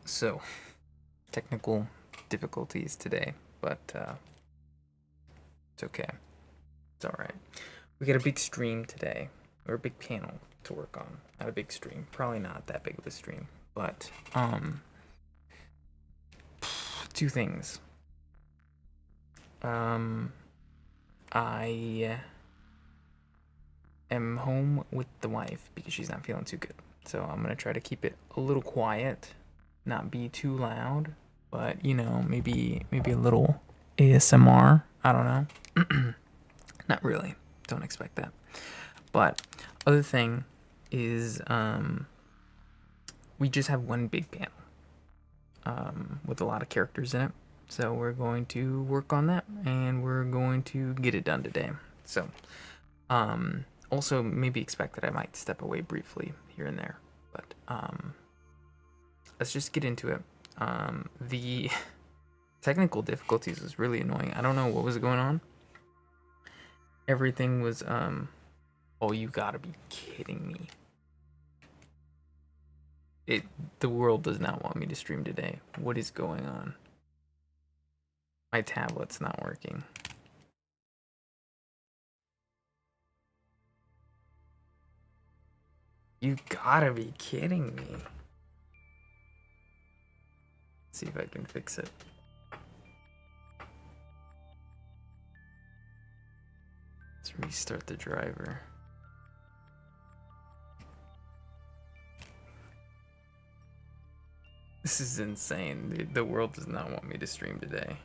So, technical difficulties today, but it's okay. It's alright. We got a big stream today, or a big panel to work on. Not a big stream. Probably not that big of a stream, but, two things. I am home with the wife because she's not feeling too good. So I'm gonna try to keep it a little quiet, not be too loud, but you know, maybe a little ASMR. I don't know. Not really. Don't expect that. But other thing is, we just have one big panel with a lot of characters in it. So we're going to work on that, and we're going to get it done today. So, also maybe expect that I might step away briefly here and there, but let's just get into it. The technical difficulties was really annoying. I don't know what was going on. Everything was oh, you gotta be kidding me. The world does not want me to stream today. What is going on? My tablet's not working. You gotta be kidding me. Let's see if I can fix it. Let's restart the driver. This is insane. The world does not want me to stream today.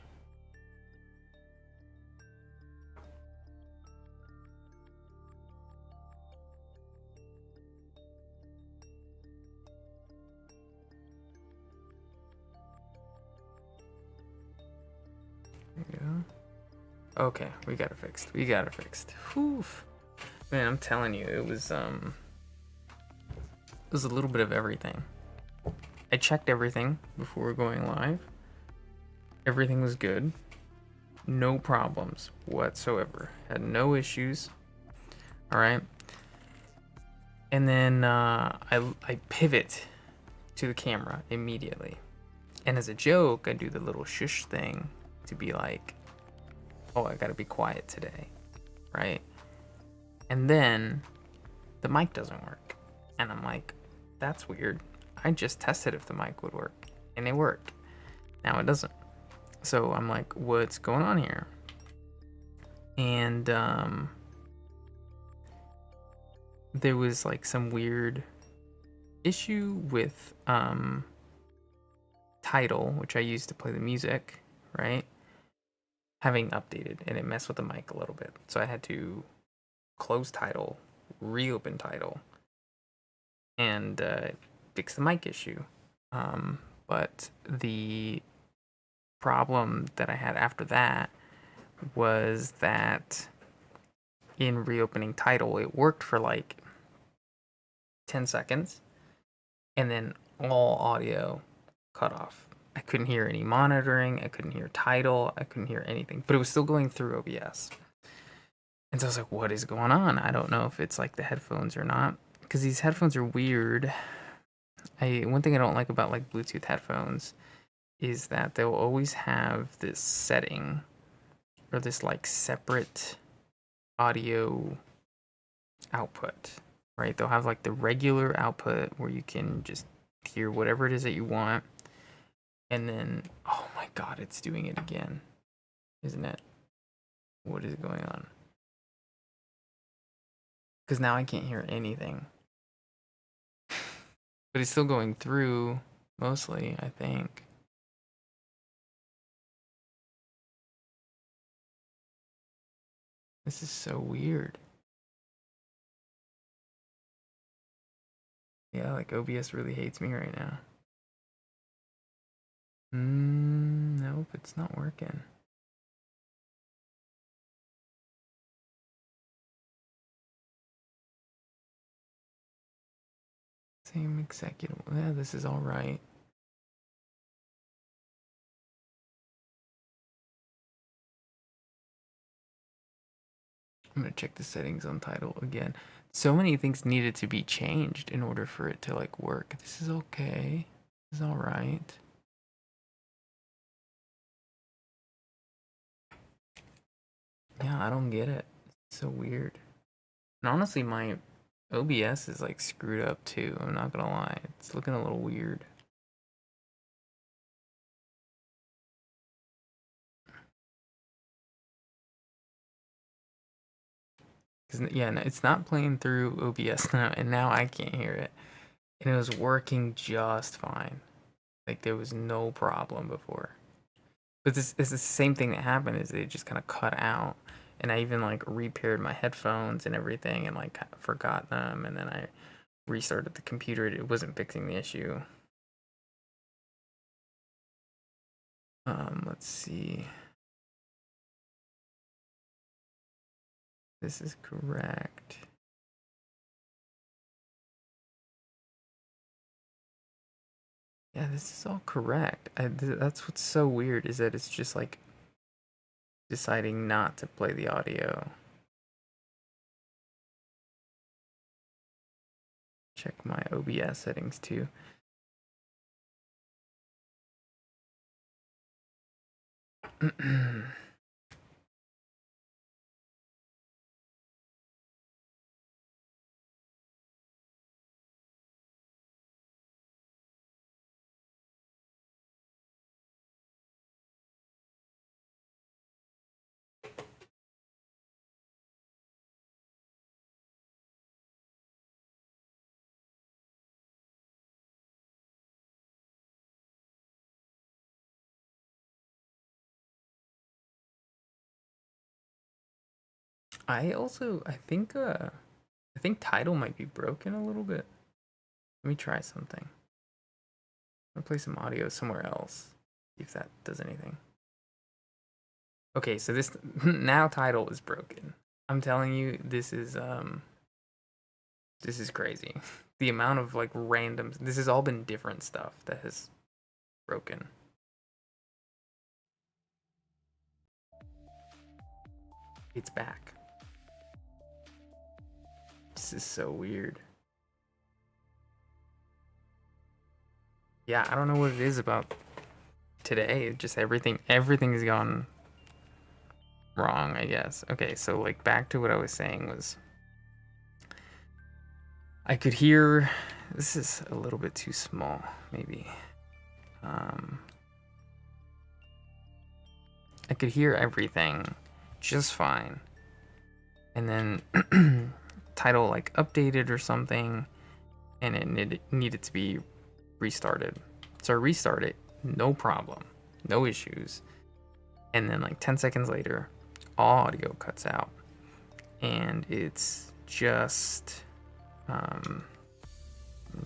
There we go. Okay, we got it fixed. We got it fixed. Whew. Man, I'm telling you, it was a little bit of everything. I checked everything before going live. Everything was good. No problems whatsoever. Had no issues. All right. And then I pivot to the camera immediately. And as a joke, I do the little shush thing to be like, oh, I gotta be quiet today, right? And then the mic doesn't work. And I'm like, that's weird. I just tested if the mic would work, and it worked. Now it doesn't. So I'm like, what's going on here? And there was like some weird issue with Tidal, which I used to play the music, right? Having updated, and it messed with the mic a little bit. So I had to close Tidal, reopen Tidal, and fix the mic issue. But the problem that I had after that was that in reopening Tidal, it worked for like 10 seconds, and then all audio cut off. I couldn't hear any monitoring, I couldn't hear Tidal, I couldn't hear anything, but it was still going through OBS. And so I was like, what is going on? I don't know if it's like the headphones or not, because these headphones are weird. One thing I don't like about like Bluetooth headphones is that they'll always have this setting or this like separate audio output, right? They'll have like the regular output where you can just hear whatever it is that you want. And then, oh my God, it's doing it again, isn't it? What is going on? Because now I can't hear anything. But it's still going through mostly, I think. This is so weird. Yeah, like OBS really hates me right now. Nope, it's not working. Same executive. Yeah, this is all right. I'm gonna check the settings on Tidal again. So many things needed to be changed in order for it to like work. This is okay. It's all right. Yeah, I don't get it. It's so weird. And honestly, my OBS is like screwed up too. I'm not gonna lie. It's looking a little weird. Yeah, no, it's not playing through OBS now, and now I can't hear it. And it was working just fine. Like there was no problem before. But this is the same thing that happened is they just kind of cut out. And I even like repaired my headphones and everything and like forgot them, and then I restarted the computer. It wasn't fixing the issue. Let's see. This is correct. Yeah, this is all correct. That's what's so weird is that it's just like deciding not to play the audio. Check my OBS settings too. I think title might be broken a little bit. Let me try something. I'm gonna play some audio somewhere else. See if that does anything. Okay, so this now title is broken. I'm telling you, this is crazy. The amount of like random, this has all been different stuff that has broken. It's back. This is so weird. Yeah, I don't know what it is about today. Just everything's gone wrong, I guess. Okay, so like back to what I was saying was I could hear, this is a little bit too small, maybe. I could hear everything just fine. And then title like updated or something, and it needed to be restarted. So I restart it, no problem, no issues. And then like 10 seconds later, audio cuts out. And it's just, let me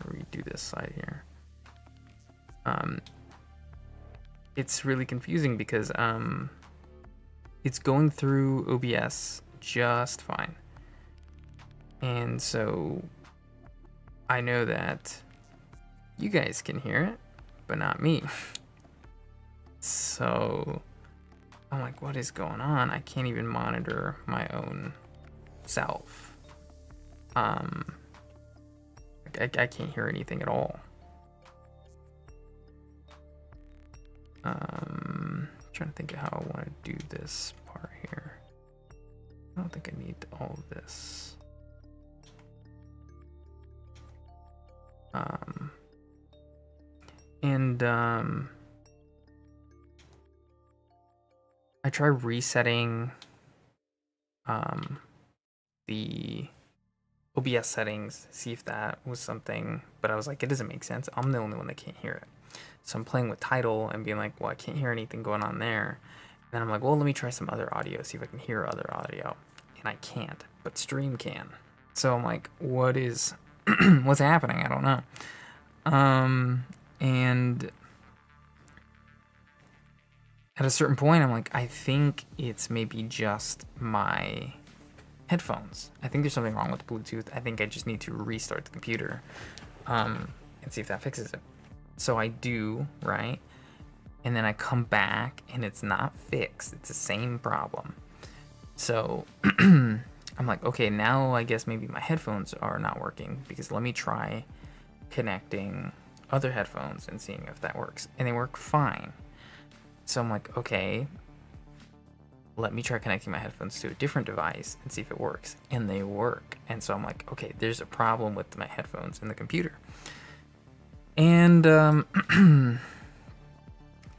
redo this side here. It's really confusing because it's going through OBS just fine. And so I know that you guys can hear it, but not me. So I'm like, what is going on? I can't even monitor my own self. I can't hear anything at all. Trying to think of how I want to do this part here. I don't think I need all of this. I tried resetting the OBS settings, see if that was something, but I was like, it doesn't make sense. I'm the only one that can't hear it. So I'm playing with title and being like, well, I can't hear anything going on there. And then I'm like, well, let me try some other audio, see if I can hear other audio. And I can't, but stream can. So I'm like, what is, what's happening? I don't know. And at a certain point, I'm like, I think it's maybe just my headphones. I think there's something wrong with Bluetooth. I think I just need to restart the computer and see if that fixes it. So I do, right? And then I come back and it's not fixed. It's the same problem. So I'm like, okay, now I guess maybe my headphones are not working, because let me try connecting other headphones and seeing if that works, and they work fine. So I'm like, okay, let me try connecting my headphones to a different device and see if it works. And they work. And so I'm like, okay, there's a problem with my headphones and the computer. And I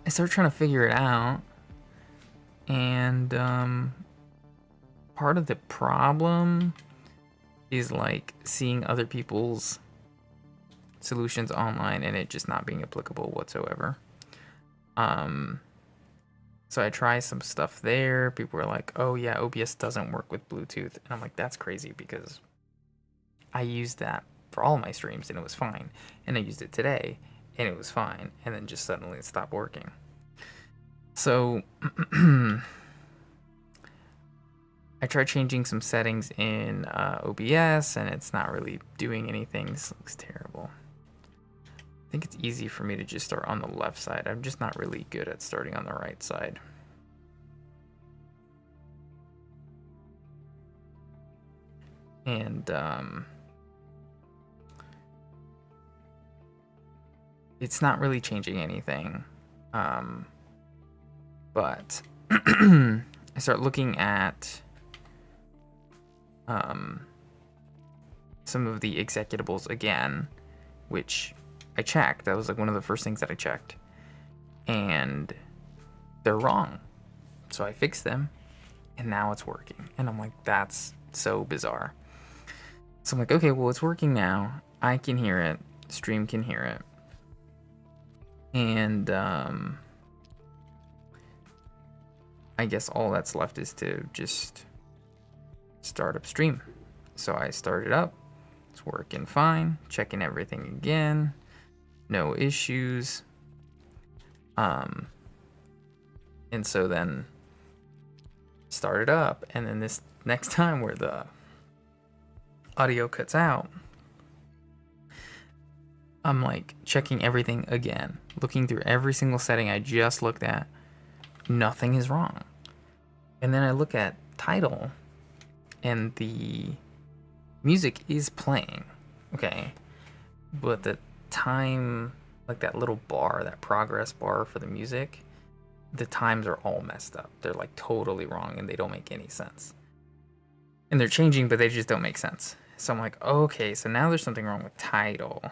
started trying to figure it out. And part of the problem is like seeing other people's solutions online and it just not being applicable whatsoever. So I try some stuff there. People were like, oh yeah, OBS doesn't work with Bluetooth. And I'm like, that's crazy because I used that for all my streams and it was fine. And I used it today and it was fine. And then just suddenly it stopped working. So I tried changing some settings in OBS and it's not really doing anything. This looks terrible. I think it's easy for me to just start on the left side. I'm just not really good at starting on the right side. And it's not really changing anything. But I start looking at some of the executables again, which I checked. That was like one of the first things that I checked. And they're wrong. So I fixed them and now it's working. And I'm like, that's so bizarre. So I'm like, okay, well, it's working now. I can hear it. Stream can hear it. And I guess all that's left is to just start up stream. So I started up. It's working fine. Checking everything again. No issues. And so then started up, and then this next time where the audio cuts out, I'm like checking everything again, looking through every single setting I just looked at. Nothing is wrong. And then I look at title and the music is playing, okay, but the time, like that little bar, that progress bar for the music, the times are all messed up. They're like totally wrong and they don't make any sense. And they're changing, but they just don't make sense. So I'm like, okay, so now there's something wrong with title.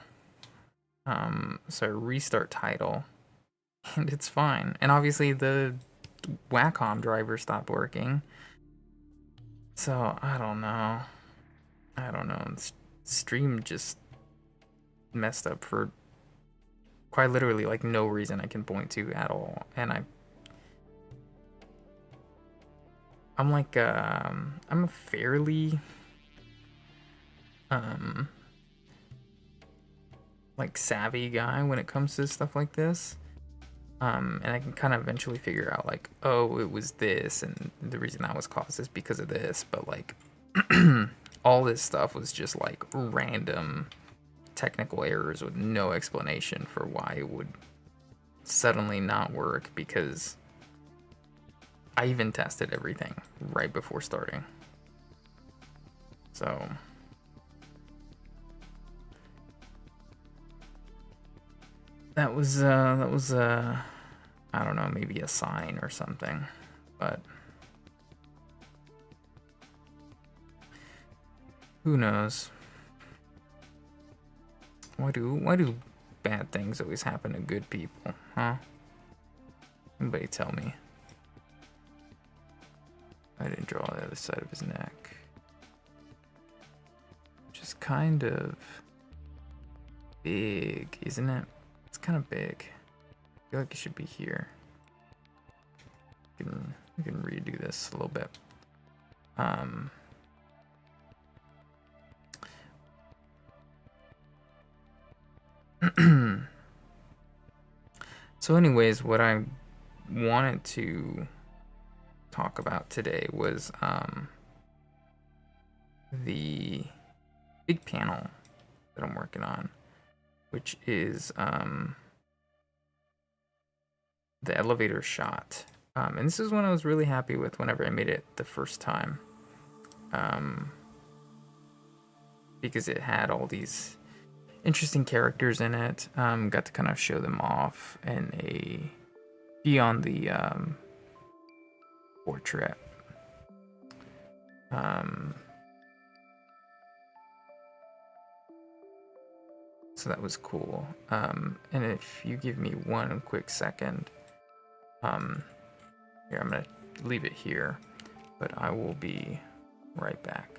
So I restart title and it's fine. And obviously the Wacom driver stopped working. So I don't know. Stream just messed up for quite literally like no reason I can point to at all. And I'm like I'm a fairly like savvy guy when it comes to stuff like this. And I can kind of eventually figure out like, oh, it was this and the reason that was caused is because of this, but like all this stuff was just like random technical errors with no explanation for why it would suddenly not work, because I even tested everything right before starting. So that was I don't know, maybe a sign or something, but who knows? Why do bad things always happen to good people, huh? Anybody tell me? I didn't draw the other side of his neck. Just kind of big, isn't it? It's kind of big. I feel like it should be here. We can redo this a little bit. So anyways, what I wanted to talk about today was the big panel that I'm working on, which is the elevator shot. And this is one I was really happy with whenever I made it the first time, because it had all these, interesting characters in it. Got to kind of show them off in a beyond the portrait. So that was cool. And if you give me one quick second, here, I'm gonna leave it here, but I will be right back.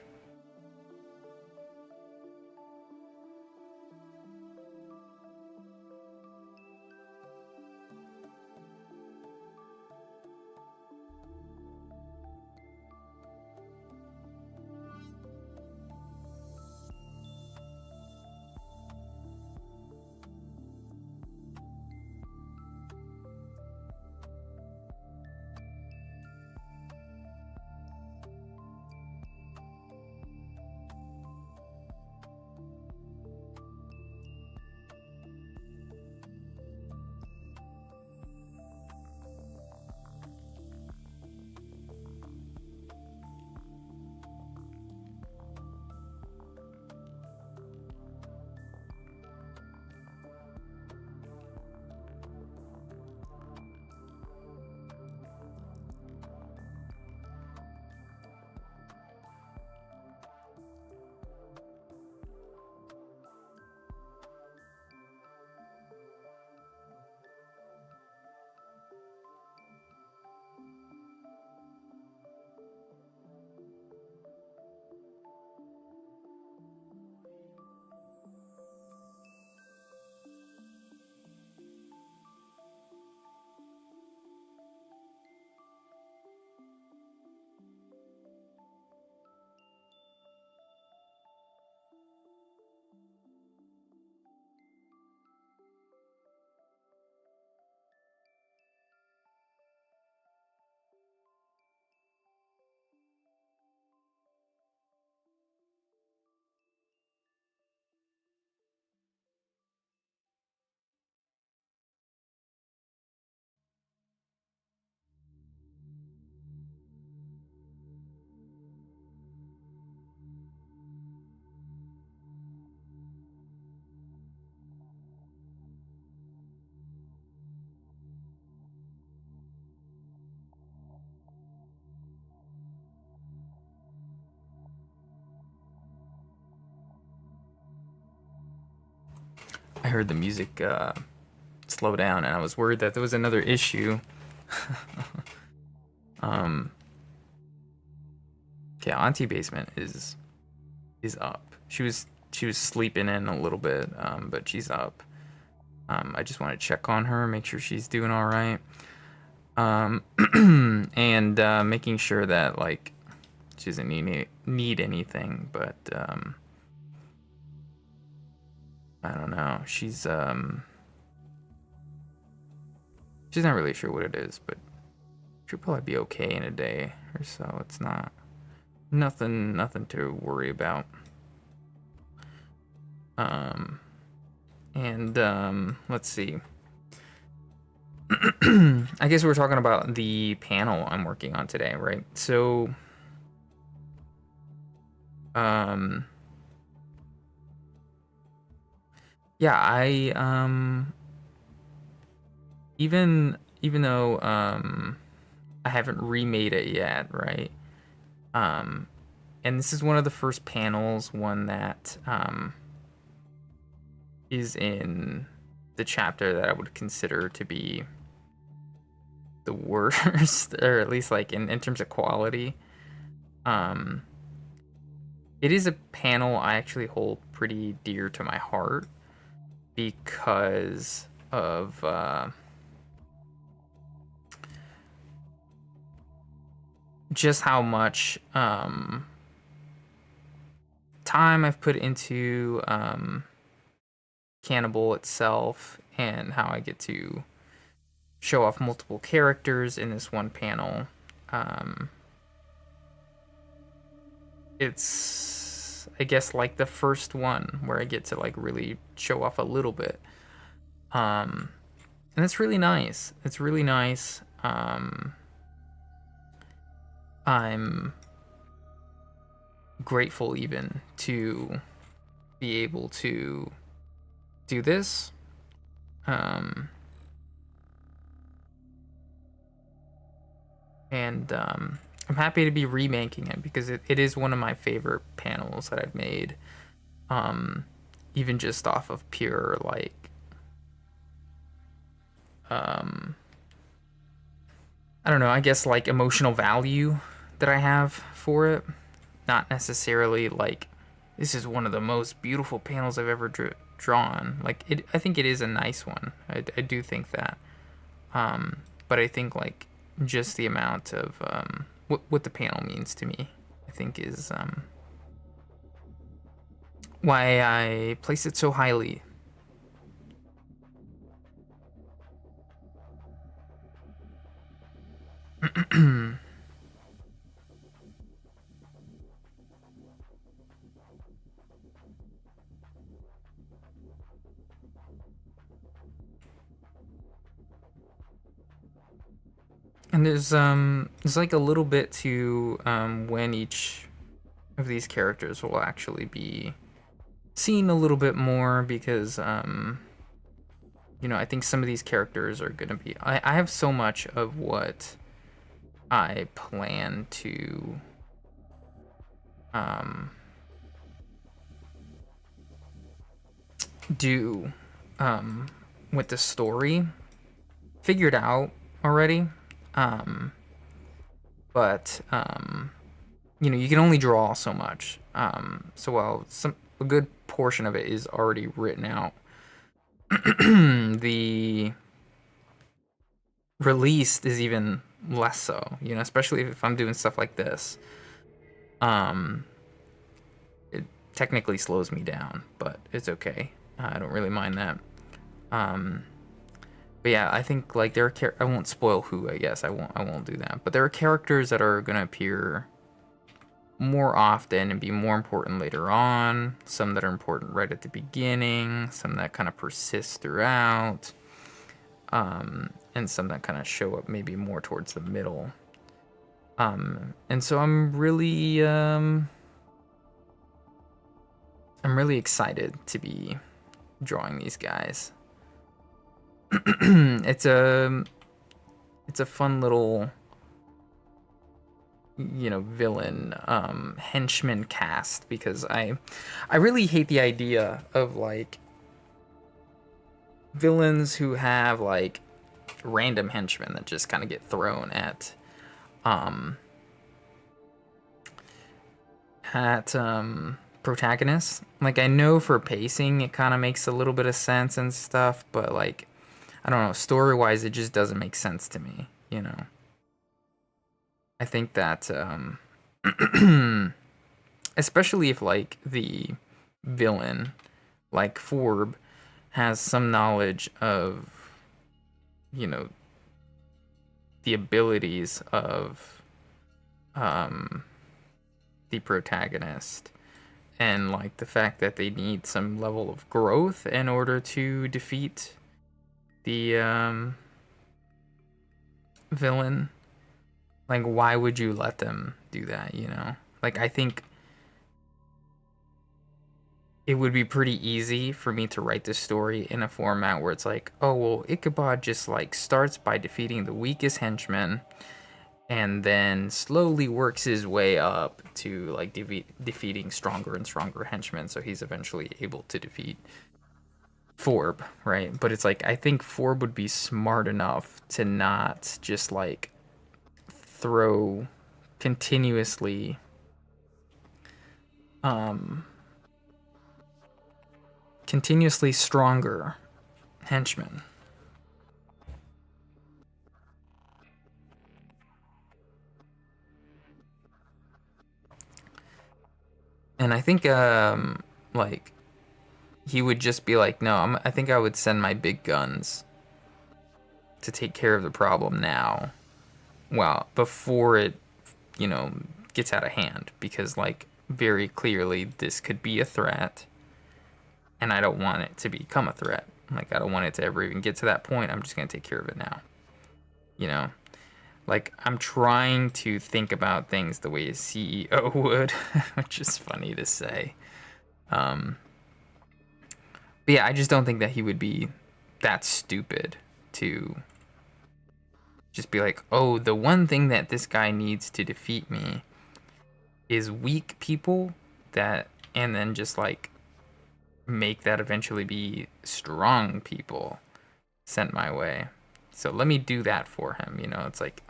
I heard the music slow down, and I was worried that there was another issue. Okay, Auntie Basement is up. She was sleeping in a little bit, but she's up. I just want to check on her, make sure she's doing all right, and making sure that like she doesn't need anything. But I don't know. She's not really sure what it is, but she'll probably be okay in a day or so. It's not nothing to worry about. Let's see. I guess we're talking about the panel I'm working on today, right? So, yeah, I even though I haven't remade it yet, right? And this is one of the first panels, one that is in the chapter that I would consider to be the worst, or at least like in terms of quality. It is a panel I actually hold pretty dear to my heart because of just how much time I've put into Cannibal itself, and how I get to show off multiple characters in this one panel. It's, I guess, like the first one where I get to like really show off a little bit. And it's really nice. It's really nice. I'm grateful even to be able to do this. And I'm happy to be remaking it because it is one of my favorite panels that I've made. Even just off of pure like I don't know, I guess like emotional value that I have for it. Not necessarily like this is one of the most beautiful panels I've ever drawn. Like I think it is a nice one. I do think that. But I think like just the amount of what the panel means to me, I think is why I place it so highly. And there's like a little bit to when each of these characters will actually be seen a little bit more because you know, I think some of these characters are gonna be I have so much of what I plan to do with the story figured out already. But you know, you can only draw so much. So while a good portion of it is already written out, the released is even less so. You know, especially if I'm doing stuff like this. It technically slows me down, but it's okay. I don't really mind that. But yeah, I think like there are I won't spoil who, I guess. I won't do that. But there are characters that are gonna appear more often and be more important later on. Some that are important right at the beginning. Some that kind of persist throughout. And some that kind of show up maybe more towards the middle. And so I'm really excited to be drawing these guys. It's a fun little, you know, villain henchman cast because I really hate the idea of like villains who have like random henchmen that just kind of get thrown at protagonists. Like I know for pacing it kind of makes a little bit of sense and stuff, but like I don't know, story-wise it just doesn't make sense to me, you know. I think that especially if like the villain like Forb has some knowledge of, you know, the abilities of the protagonist and like the fact that they need some level of growth in order to defeat the villain. Like why would you let them do that, you know? Like I think it would be pretty easy for me to write this story in a format where it's like, oh well, Ichabod just like starts by defeating the weakest henchman and then slowly works his way up to like defeating stronger and stronger henchmen, so he's eventually able to defeat Forb, right? But it's like I think Forb would be smart enough to not just like throw continuously stronger henchmen. And I think like he would just be like, no, I think I would send my big guns to take care of the problem now. Well, before it, you know, gets out of hand, because like very clearly this could be a threat and I don't want it to become a threat. Like I don't want it to ever even get to that point. I'm just going to take care of it now. You know? Like I'm trying to think about things the way a CEO would, which is funny to say. But yeah, I just don't think that he would be that stupid to just be like, oh, the one thing that this guy needs to defeat me is weak people that, and then just like make that eventually be strong people sent my way. So let me do that for him. You know, it's like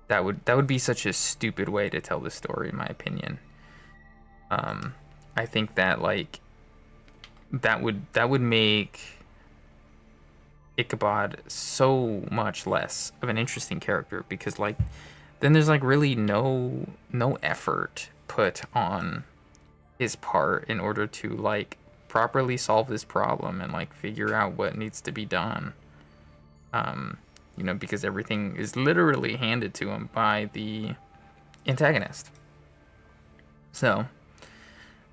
that would be such a stupid way to tell the story, in my opinion. I think that like that would make Ichabod so much less of an interesting character, because like then there's like really no effort put on his part in order to like properly solve this problem and like figure out what needs to be done. You know, because everything is literally handed to him by the antagonist. So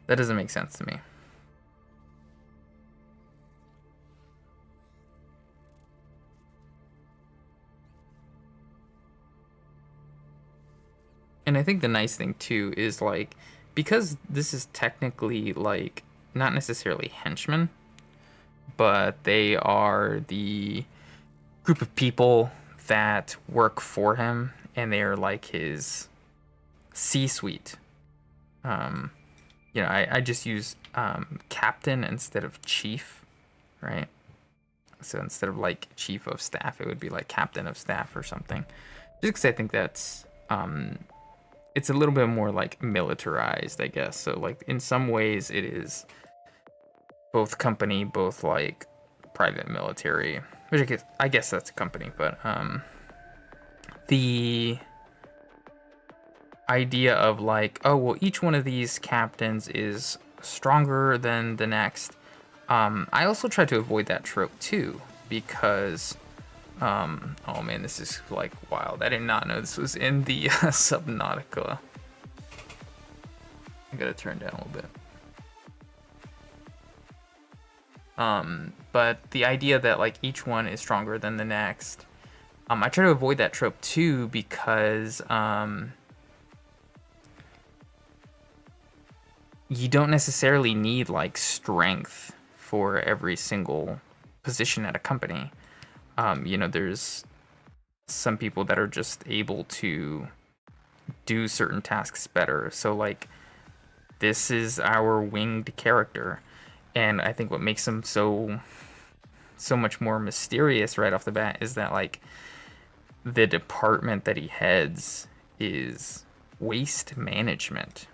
that doesn't make sense to me. And I think the nice thing too is like, because this is technically like not necessarily henchmen, but they are the group of people that work for him, and they are like his C-suite. Um, you know, I just use captain instead of chief, right? So instead of like chief of staff, it would be like captain of staff or something. Just because I think that's it's a little bit more like militarized, I guess. So like in some ways, it is both company, both like private military, which I guess that's a company, but the idea of like, oh well, each one of these captains is stronger than the next. I also try to avoid that trope too, because oh man, this is like wild. I did not know this was in the Subnautica. I gotta turn down a little bit. But the idea that like each one is stronger than the next, I try to avoid that trope too, because you don't necessarily need like strength for every single position at a company. You know, there's some people that are just able to do certain tasks better. So like this is our winged character, and I think what makes him so much more mysterious right off the bat is that like the department that he heads is waste management.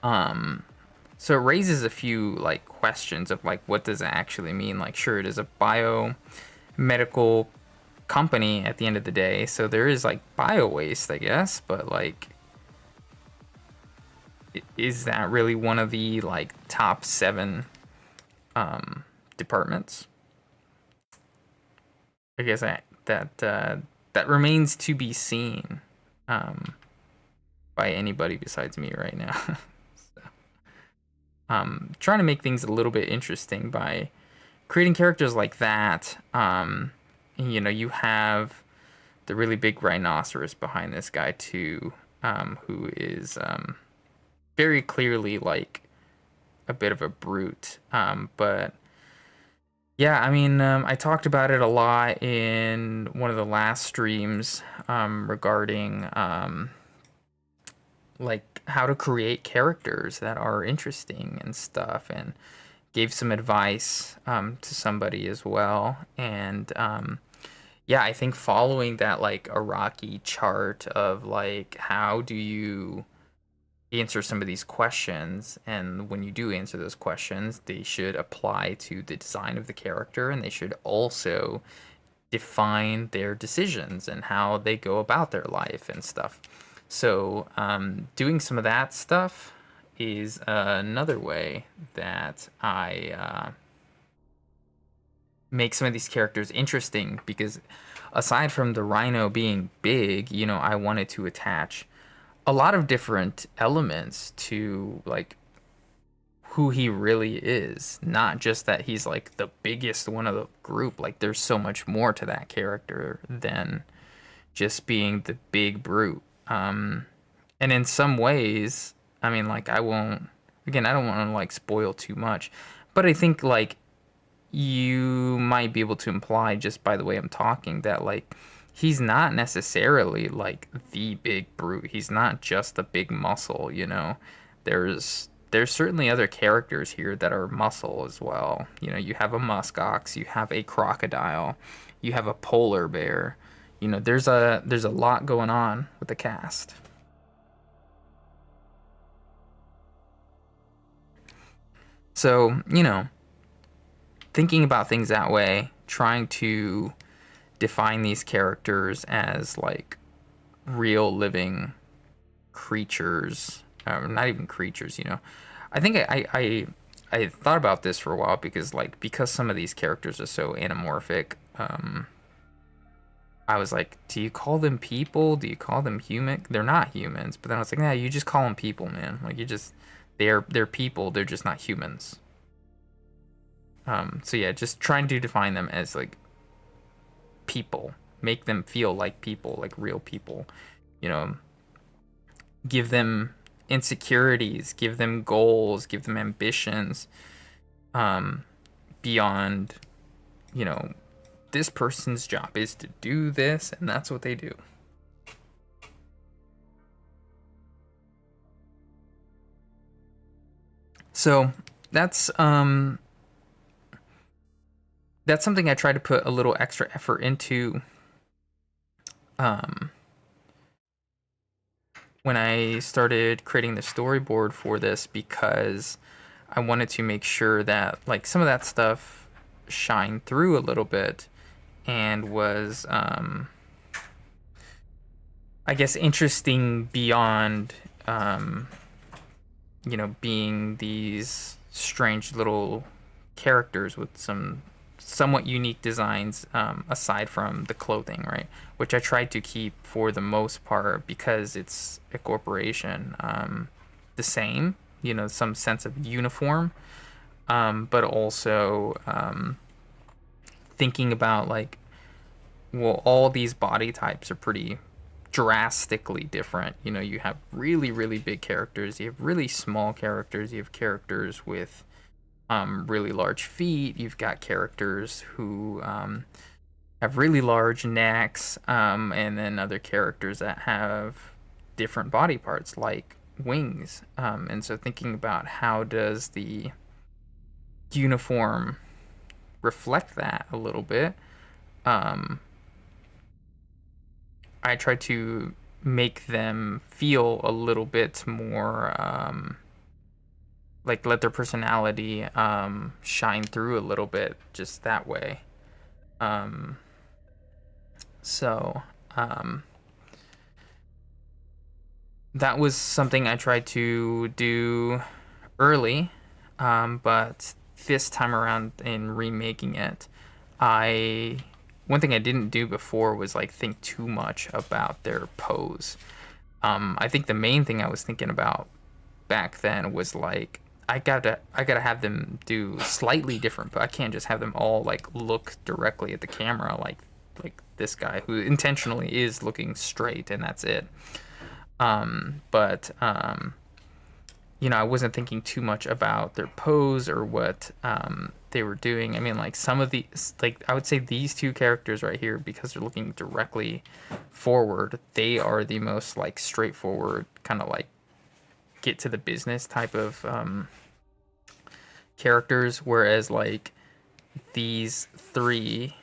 So it raises a few like questions of like, what does it actually mean? Like, sure, it is a biomedical company at the end of the day, so there is like bio waste, I guess, but like, is that really one of the like top 7 departments? I guess that remains to be seen by anybody besides me right now. So, trying to make things a little bit interesting by creating characters like that. You know, you have the really big rhinoceros behind this guy too, who is very clearly like a bit of a brute. But yeah, I mean, I talked about it a lot in one of the last streams regarding like how to create characters that are interesting and stuff, and gave some advice to somebody as well. And yeah, I think following that like Iraqi chart of like, how do you answer some of these questions, and when you do answer those questions, they should apply to the design of the character, and they should also define their decisions and how they go about their life and stuff. So doing some of that stuff is another way that I make some of these characters interesting, because aside from the rhino being big, you know, I wanted to attach a lot of different elements to like who he really is, not just that he's like the biggest one of the group. Like there's so much more to that character than just being the big brute. And in some ways, I mean, like I don't want to like spoil too much, But I think like you might be able to imply just by the way I'm talking that like he's not necessarily like the big brute. He's not just the big muscle, you know. There's certainly other characters here that are muscle as well. You know, you have a muskox, you have a crocodile, you have a polar bear. You know, there's a lot going on with the cast. So, you know, thinking about things that way, trying to define these characters as like real living creatures, not even creatures, you know. I think I thought about this for a while because some of these characters are so anamorphic. I was like, do you call them people? Do you call them human? They're not humans. But then I was like, nah, you just call them people, man. Like you just they're people. They're just not humans. So yeah, just trying to define them as like people, make them feel like people, like real people. You know, give them insecurities, give them goals, give them ambitions, um, beyond, you know, this person's job is to do this, and that's what they do. So that's something I try to put a little extra effort into um, when I started creating the storyboard for this because I wanted to make sure that like some of that stuff shined through a little bit and was I guess interesting beyond you know, being these strange little characters with some somewhat unique designs aside from the clothing, right? Which I tried to keep for the most part because it's a corporation, the same, you know, some sense of uniform, but also thinking about like, well, all these body types are pretty drastically different. You know, you have really, really big characters, you have really small characters, you have characters with really large feet, you've got characters who have really large necks, and then other characters that have different body parts like wings. And so thinking about how does the uniform reflect that a little bit, um, I try to make them feel a little bit more like let their personality shine through a little bit just that way. Um, so um, that was something I tried to do early, but this time around in remaking it, I one thing I didn't do before was like think too much about their pose. I think the main thing I was thinking about back then was like I gotta have them do slightly different, but I can't just have them all like look directly at the camera like this guy who intentionally is looking straight and that's it. But you know, I wasn't thinking too much about their pose or what they were doing. I mean, like some of the like I would say these two characters right here because they're looking directly forward, they are the most like straightforward kind of like get to the business type of characters, whereas like these three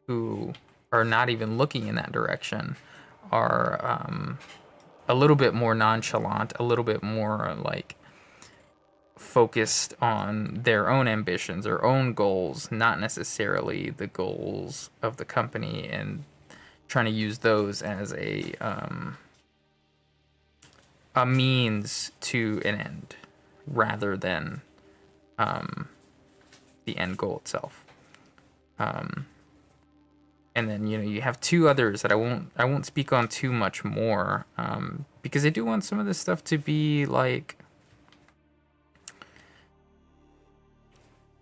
who are not even looking in that direction are a little bit more nonchalant, a little bit more like focused on their own ambitions, their own goals, not necessarily the goals of the company, and trying to use those as a means to an end rather than the end goal itself. And then you know you have two others that I won't speak on too much more because I do want some of this stuff to be like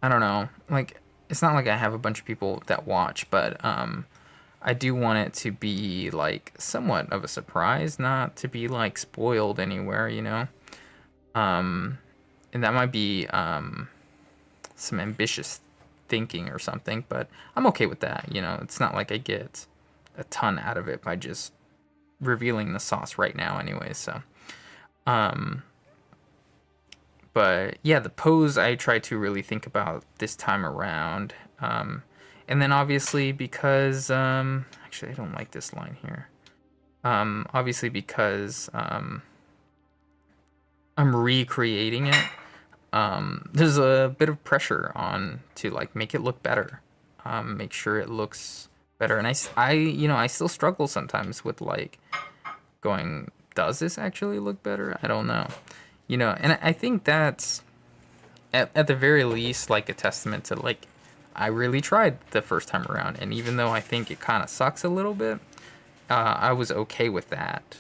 I don't know, like it's not like I have a bunch of people that watch, but I do want it to be like somewhat of a surprise, not to be like spoiled anywhere, you know. And that might be some ambitious thinking or something, but I'm okay with that. You know, it's not like I get a ton out of it by just revealing the sauce right now anyway. So, but yeah, the pose I try to really think about this time around. And then obviously because, actually I don't like this line here. Obviously because I'm recreating it, there's a bit of pressure on to like make it look better, make sure it looks better. And I still struggle sometimes with like going, does this actually look better? I don't know, and I think that's at the very least like a testament to like I really tried the first time around, and even though I think it kind of sucks a little bit, I was okay with that,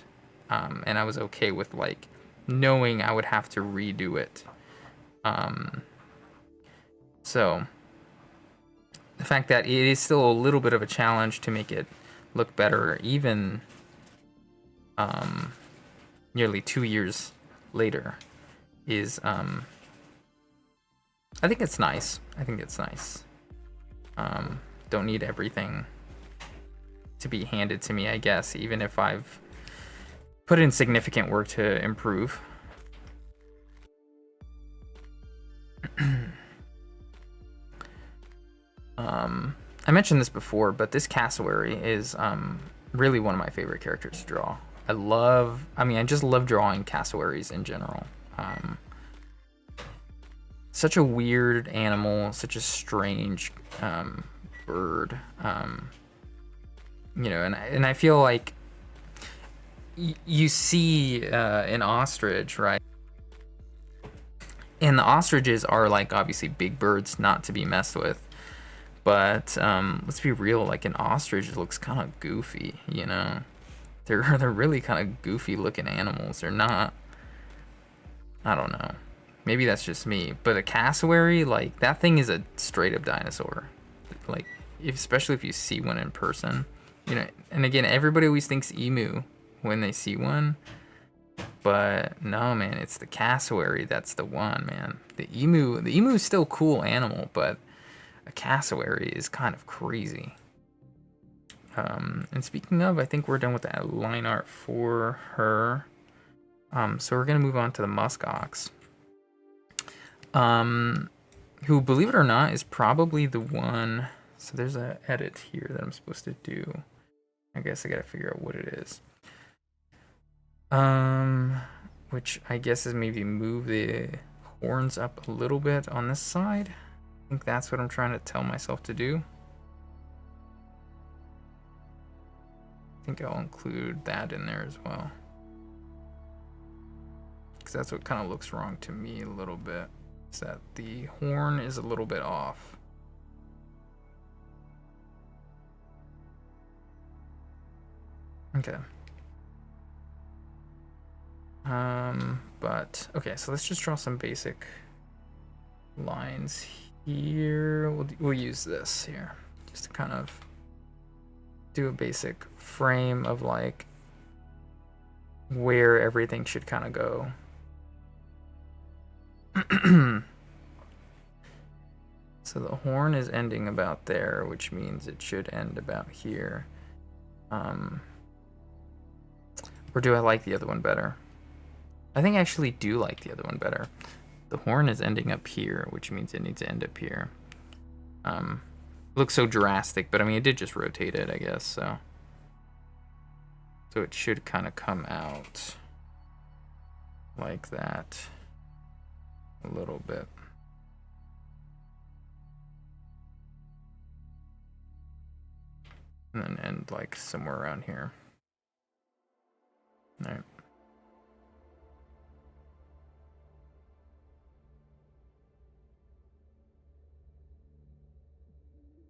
and I was okay with like knowing I would have to redo it. So the fact that it is still a little bit of a challenge to make it look better, even nearly 2 years later, is I think it's nice. I think it's nice. Don't need everything to be handed to me, I guess, even if I've put in significant work to improve. I mentioned this before, but this cassowary is really one of my favorite characters to draw. I just love drawing cassowaries in general. Such a weird animal, such a strange bird. And I feel like you see an ostrich, right? And the ostriches are like obviously big birds, not to be messed with. But let's be real, like an ostrich looks kind of goofy, They're really kind of goofy looking animals. They're not, I don't know. Maybe that's just me. But a cassowary, like that thing is a straight up dinosaur. Like, especially if you see one in person, And again, everybody always thinks emu when they see one. But no, man, it's the cassowary that's the one, man. The emu is still a cool animal, but a cassowary is kind of crazy. And speaking of, I think we're done with that line art for her. So we're gonna move on to the muskox, who, believe it or not, is probably the one. So there's an edit here that I'm supposed to do. I guess I gotta figure out what it is. Which I guess is maybe move the horns up a little bit on this side. I think that's what I'm trying to tell myself to do. I think I'll include that in there as well, because that's what kind of looks wrong to me a little bit, is that the horn is a little bit off. Okay. But okay, so let's just draw some basic lines here. We'll use this here just to kind of do a basic frame of like where everything should kind of go. So the horn is ending about there, which means it should end about here. Or do I like the other one better? I think I actually do like the other one better. The horn is ending up here, which means it needs to end up here. It looks so drastic, but I mean, it did just rotate it, I guess, so it should kind of come out like that a little bit. And then end like somewhere around here. All right.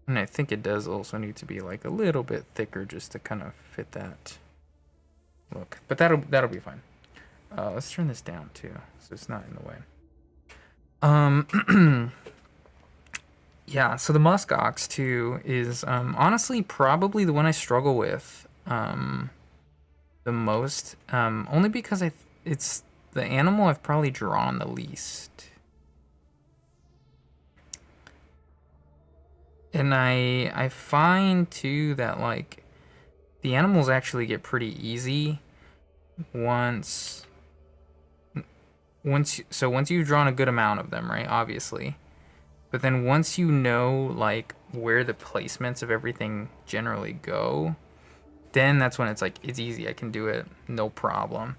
And I think it does also need to be like a little bit thicker just to kind of fit that look. But that'll be fine. Let's turn this down too, so it's not in the way. Yeah, so the muskox too is honestly probably the one I struggle with the most, only because it's the animal I've probably drawn the least. And I find too that like the animals actually get pretty easy once once you've drawn a good amount of them, right? Obviously. But then once you know like where the placements of everything generally go, then that's when it's like it's easy. I can do it no problem.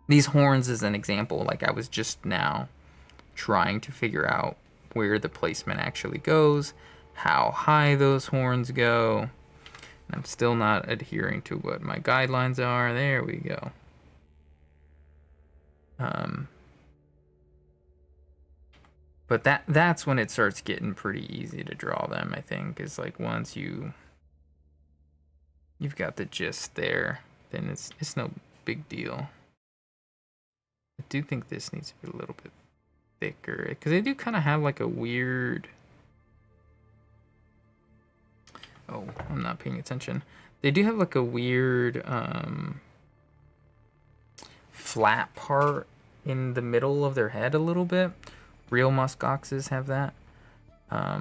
These horns is an example. Like I was just now trying to figure out where the placement actually goes, how high those horns go. And I'm still not adhering to what my guidelines are. There we go. But that's when it starts getting pretty easy to draw them, I think, is like once you've got the gist there, then it's no big deal. I do think this needs to be a little bit thicker, because they do kind of have like a weird... Oh, I'm not paying attention. They do have like a weird flat part in the middle of their head a little bit. Real muskoxes have that. I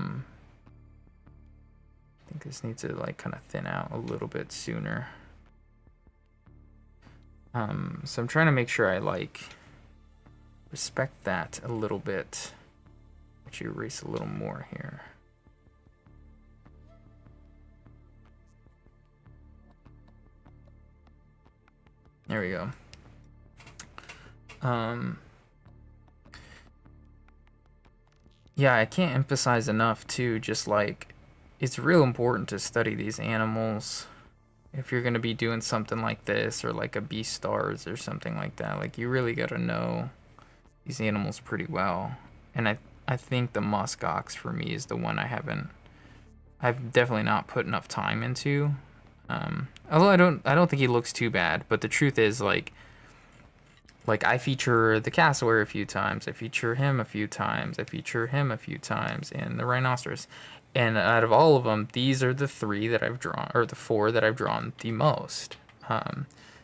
think this needs to like kind of thin out a little bit sooner. So I'm trying to make sure I like respect that a little bit. Actually erase a little more here. There we go. Yeah, I can't emphasize enough too, just like it's real important to study these animals if you're gonna be doing something like this or like a Beast Stars or something like that. Like you really gotta know these animals pretty well. And I think the muskox for me is the one I've definitely not put enough time into. Although I don't think he looks too bad, but the truth is like I feature the cassowary a few times, I feature him a few times, I feature him a few times, and the rhinoceros. And out of all of them, these are the 3 that I've drawn, or the 4 that I've drawn the most.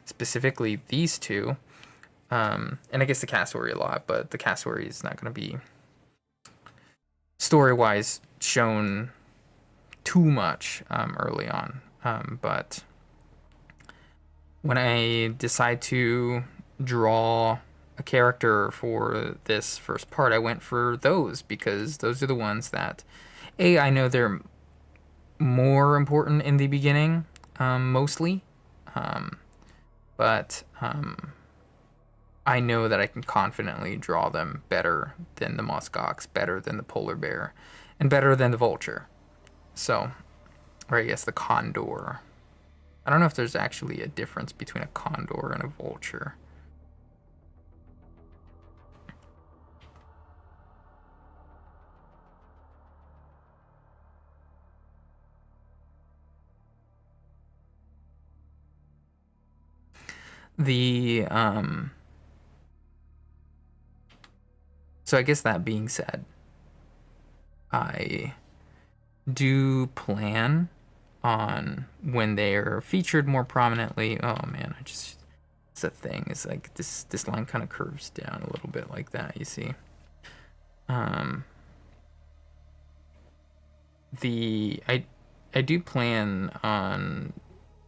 Specifically these 2. And I guess the cassowary a lot, but the cassowary is not going to be story-wise shown too much early on. But when I decide to draw a character for this first part, I went for those because those are the ones that, I know they're more important in the beginning, mostly, but I know that I can confidently draw them better than the muskox, better than the polar bear, and better than the vulture. So, or I guess the condor. I don't know if there's actually a difference between a condor and a vulture. The so I guess that being said, I do plan on when they're featured more prominently. Oh man, it's a thing. It's like this line kind of curves down a little bit like that, you see. I do plan on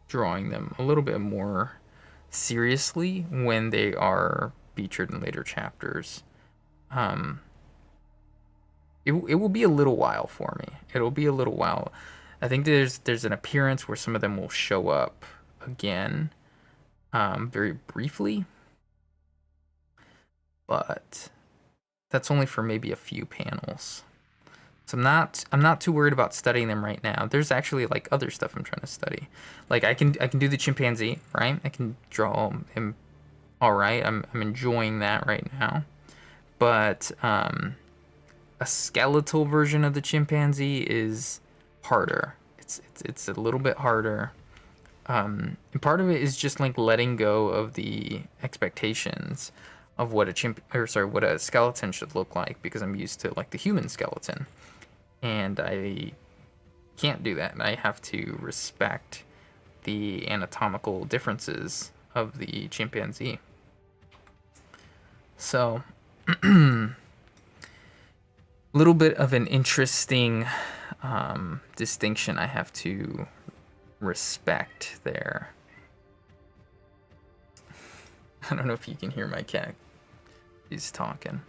drawing them a little bit more seriously when they are featured in later chapters. It will be a little while for me. It'll be a little while. I think there's an appearance where some of them will show up again, very briefly, but that's only for maybe a few panels. So I'm not too worried about studying them right now. There's actually like other stuff I'm trying to study. Like I can do the chimpanzee, right? I can draw him all right. I'm enjoying that right now. But a skeletal version of the chimpanzee is harder. It's a little bit harder. And part of it is just like letting go of the expectations of what what a skeleton should look like, because I'm used to like the human skeleton. And I can't do that. I have to respect the anatomical differences of the chimpanzee. So little bit of an interesting distinction I have to respect there. I don't know if you can hear my cat. He's talking.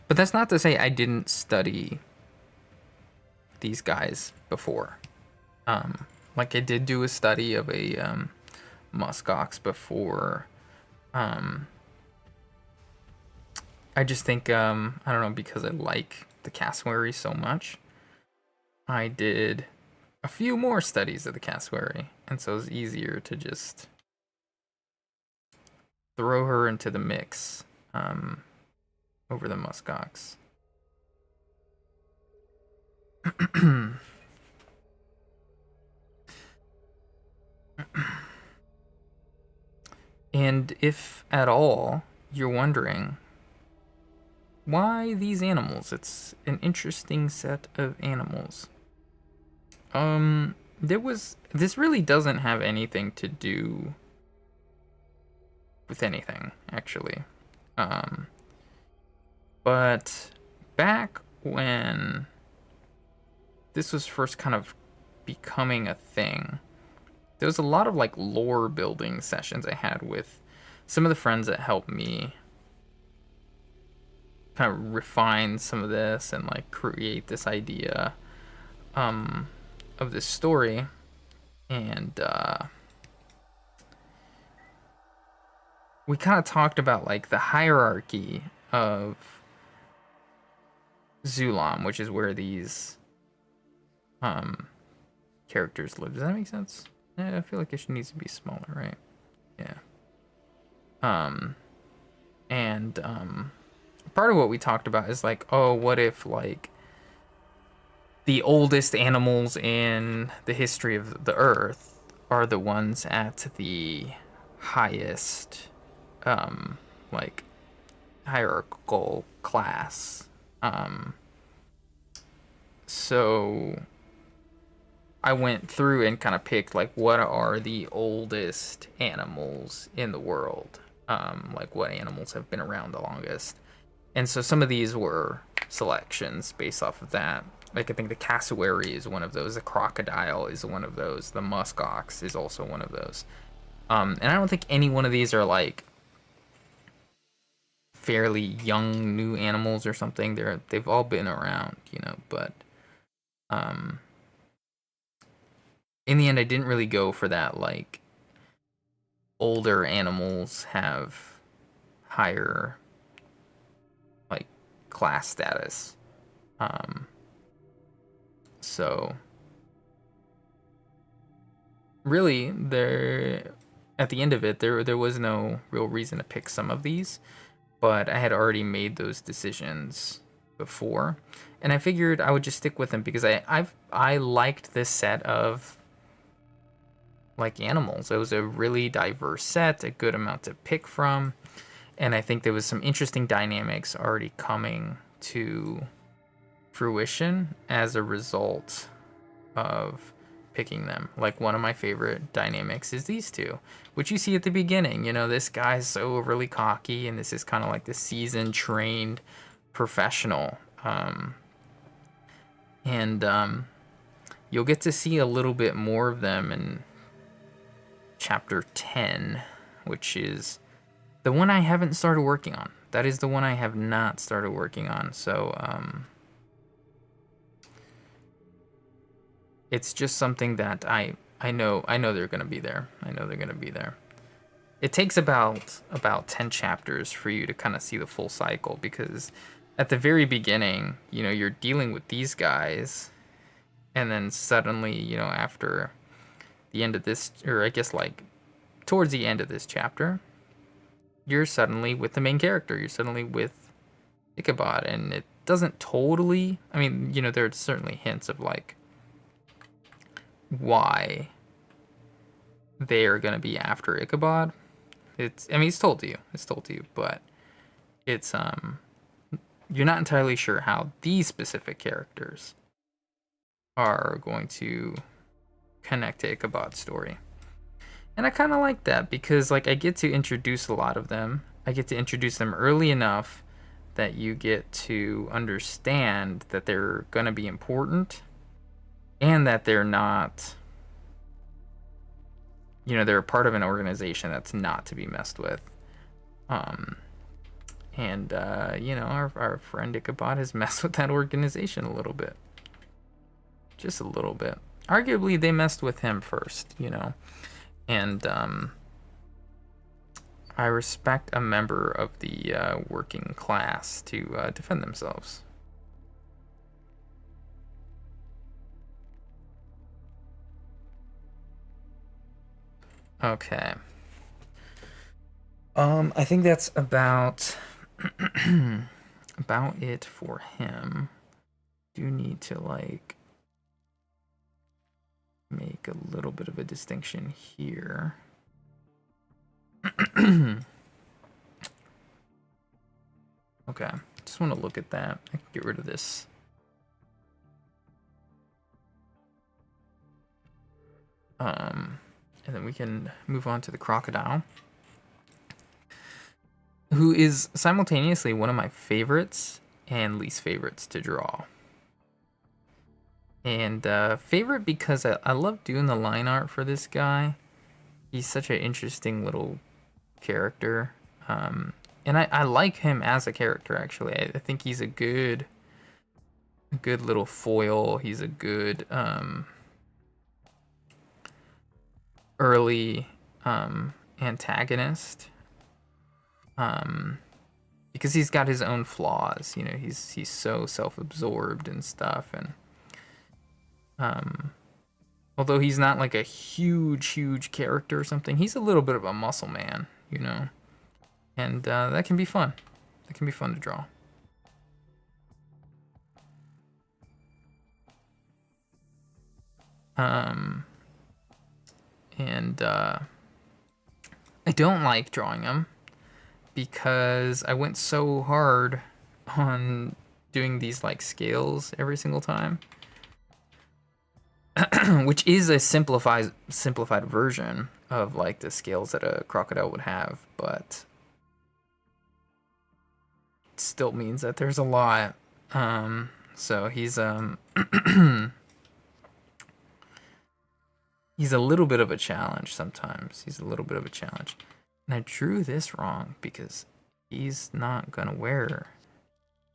But that's not to say I didn't study these guys before. Like I did do a study of a muskox before. I just think I don't know, because I like the cassowary so much, I did a few more studies of the cassowary, and so it's easier to just throw her into the mix over the muskox. And if at all you're wondering why these animals, it's an interesting set of animals. This really doesn't have anything to do with anything, actually. But back when this was first kind of becoming a thing, there was a lot of like lore building sessions I had with some of the friends that helped me kind of refine some of this and like create this idea of this story. And we kind of talked about like the hierarchy of Zulam, which is where these characters live. Does that make sense? I feel like it needs to be smaller, right? Yeah. And part of what we talked about is like, oh, what if like the oldest animals in the history of the earth are the ones at the highest like hierarchical class. So I went through and kind of picked like what are the oldest animals in the world, like what animals have been around the longest. And so some of these were selections based off of that. Like I think the cassowary is one of those, the crocodile is one of those, the muskox is also one of those. And I don't think any one of these are like fairly young new animals or something. They've all been around, you know, but in the end I didn't really go for that like older animals have higher like class status. So really there at the end of it there was no real reason to pick some of these, but I had already made those decisions before, and I figured I would just stick with them because I liked this set of like animals. It was a really diverse set, a good amount to pick from, and I think there was some interesting dynamics already coming to fruition as a result of picking them. Like one of my favorite dynamics is these two, which you see at the beginning. You know, this guy's so overly cocky, and this is kind of like the seasoned, trained professional. You'll get to see a little bit more of them in chapter 10, which is the one I haven't started working on. That is the one I have not started working on. So it's just something that I know they're gonna be there. I know they're gonna be there. It takes about 10 chapters for you to kind of see the full cycle, because at the very beginning, you know, you're dealing with these guys, and then suddenly, you know, after the end of this, or I guess like towards the end of this chapter, you're suddenly with the main character. You're suddenly with Ichabod, and it doesn't totally, I mean, you know, there's certainly hints of like why they are going to be after Ichabod. I mean, it's told to you, but it's, you're not entirely sure how these specific characters are going to connect to Ichabod's story. And I kind of like that because like I get to introduce a lot of them. I get to introduce them early enough that you get to understand that they're going to be important and that they're not, you know, they're a part of an organization that's not to be messed with. Um, and, you know, our friend Ichabod has messed with that organization a little bit. Just a little bit. Arguably, they messed with him first, you know. And I respect a member of the working class to defend themselves. Okay. I think that's about about it for him. Do need to like make a little bit of a distinction here. Okay, just want to look at that. I can get rid of this. And then we can move on to the crocodile, who is simultaneously one of my favorites and least favorites to draw. And favorite because I love doing the line art for this guy. He's such an interesting little character. And I like him as a character, actually. I think he's a good little foil. He's a good early antagonist. Because he's got his own flaws, you know, he's so self-absorbed and stuff, and although he's not like a huge character or something, he's a little bit of a muscle man, you know, and that can be fun. That can be fun to draw. And I don't like drawing him because I went so hard on doing these like scales every single time. Which is a simplified version of like the scales that a crocodile would have, but it still means that there's a lot. So he's he's a little bit of a challenge sometimes. He's a little bit of a challenge. And I drew this wrong because he's not gonna wear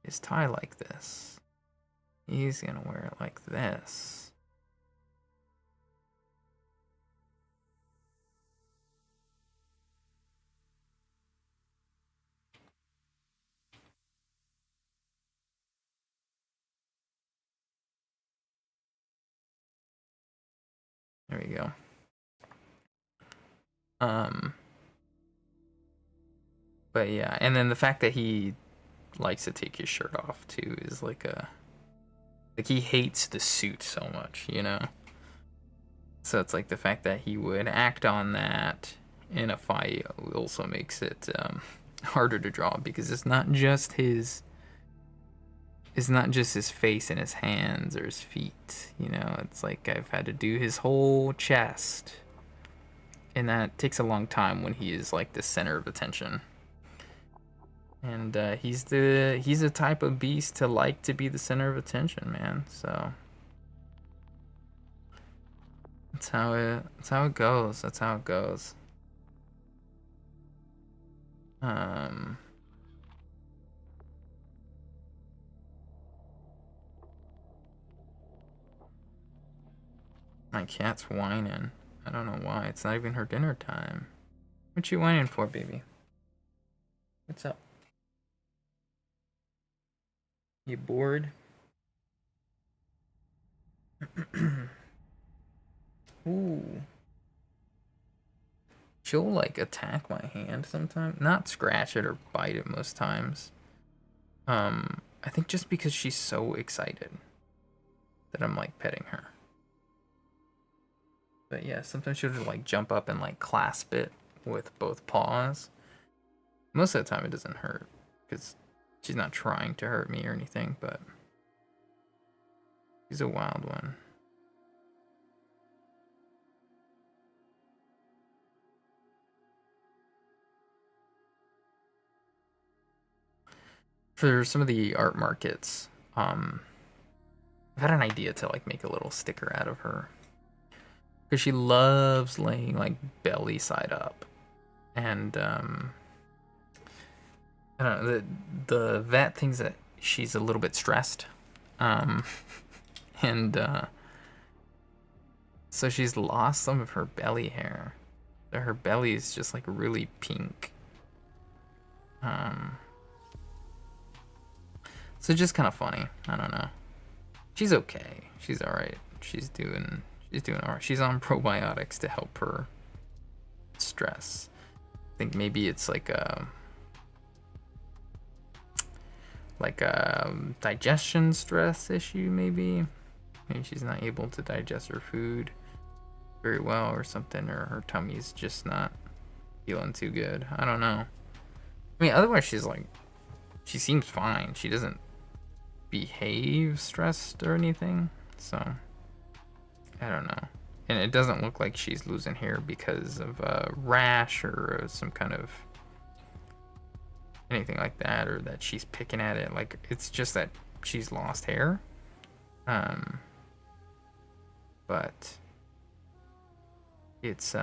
his tie like this. He's gonna wear it like this. There we go. But yeah, and then the fact that he likes to take his shirt off too is like he hates the suit so much, you know? So it's like the fact that he would act on that in a fight also makes it harder to draw because it's not just his face and his hands or his feet, you know? It's like I've had to do his whole chest. And that takes a long time when he is like the center of attention. And he's a type of beast to like to be the center of attention, man. So that's how it goes. That's how it goes. My cat's whining. I don't know why. It's not even her dinner time. What you whining for, baby? What's up? You bored? Ooh. She'll like attack my hand sometimes. Not scratch it or bite it most times. I think just because she's so excited that I'm like petting her. But yeah, sometimes she'll just like jump up and like clasp it with both paws. Most of the time it doesn't hurt because she's not trying to hurt me or anything, but she's a wild one. for some of the art markets, I've had an idea to like make a little sticker out of her, because she loves laying like belly side up, and I don't know, the vet thinks that she's a little bit stressed, um, and so she's lost some of her belly hair. So her belly is just like really pink. So just kind of funny. I don't know. She's okay. She's all right. She's doing all right. She's on probiotics to help her stress. I think maybe it's like a digestion stress issue. Maybe she's not able to digest her food very well or something, or her tummy's just not feeling too good. I don't know. I mean, otherwise she seems fine. She doesn't behave stressed or anything, so I don't know. And it doesn't look like she's losing hair because of a rash or some kind of anything like that, or that she's picking at it. Like, it's just that she's lost hair. But it's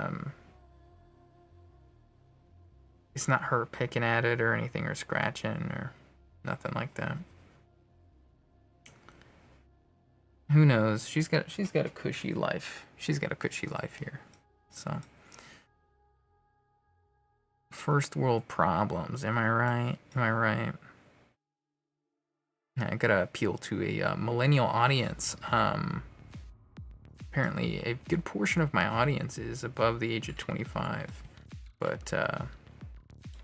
not her picking at it or anything, or scratching or nothing like that. Who knows? She's got a cushy life. She's got a cushy life here. So, first world problems. Am I right? Am I right? I gotta appeal to a millennial audience. Apparently, a good portion of my audience is above the age of 25, but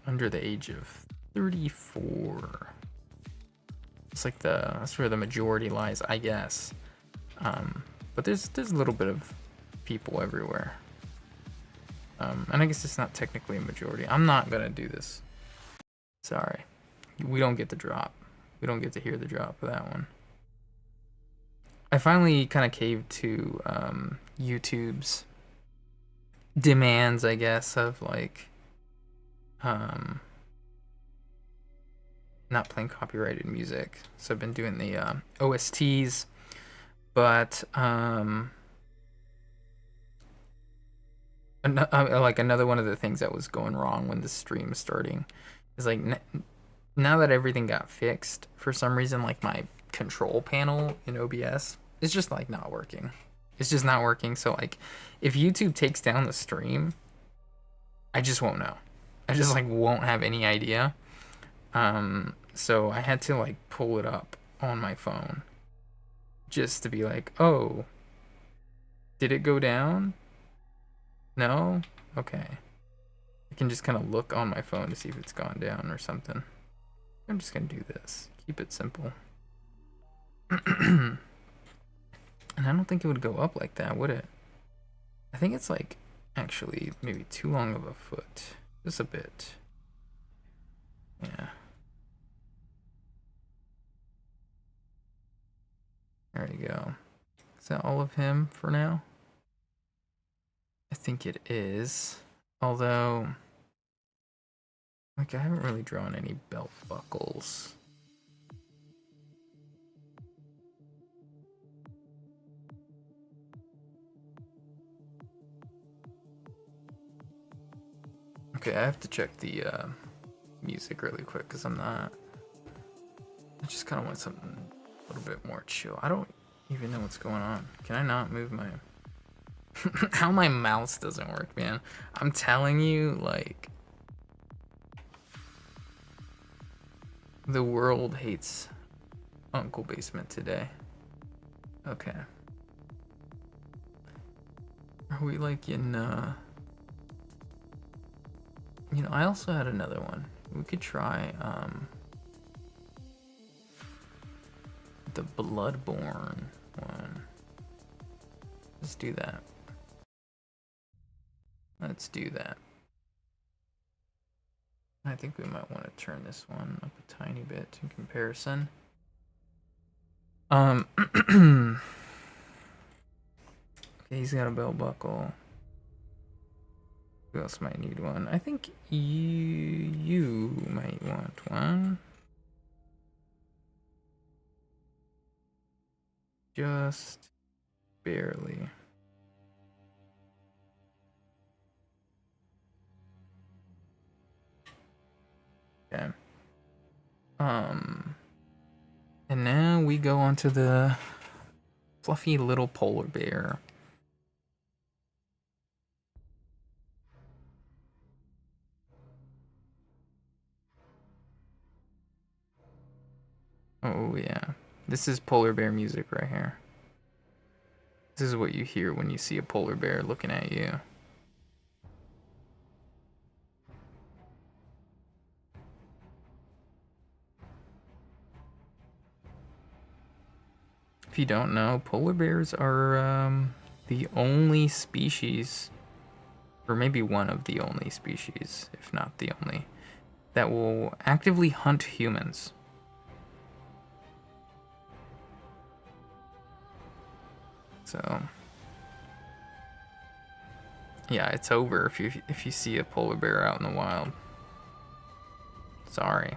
under the age of 34. It's like that's where the majority lies, I guess. But there's a little bit of people everywhere. And I guess it's not technically a majority. I'm not gonna do this. Sorry. We don't get the drop. We don't get to hear the drop of that one. I finally kind of caved to YouTube's demands, I guess, of like not playing copyrighted music. So I've been doing the OSTs, but like another one of the things that was going wrong when the stream was starting is like now that everything got fixed, for some reason like my control panel in OBS is just like not working. It's just not working. So like if YouTube takes down the stream, I just won't know. I just like won't have any idea. So I had to like pull it up on my phone just to be like, oh, did it go down? No? Okay. I can just kind of look on my phone to see if it's gone down or something. I'm just gonna do this. Keep it simple. And I don't think it would go up like that, would it? I think it's like actually maybe too long of a foot. Just a bit. Yeah. There you go. Is that all of him for now? I think it is. Although, like, I haven't really drawn any belt buckles. Okay, I have to check the music really quick because I just kind of want something a little bit more chill. I don't even know what's going on. Can I not move my... How my mouse doesn't work, man. I'm telling you, like... The world hates Uncle Basement today. Okay. Are we like in, You know, I also had another one. We could try, the Bloodborne one. Let's do that. Let's do that. I think we might want to turn this one up a tiny bit in comparison. Okay, he's got a belt buckle. Who else might need one? I think you might want one. just barely. Okay. And now we go on to the fluffy little polar bear. Oh yeah. This is polar bear music right here. This is what you hear when you see a polar bear looking at you. If you don't know, polar bears are the only species, or maybe one of the only species, if not the only, that will actively hunt humans. So yeah, it's over if you see a polar bear out in the wild. Sorry.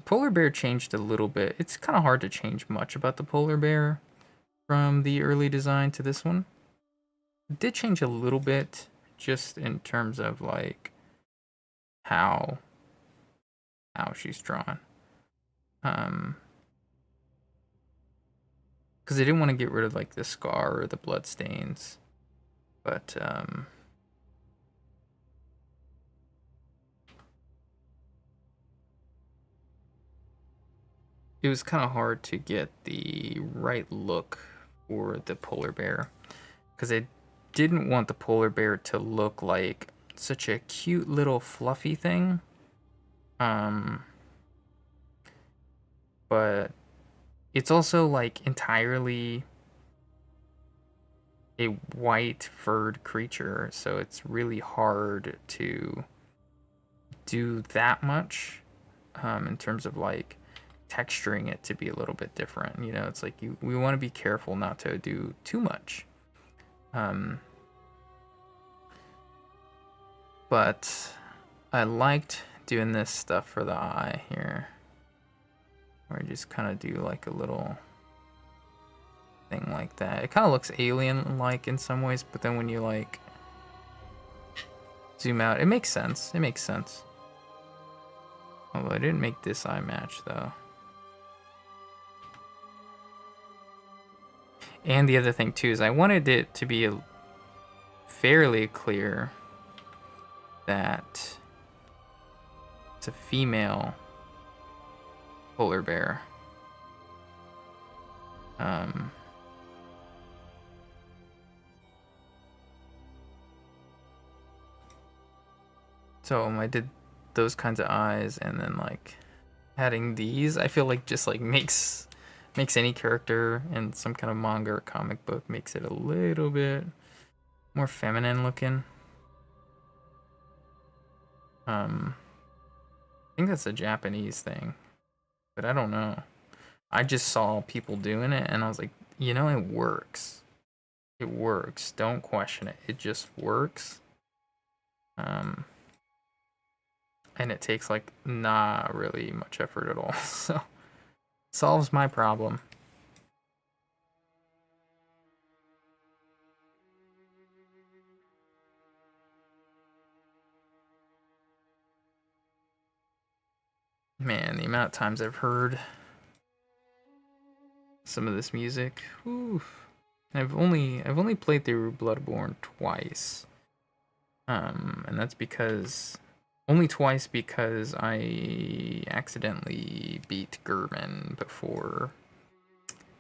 Polar bear changed a little bit. It's kind of hard to change much about the polar bear from the early design to this one. It did change a little bit just in terms of like how she's drawn. Because they didn't want to get rid of like the scar or the blood stains, but it was kind of hard to get the right look for the polar bear because they didn't want the polar bear to look like such a cute little fluffy thing. But it's also like entirely a white furred creature, so it's really hard to do that much in terms of like texturing it to be a little bit different. You know, it's like we want to be careful not to do too much. But I liked doing this stuff for the eye here, where I just kind of do like a little thing like that. It kind of looks alien-like in some ways, but then when you like zoom out, it makes sense. It makes sense. Although I didn't make this eye match though. And the other thing too is I wanted it to be fairly clear that it's a female polar bear. So I did those kinds of eyes, and then like adding these, I feel like just like makes any character in some kind of manga or comic book, makes it a little bit more feminine looking. I think that's a Japanese thing, but I don't know. I just saw people doing it and I was like, you know, it works. It works. Don't question it. It just works. And it takes like not really much effort at all. So solves my problem. Man, the amount of times I've heard some of this music. Oof. I've only played through Bloodborne twice. And that's because only twice because I accidentally beat German before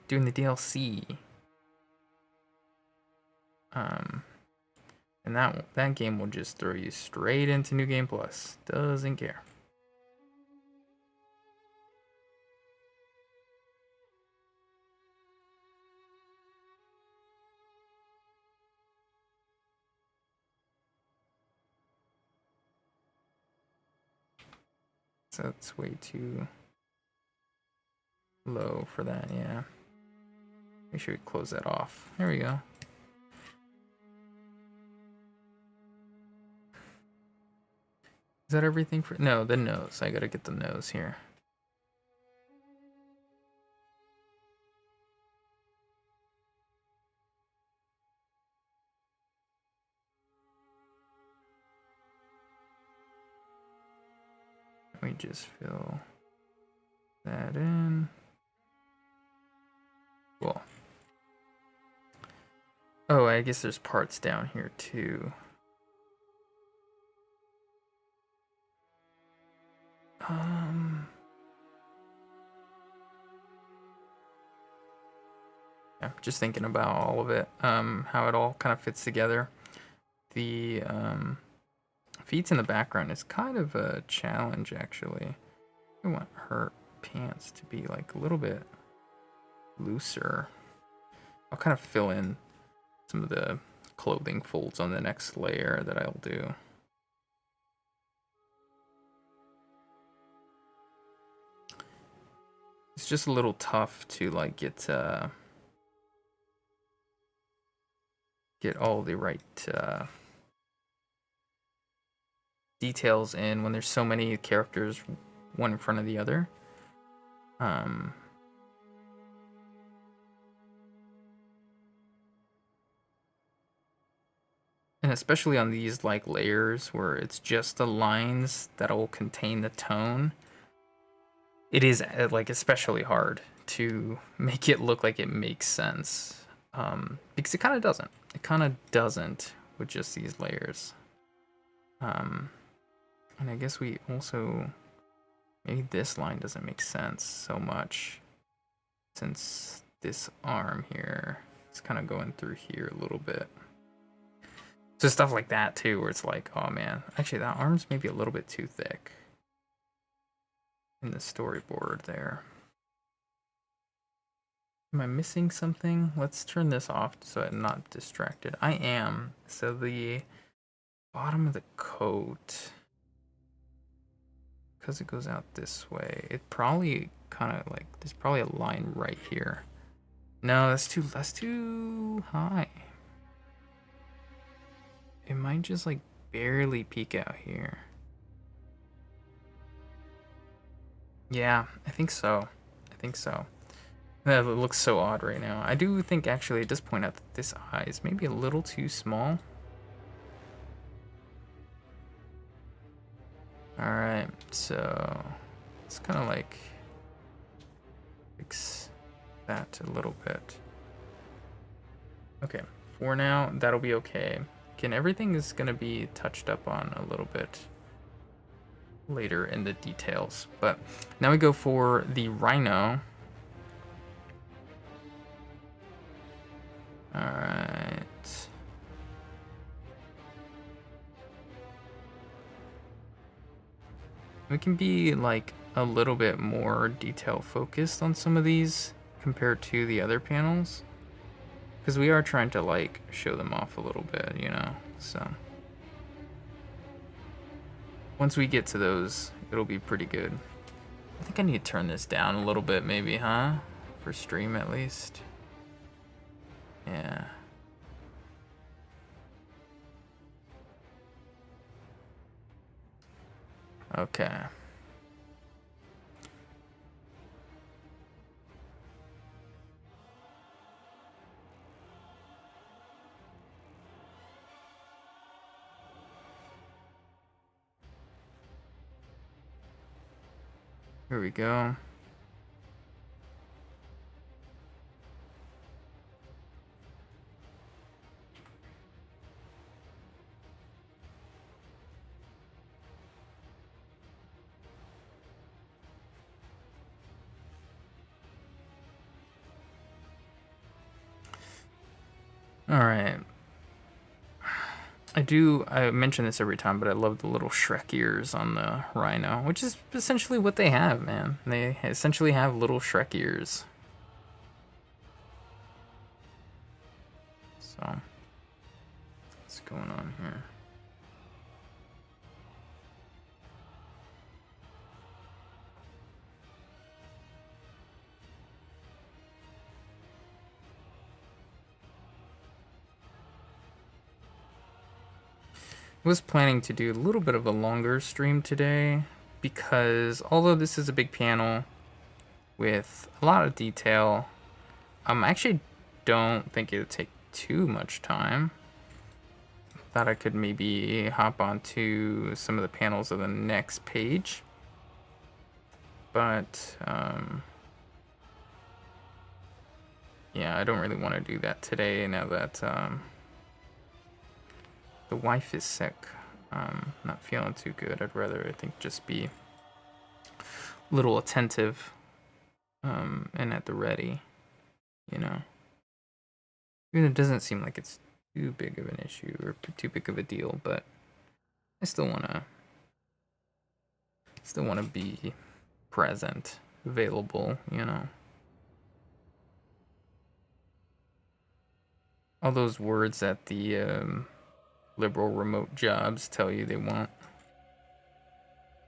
doing the DLC. And that game will just throw you straight into New Game Plus. Doesn't care. So that's way too low for that, yeah. Make sure we close that off. There we go. Is that everything for? No, the nose. I gotta get the nose here. We just fill that in. Cool. Oh, I guess there's parts down here too. Yeah, just thinking about all of it, how it all kind of fits together. The feet in the background is kind of a challenge, actually. I want her pants to be like a little bit looser. I'll kind of fill in some of the clothing folds on the next layer that I'll do. It's just a little tough to like get all the right details in when there's so many characters one in front of the other. And especially on these like layers where it's just the lines that'll contain the tone, it is like especially hard to make it look like it makes sense, because it kind of doesn't. It kind of doesn't with just these layers. And I guess we also, maybe this line doesn't make sense so much since this arm here is kind of going through here a little bit. So stuff like that too, where it's like, oh man, actually that arm's maybe a little bit too thick in the storyboard there. Am I missing something? Let's turn this off so I'm not distracted. I am. So the bottom of the coat, because it goes out this way, it probably kind of like, there's probably a line right here. No, that's too high. It might just like barely peek out here. Yeah, I think so. I think so. That looks so odd right now. I do think actually it does point out that this eye is maybe a little too small. Alright, so it's kind of like fix that a little bit. Okay, for now, that'll be okay. Again, everything is going to be touched up on a little bit later in the details. But now we go for the rhino. Alright. We can be like a little bit more detail focused on some of these compared to the other panels, because we are trying to like show them off a little bit, you know, so once we get to those, it'll be pretty good. I think I need to turn this down a little bit maybe, huh? For stream at least. Yeah. Okay. Here we go. All right. I mention this every time, but I love the little Shrek ears on the rhino, which is essentially what they have, man. They essentially have little Shrek ears. So, what's going on here? Was planning to do a little bit of a longer stream today because although this is a big panel with a lot of detail, I actually don't think it would take too much time. Thought I could maybe hop onto some of the panels of the next page, but yeah, I don't really want to do that today now that the wife is sick. Not feeling too good. I'd rather, I think, just be a little attentive and at the ready, you know. Even it doesn't seem like it's too big of an issue or too big of a deal, but I still wanna be present, available, you know. All those words that the liberal remote jobs tell you they want.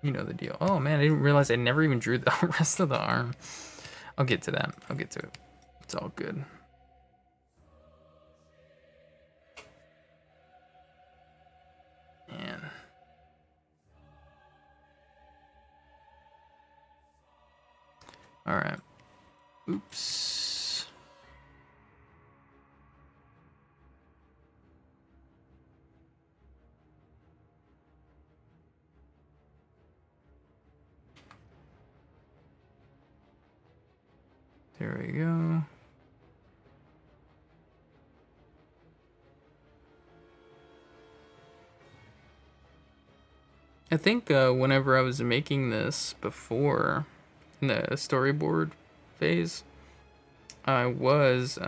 You know the deal. Oh man, I didn't realize I never even drew the rest of the arm. I'll get to that. I'll get to it. It's all good. Man. All right. Oops. There we go. I think whenever I was making this before in the storyboard phase, I was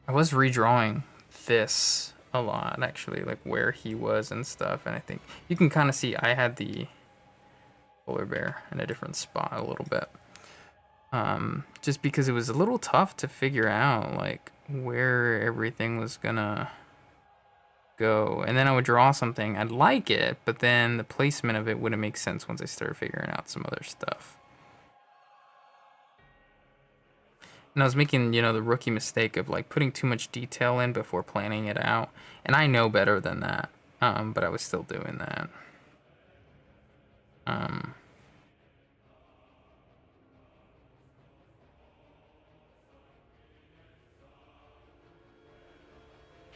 redrawing this a lot actually, like where he was and stuff, and I think you can kind of see I had the polar bear in a different spot a little bit. Just because it was a little tough to figure out like where everything was gonna go. And then I would draw something, I'd like it, but then the placement of it wouldn't make sense once I started figuring out some other stuff. And I was making, you know, the rookie mistake of like putting too much detail in before planning it out. And I know better than that, but I was still doing that.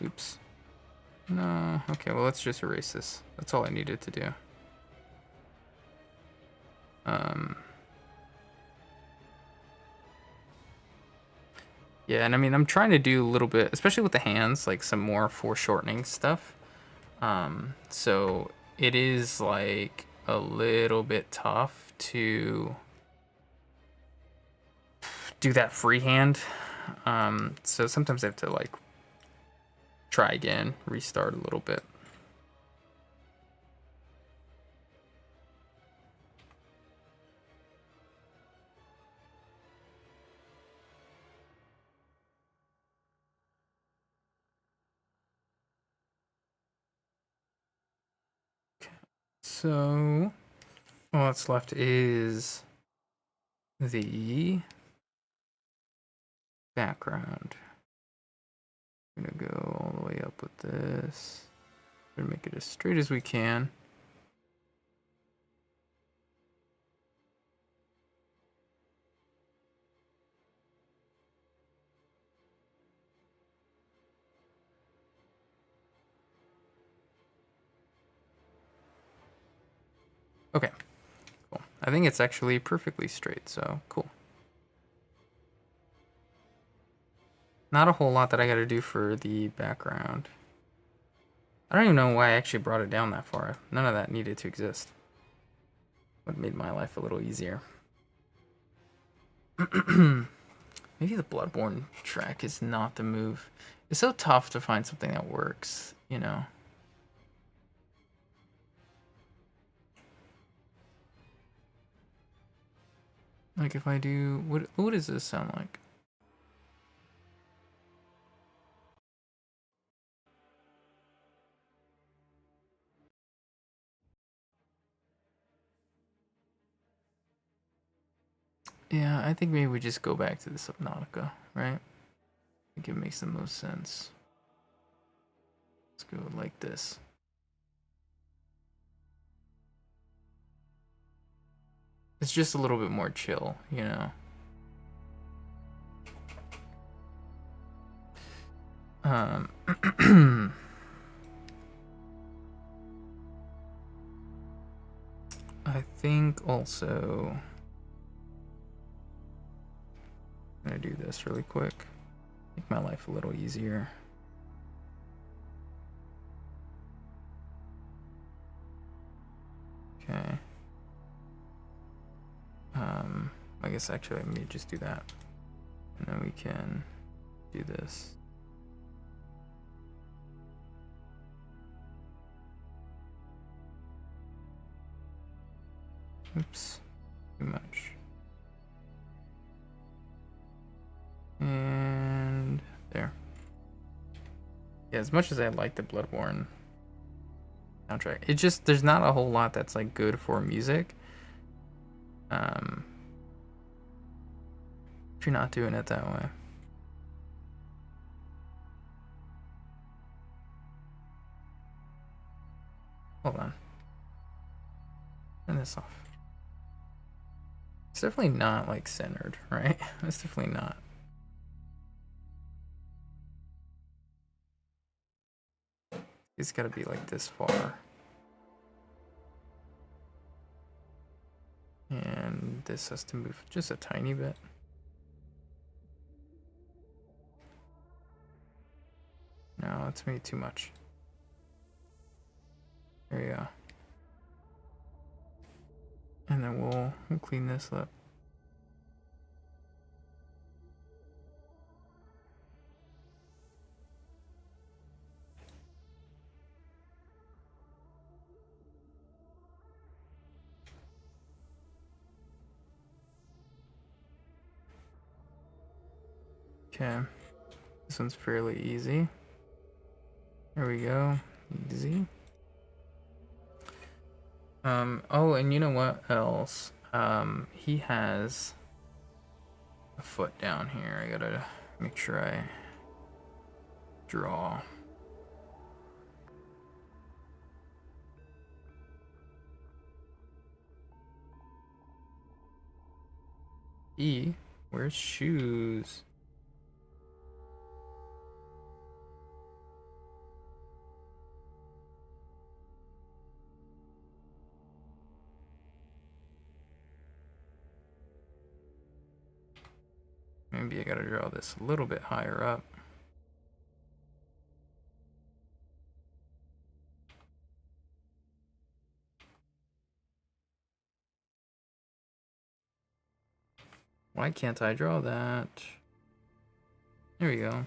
Oops. No, okay, well let's just erase this. That's all I needed to do. Yeah, and I mean, I'm trying to do a little bit, especially with the hands, like some more foreshortening stuff. So it is like a little bit tough to do that freehand. So sometimes I have to like try again, restart a little bit. So all that's left is the background. I'm gonna go all the way up with this. We're gonna make it as straight as we can. Okay, cool. I think it's actually perfectly straight, so cool. Not a whole lot that I gotta do for the background. I don't even know why I actually brought it down that far. None of that needed to exist. Would have made my life a little easier. Maybe the Bloodborne track is not the move. It's so tough to find something that works, you know? Like if I do, what does this sound like? Yeah, I think maybe we just go back to the Subnautica, right? I think it makes the most sense. Let's go like this. It's just a little bit more chill, you know. I think also I'm gonna do this really quick. Make my life a little easier. Okay. I guess actually let me just do that. And then we can do this. Oops, too much. And there. Yeah, as much as I like the Bloodborne soundtrack, it just, there's not a whole lot that's like good for music. If you're not doing it that way. Hold on. Turn this off. It's definitely not like centered, right? It's definitely not. It's gotta be like this far. And this has to move just a tiny bit. No, it's maybe too much. There you go. And then we'll clean this up. Okay, this one's fairly easy. There we go, easy. Oh, and you know what else? He has a foot down here. I gotta make sure I draw. Where's shoes? Maybe I gotta draw this a little bit higher up. Why can't I draw that? There we go.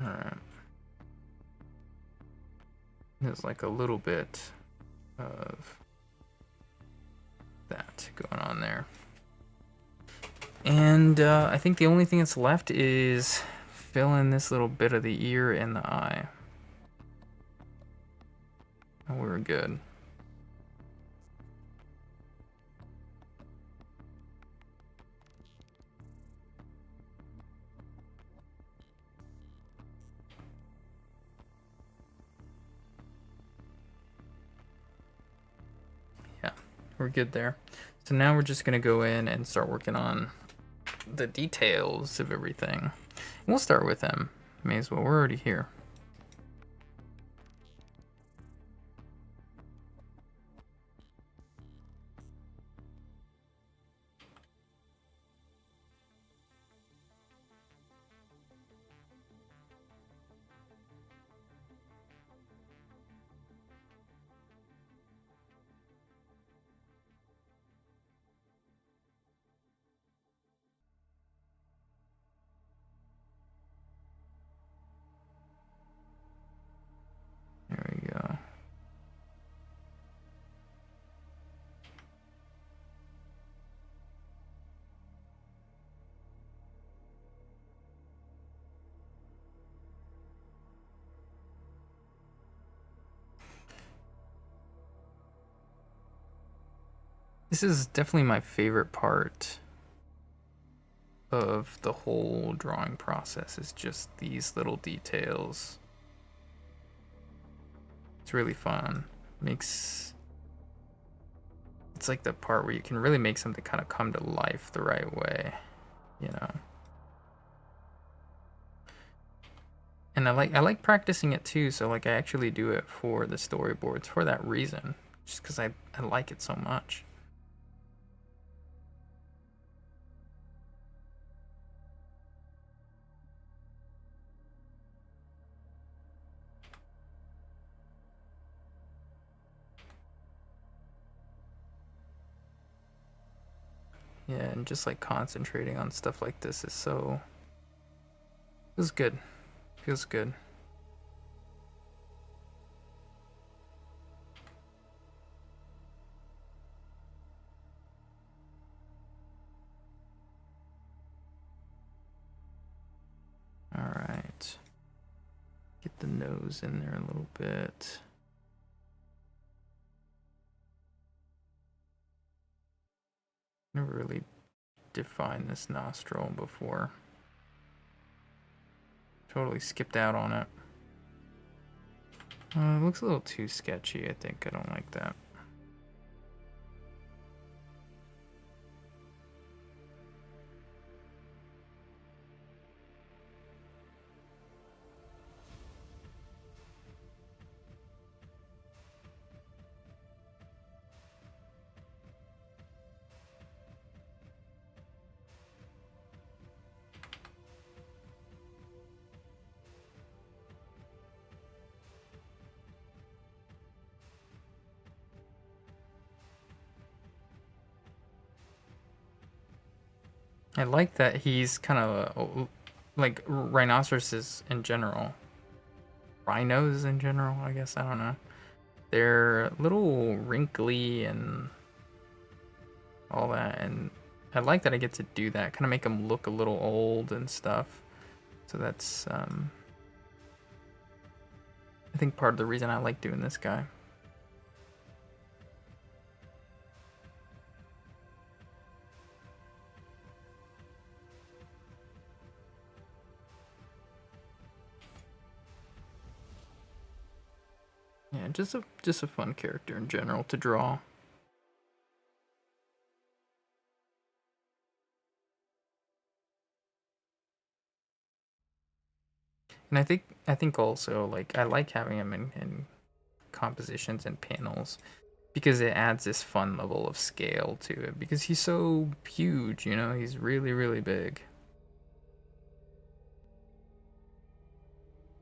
Alright. There's like a little bit of that going on there. And I think the only thing that's left is fill in this little bit of the ear and the eye. And we're good. Yeah, we're good there. So now we're just gonna go in and start working on the details of everything. And we'll start with him. May as well, we're already here. This is definitely my favorite part of the whole drawing process, is just these little details. It's really fun. It's like the part where you can really make something kind of come to life the right way, you know. And I like practicing it too, so like I actually do it for the storyboards for that reason, just because I like it so much. Yeah, and just like concentrating on stuff like this is so feels good. Feels good. All right. Get the nose in there a little bit. Never really defined this nostril before. Totally skipped out on it. It looks a little too sketchy, I think. I don't like that. I like that he's kind of like rhinoceroses in general. Rhinos in general, I guess. I don't know. They're a little wrinkly and all that, and I like that I get to do that. Kind of make them look a little old and stuff. So that's, I think, part of the reason I like doing this guy. Yeah, just a fun character in general to draw. And I think also like I like having him in compositions and panels because it adds this fun level of scale to it because he's so huge, you know, he's really, really big.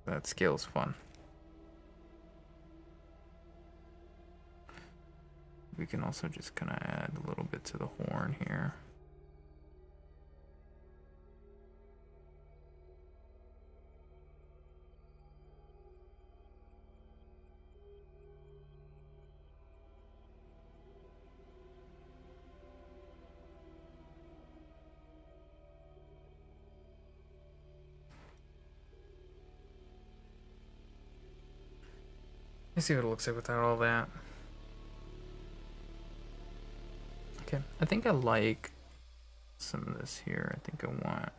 That scale's fun. We can also just kind of add a little bit to the horn here. Let's see what it looks like without all that. Okay, I think I like some of this here. I think I want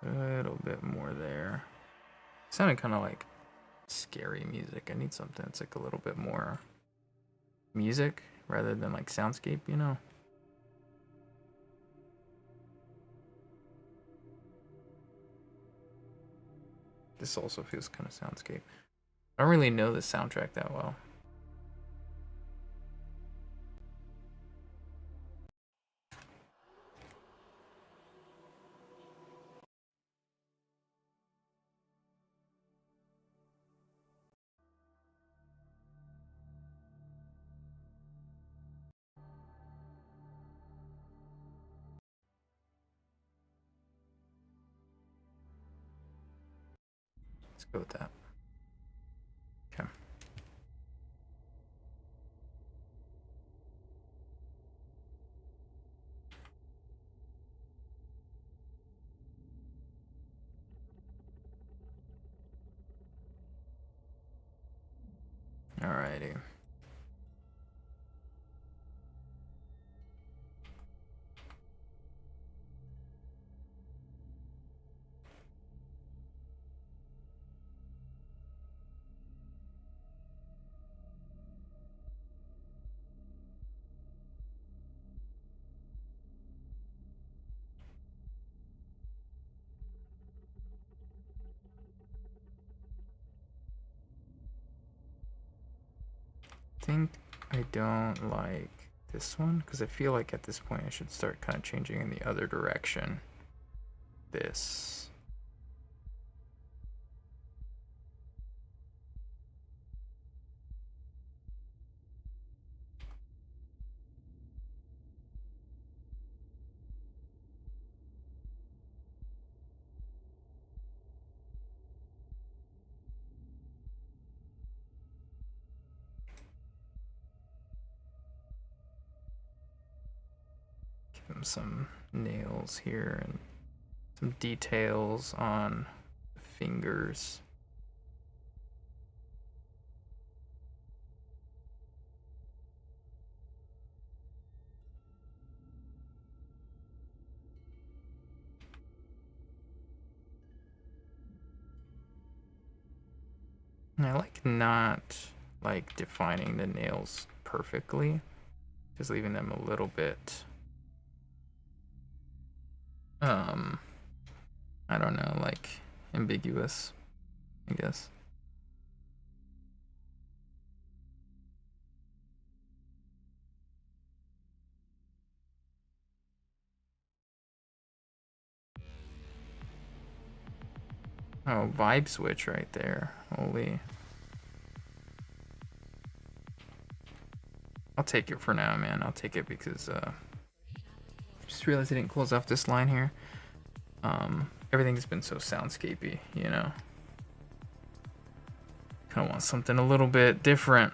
a little bit more there. It sounded kind of like scary music. I need something that's like a little bit more music rather than like soundscape, you know? This also feels kind of soundscape. I don't really know the soundtrack that well. Let's go with that. Okay. Alrighty. think I don't like this one because I feel like at this point I should start kind of changing in the other direction. This. Give him some nails here and some details on the fingers. And I like not like defining the nails perfectly, just leaving them a little bit I don't know, like ambiguous, I guess. Oh, vibe switch right there. Holy. I'll take it for now, man. I'll take it because just realized I didn't close off this line here. Everything's been so soundscapey, you know. Kind of want something a little bit different.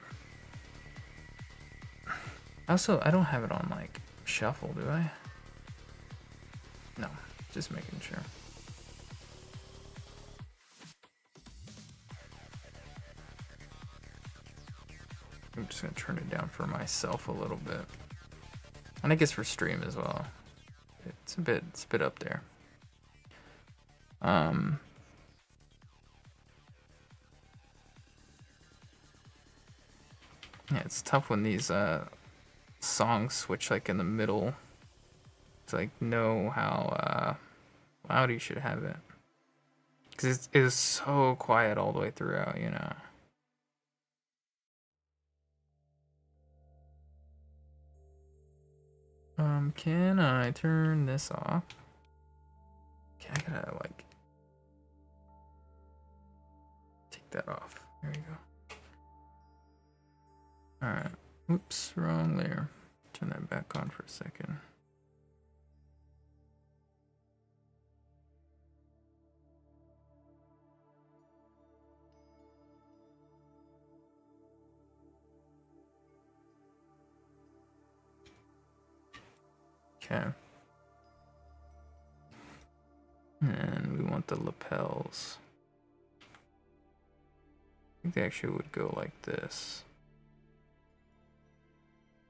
Also, I don't have it on like shuffle, do I? No, just making sure. I'm just gonna turn it down for myself a little bit, and I guess for stream as well. It's a bit up there. Yeah, it's tough when these songs switch like in the middle. It's like know how loud you should have it, because it is so quiet all the way throughout, you know. Can I turn this off? Okay, I gotta like take that off. There you go. Alright. Oops, wrong layer. Turn that back on for a second. Okay. And we want the lapels. I think they actually would go like this.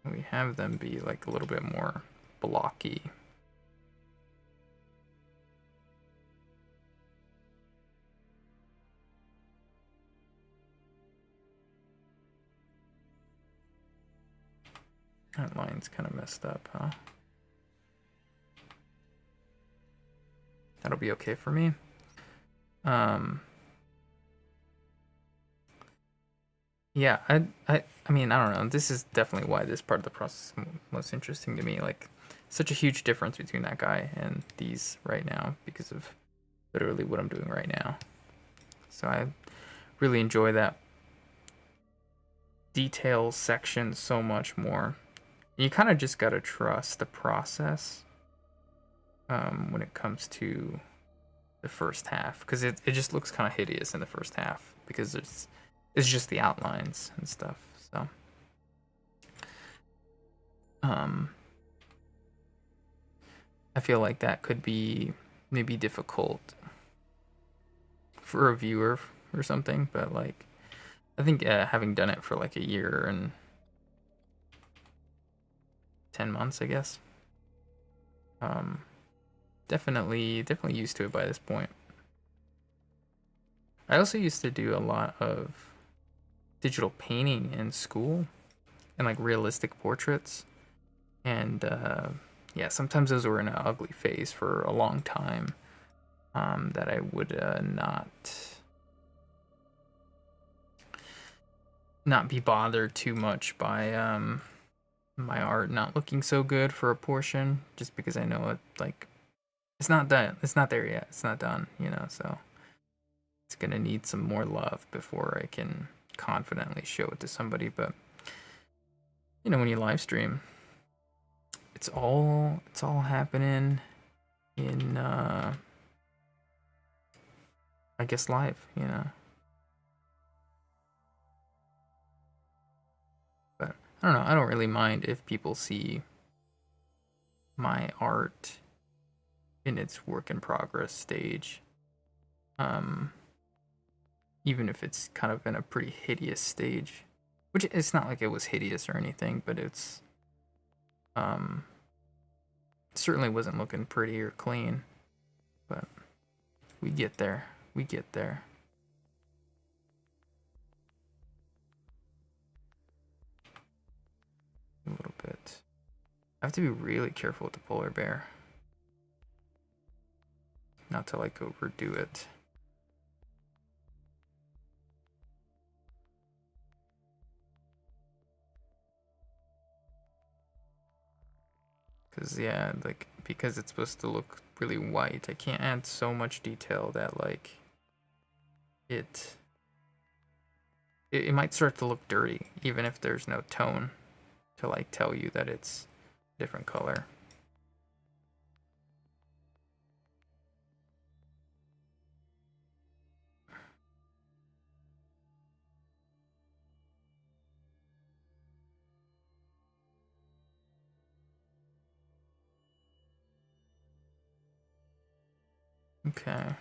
And we have them be like a little bit more blocky. That line's kind of messed up, huh? That'll be okay for me. Yeah, I mean, I don't know. This is definitely why this part of the process is most interesting to me. Like, such a huge difference between that guy and these right now because of literally what I'm doing right now. So I really enjoy that detail section so much more. You kind of just gotta trust the process when it comes to the first half, because it just looks kind of hideous in the first half because it's just the outlines and stuff. So I feel like that could be maybe difficult for a viewer or something, but like I think having done it for like a year and 10 months, I guess, definitely used to it by this point. I also used to do a lot of digital painting in school and like realistic portraits, and yeah, sometimes those were in an ugly phase for a long time that I would not not be bothered too much by my art not looking so good for a portion, just because I know it, like, it's not done. It's not there yet. It's not done, you know, so it's gonna need some more love before I can confidently show it to somebody. But you know, when you live stream, it's all happening in I guess live, you know. But I don't know, I don't really mind if people see my art in its work in progress stage. Even if it's kind of in a pretty hideous stage. Which it's not like it was hideous or anything, but it's certainly wasn't looking pretty or clean. But we get there. We get there. A little bit. I have to be really careful with the polar bear. Not to like overdo it. Cause yeah, like because it's supposed to look really white, I can't add so much detail that like it might start to look dirty, even if there's no tone to like tell you that it's a different color. Okay. I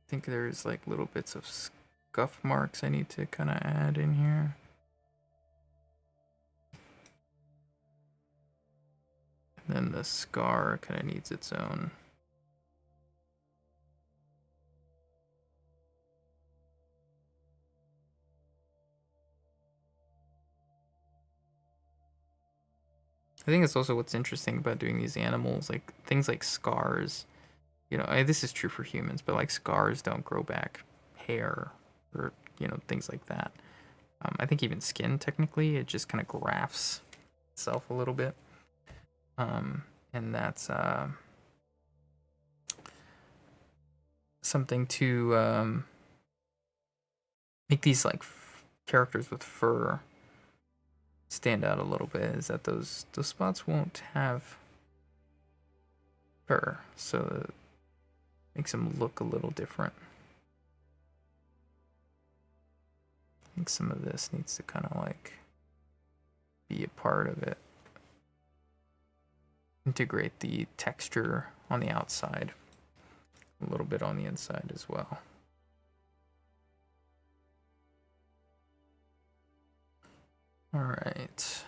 think there's like little bits of scuff marks I need to kind of add in here. And then the scar kind of needs its own. I think that's also what's interesting about doing these animals, like things like scars. You know, this is true for humans, but like scars don't grow back hair or, you know, things like that. I think even skin, technically, it just kind of grafts itself a little bit. And that's something to make these like characters with fur stand out a little bit, is that those spots won't have fur, so it makes them look a little different. I think some of this needs to kind of like be a part of it. Integrate the texture on the outside, a little bit on the inside as well. All right.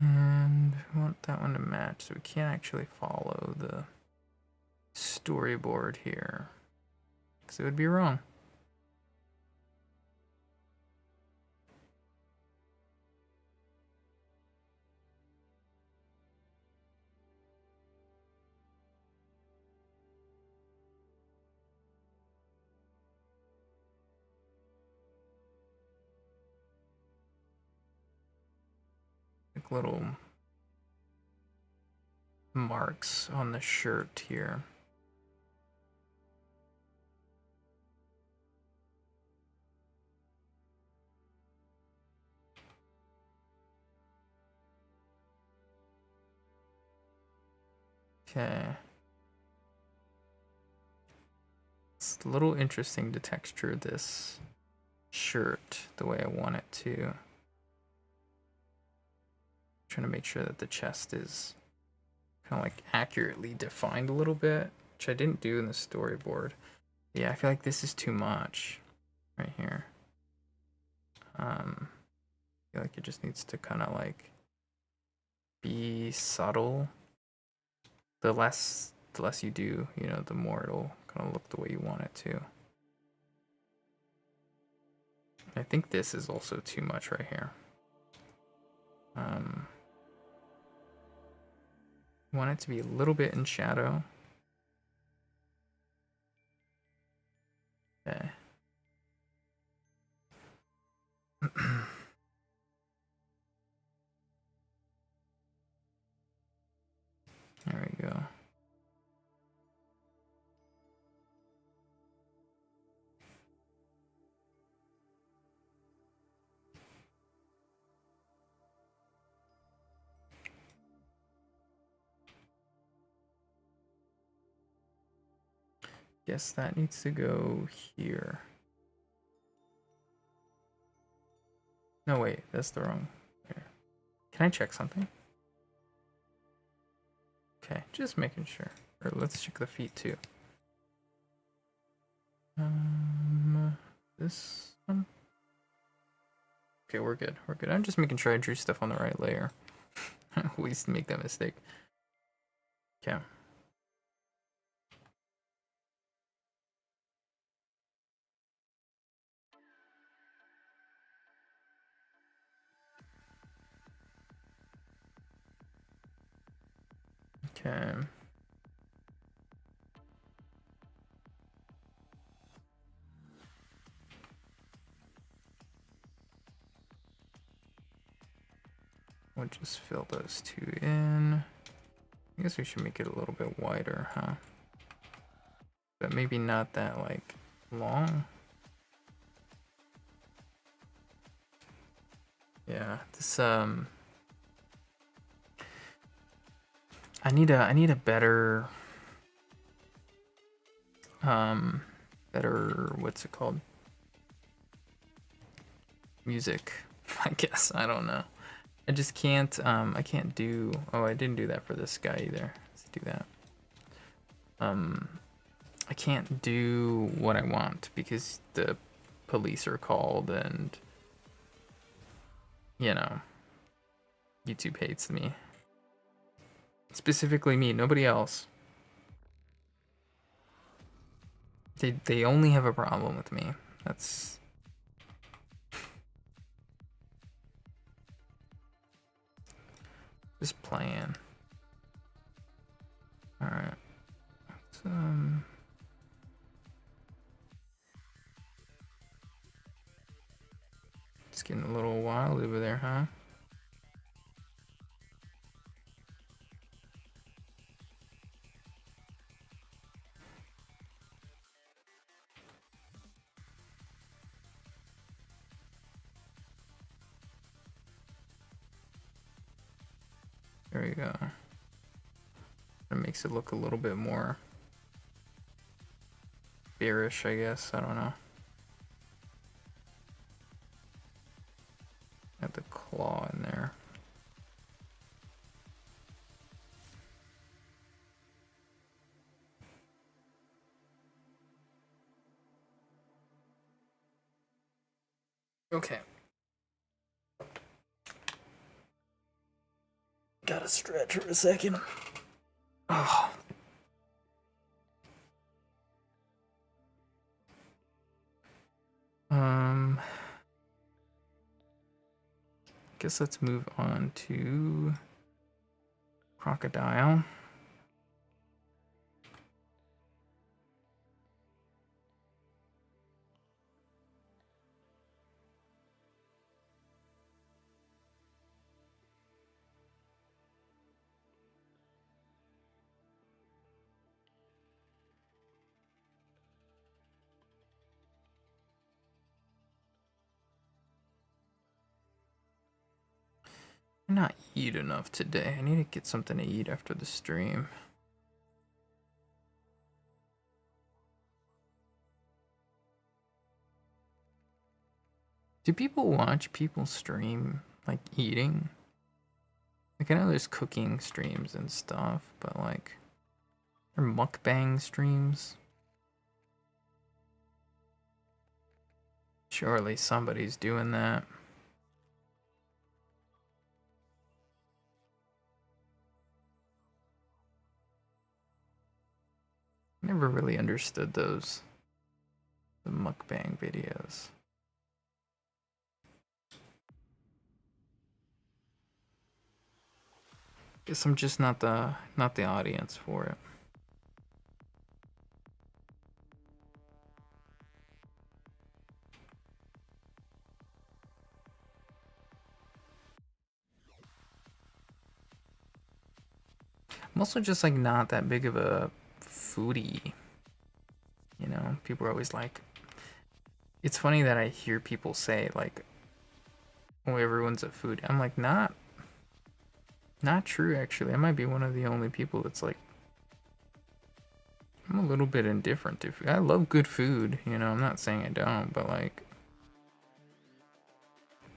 And we want that one to match, so we can't actually follow the storyboard here, because it would be wrong. Like little marks on the shirt here. Okay. It's a little interesting to texture this shirt the way I want it to. I'm trying to make sure that the chest is kind of like accurately defined a little bit, which I didn't do in the storyboard. Yeah, I feel like this is too much right here. feel like it just needs to kind of like be subtle. The less you do, you know, the more it'll kind of look the way you want it to. I think this is also too much right here. Want it to be a little bit in shadow. Okay. There we go. Guess that needs to go here. No, wait, that's the wrong. Here. Can I check something? Okay, just making sure. Or let's check the feet too. This one. Okay, we're good. We're good. I'm just making sure I drew stuff on the right layer. At least make that mistake. Okay. Okay. We'll just fill those two in. I guess we should make it a little bit wider, huh? But maybe not that, like, long. Yeah, this, I need a better, what's it called? Music, I guess. I don't know. I just can't, I can't do, oh, I didn't do that for this guy either. Let's do that. I can't do what I want because the police are called and, you know, YouTube hates me. Specifically me, nobody else. They only have a problem with me. That's... just playing. Alright. It's getting a little wild over there, huh? There we go. It makes it look a little bit more bearish, I guess. I don't know. Add the claw in there. Okay. Gotta stretch for a second. Oh. Guess let's move on to crocodile. I'm not eat enough today. I need to get something to eat after the stream. Do people watch people stream, like, eating? Like, I know there's cooking streams and stuff, but, like, or mukbang streams? Surely somebody's doing that. understood those. The mukbang videos. Guess I'm just not the audience for it. I'm also just like not that big of a foodie. You know, people are always like, it's funny that I hear people say like, oh, everyone's a foodie. I'm like, not true actually. I might be one of the only people that's like, I'm a little bit indifferent to food. I love good food, you know, I'm not saying I don't, but like,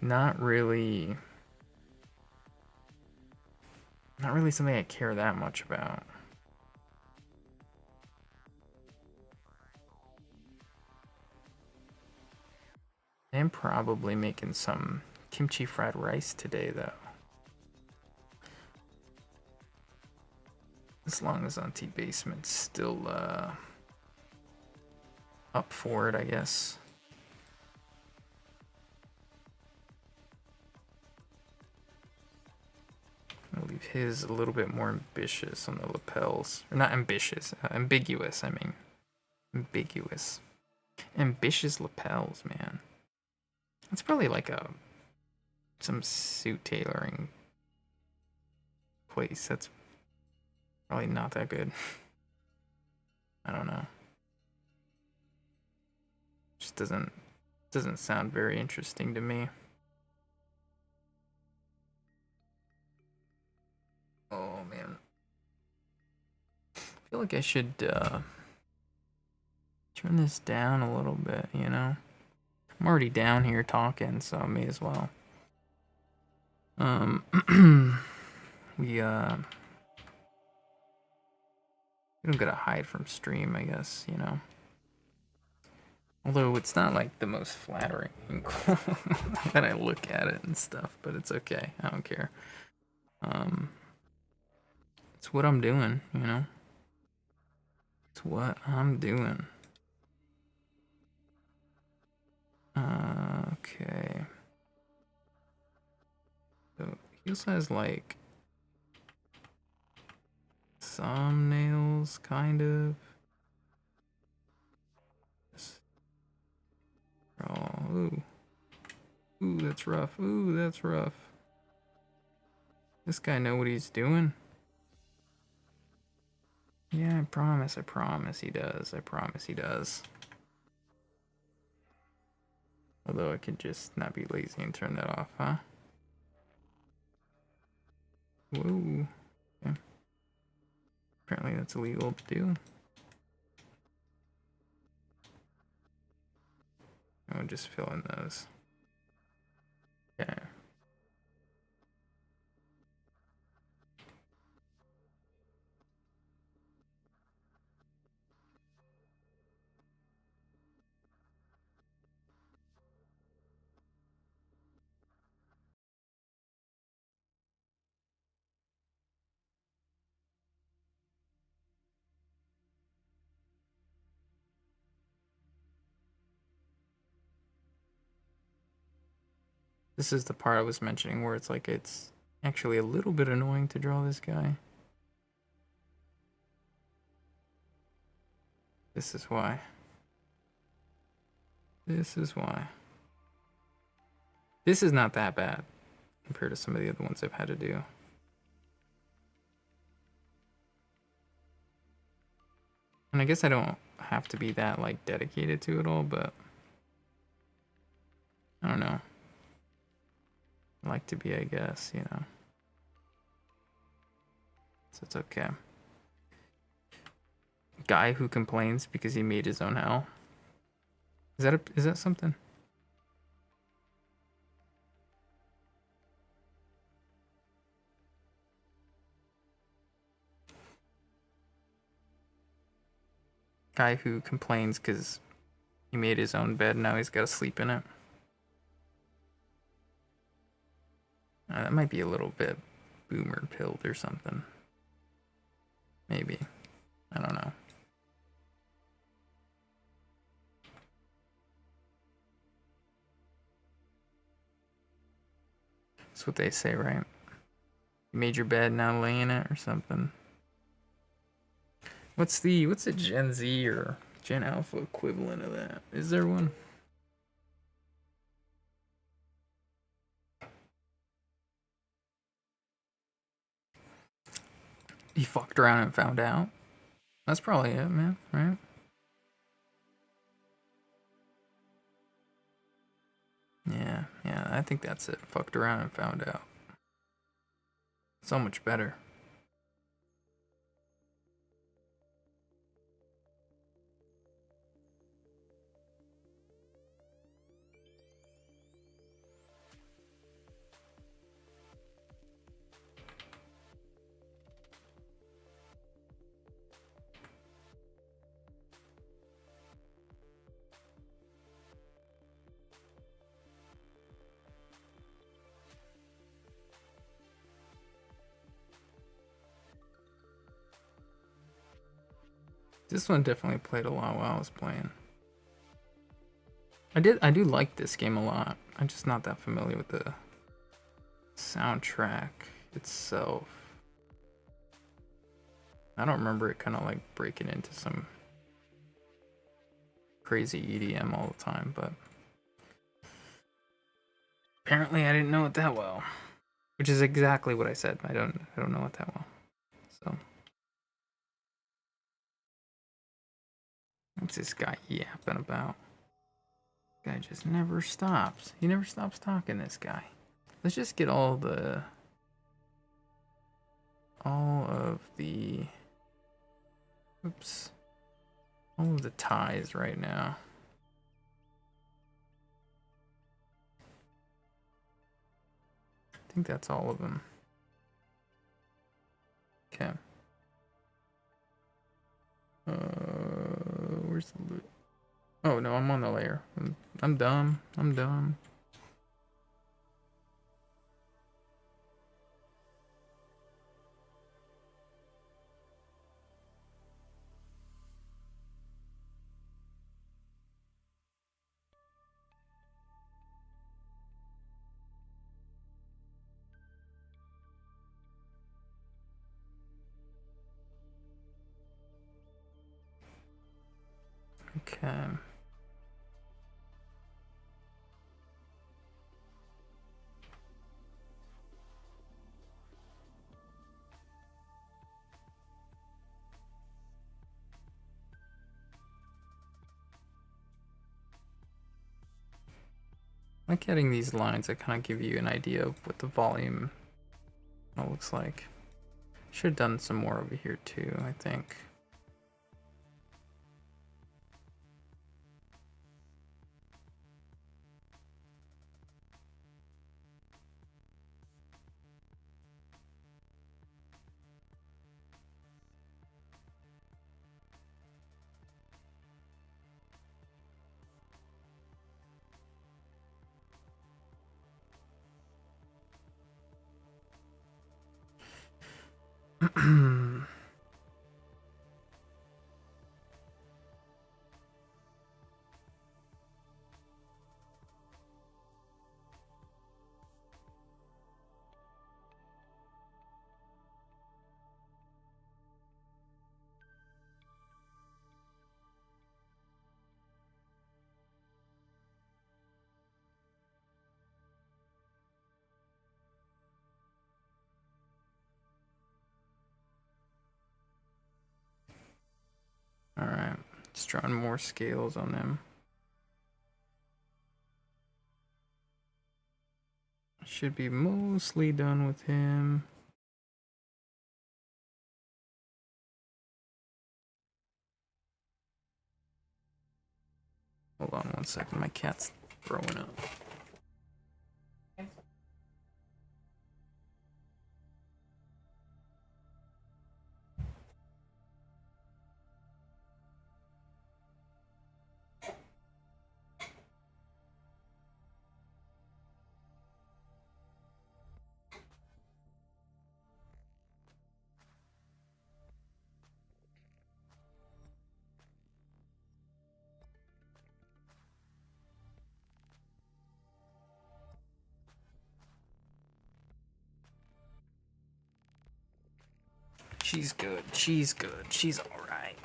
not really something I care that much about. I'm probably making some kimchi fried rice today, though. As long as Auntie Basement's still up for it, I guess. I'll leave his a little bit more ambitious on the lapels. Or not ambitious, ambiguous, I mean. Ambiguous. Ambitious lapels, man. It's probably like some suit tailoring place that's probably not that good. I don't know. Just doesn't sound very interesting to me. Oh man. I feel like I should turn this down a little bit, you know? I'm already down here talking, so I may as well. We don't gotta hide from stream, I guess, you know. Although it's not like the most flattering that I look at it and stuff, but it's okay. I don't care. It's what I'm doing, you know. It's what I'm doing. Okay. So he also has like thumbnails, kind of. Oh, ooh. Ooh, that's rough. Ooh, that's rough. This guy know what he's doing? Yeah, I promise he does. I promise he does. Although I could just not be lazy and turn that off, huh? Whoa. Okay. Apparently that's illegal to do. I'll just fill in those. Okay. This is the part I was mentioning where it's like it's actually a little bit annoying to draw this guy. This is why. This is why. This is not that bad compared to some of the other ones I've had to do. And I guess I don't have to be that like dedicated to it all, but I don't know. I like to be, I guess, you know. So it's okay. Guy who complains because he made his own hell. Is that something? Guy who complains because he made his own bed and now he's got to sleep in it. That might be a little bit boomer pilled or something. Maybe. I don't know. That's what they say, right? You made your bed, now lay in it or something. What's the Gen Z or Gen Alpha equivalent of that? Is there one? He fucked around and found out. That's probably it, man, right? Yeah, I think that's it. Fucked around and found out. So much better. This one definitely played a lot while I was playing. I do like this game a lot. I'm just not that familiar with the soundtrack itself. I don't remember it kind of like breaking into some crazy EDM all the time, but apparently I didn't know it that well, which is exactly what I said. I don't know it that well. So what's this guy yapping about? This guy just never stops. He never stops talking, this guy. Let's just get all of the oops, all of the ties right now. I think that's all of them. Okay. Where's the loot? Oh no, I'm on the layer. I'm dumb. I'm dumb. Okay. Like getting these lines that kind of give you an idea of what the volume looks like. Should have done some more over here too, I think. Alright, just drawing more scales on them. Should be mostly done with him. Hold on one second, my cat's throwing up. She's good. She's good. She's alright.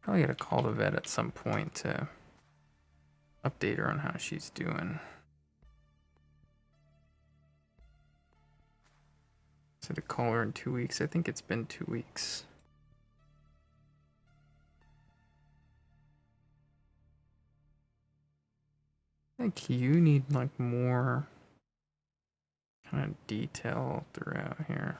Probably gotta call the vet at some point to update her on how she's doing. So to call her in 2 weeks. I think it's been 2 weeks. I think you need like more kind of detail throughout here.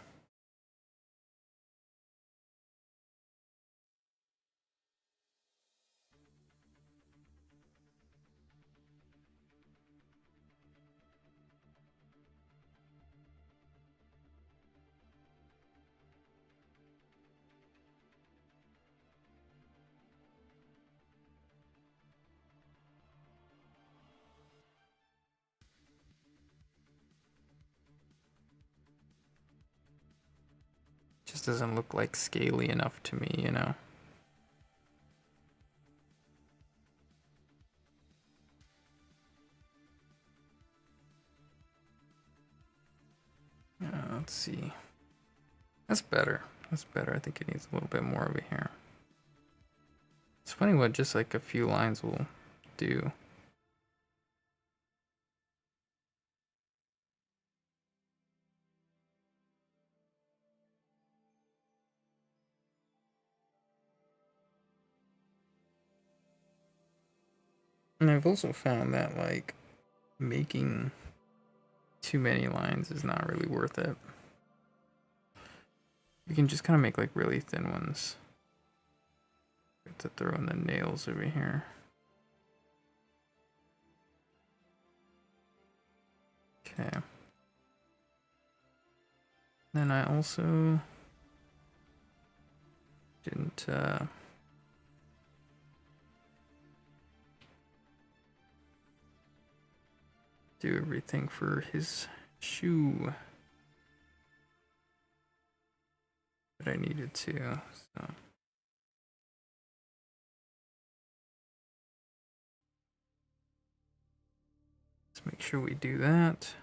Just doesn't look like scaly enough to me, you know. Let's see. That's better. That's better. I think it needs a little bit more over here. It's funny what just like a few lines will do. And I've also found that like making too many lines is not really worth it. You can just kind of make like really thin ones. To throw in the nails over here. Okay. Then I also didn't do everything for his shoe that I needed to, so. Let's make sure we do that.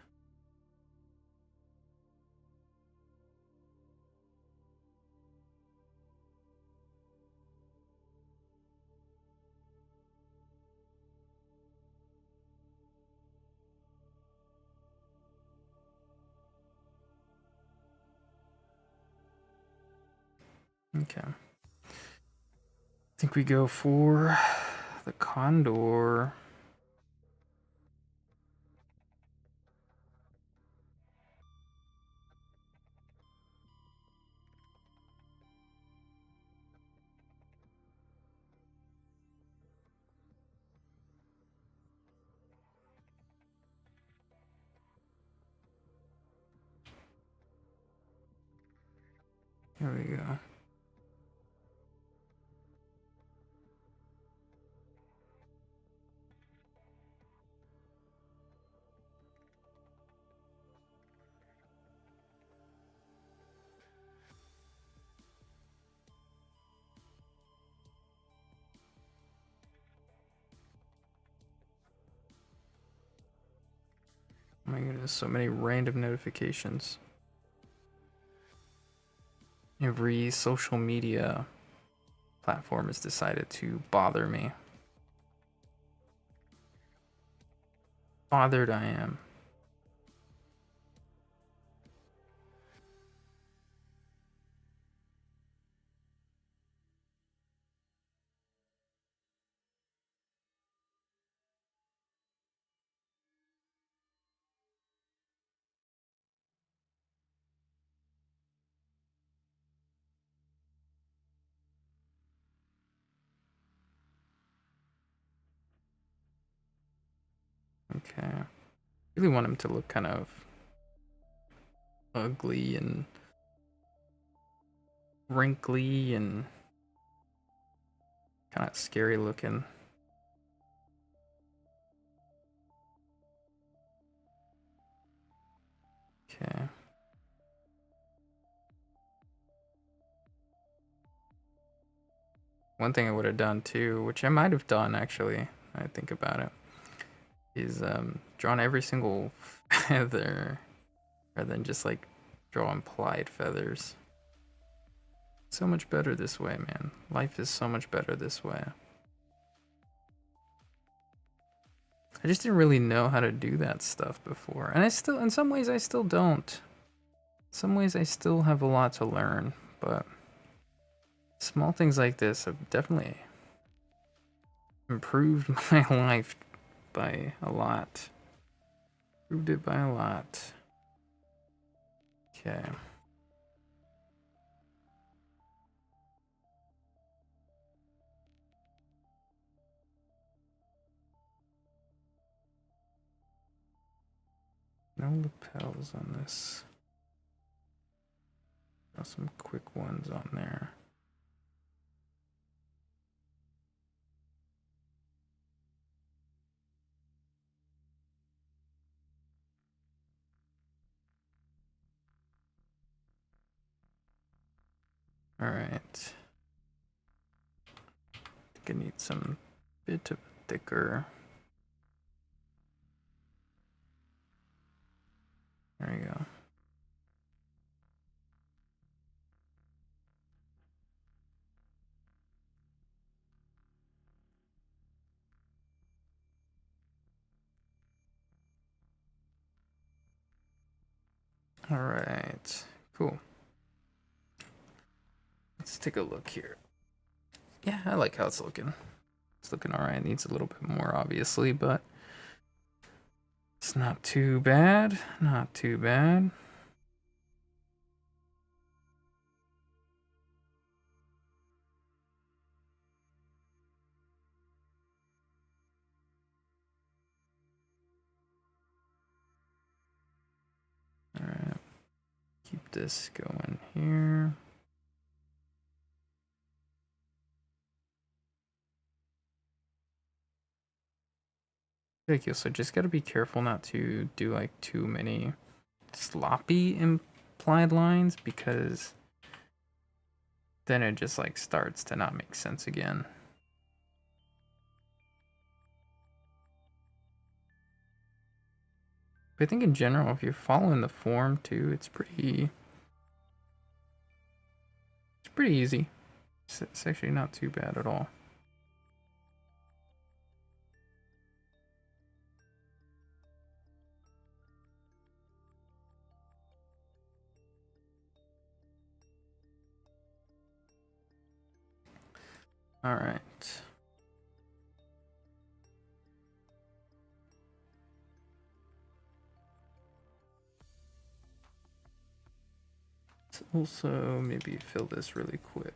Okay. I think we go for the condor. There we go. Oh my goodness, so many random notifications. Every social media platform has decided to bother me. Bothered I am. Okay. Really want him to look kind of ugly and wrinkly and kind of scary looking. Okay. One thing I would have done too, which I might have done actually, I think about it, is drawn every single feather rather than just like draw implied feathers. So much better this way, man. Life is so much better this way. I just didn't really know how to do that stuff before. And I still, in some ways, I still don't. In some ways, I still have a lot to learn, but small things like this have definitely improved my life by a lot. Improved it by a lot. Okay. No lapels on this. Got some quick ones on there. All right. I think I need some bit of thicker. There you go. All right, cool. Let's take a look here. Yeah, I like how it's looking. It's looking all right. It needs a little bit more, obviously, but it's not too bad. Not too bad. All right, keep this going here. Ridiculous. So just gotta be careful not to do like too many sloppy implied lines, because then it just like starts to not make sense again. But I think in general, if you're following the form too, it's pretty easy. It's actually not too bad at all. All right. Let's also maybe fill this really quick.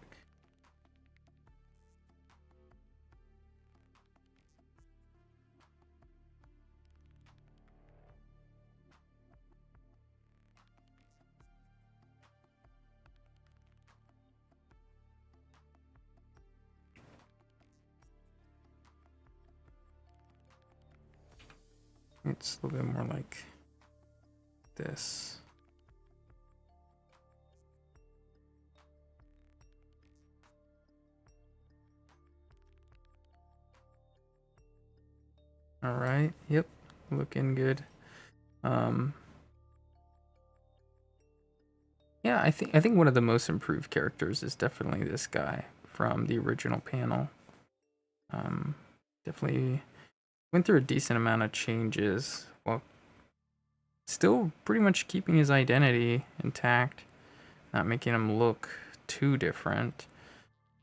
It's a little bit more like this. All right. Yep. Looking good. Yeah, I think one of the most improved characters is definitely this guy from the original panel. Definitely went through a decent amount of changes while still pretty much keeping his identity intact, not making him look too different.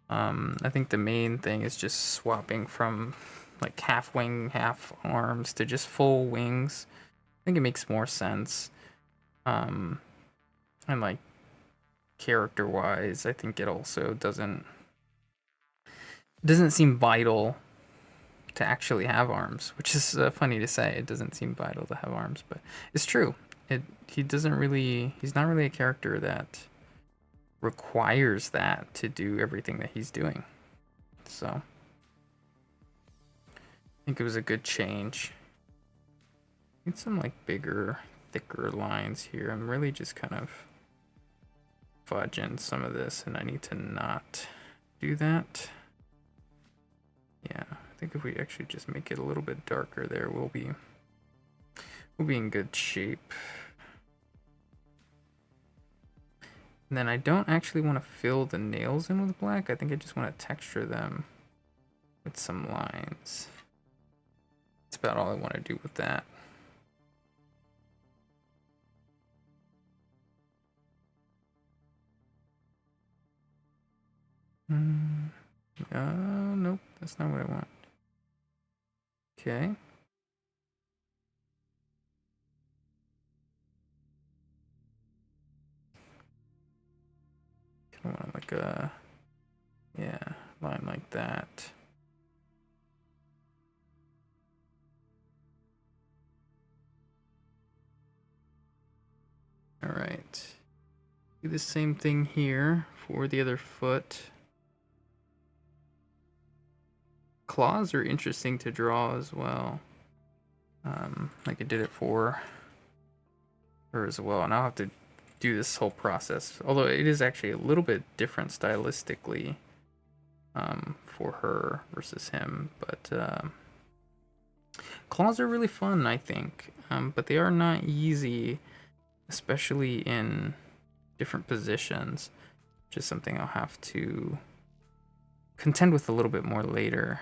I think the main thing is just swapping from like half wing, half arms to just full wings. I think it makes more sense. And like character wise, I think it also doesn't seem vital to actually have arms, which is funny to say. It doesn't seem vital to have arms, but it's true. He's not really a character that requires that to do everything that he's doing. So I think it was a good change. Need some like bigger, thicker lines here. I'm really just kind of fudging some of this, and I need to not do that. Yeah, I think if we actually just make it a little bit darker there, we'll be in good shape. And then I don't actually want to fill the nails in with black. I think I just want to texture them with some lines. That's about all I want to do with that. Nope, that's not what I want. Okay. I want like a, yeah, line like that. All right. Do the same thing here for the other foot. Claws are interesting to draw as well. Like I did it for her as well, and I'll have to do this whole process. Although it is actually a little bit different stylistically for her versus him, but claws are really fun, I think, but they are not easy, especially in different positions, which is something I'll have to contend with a little bit more later.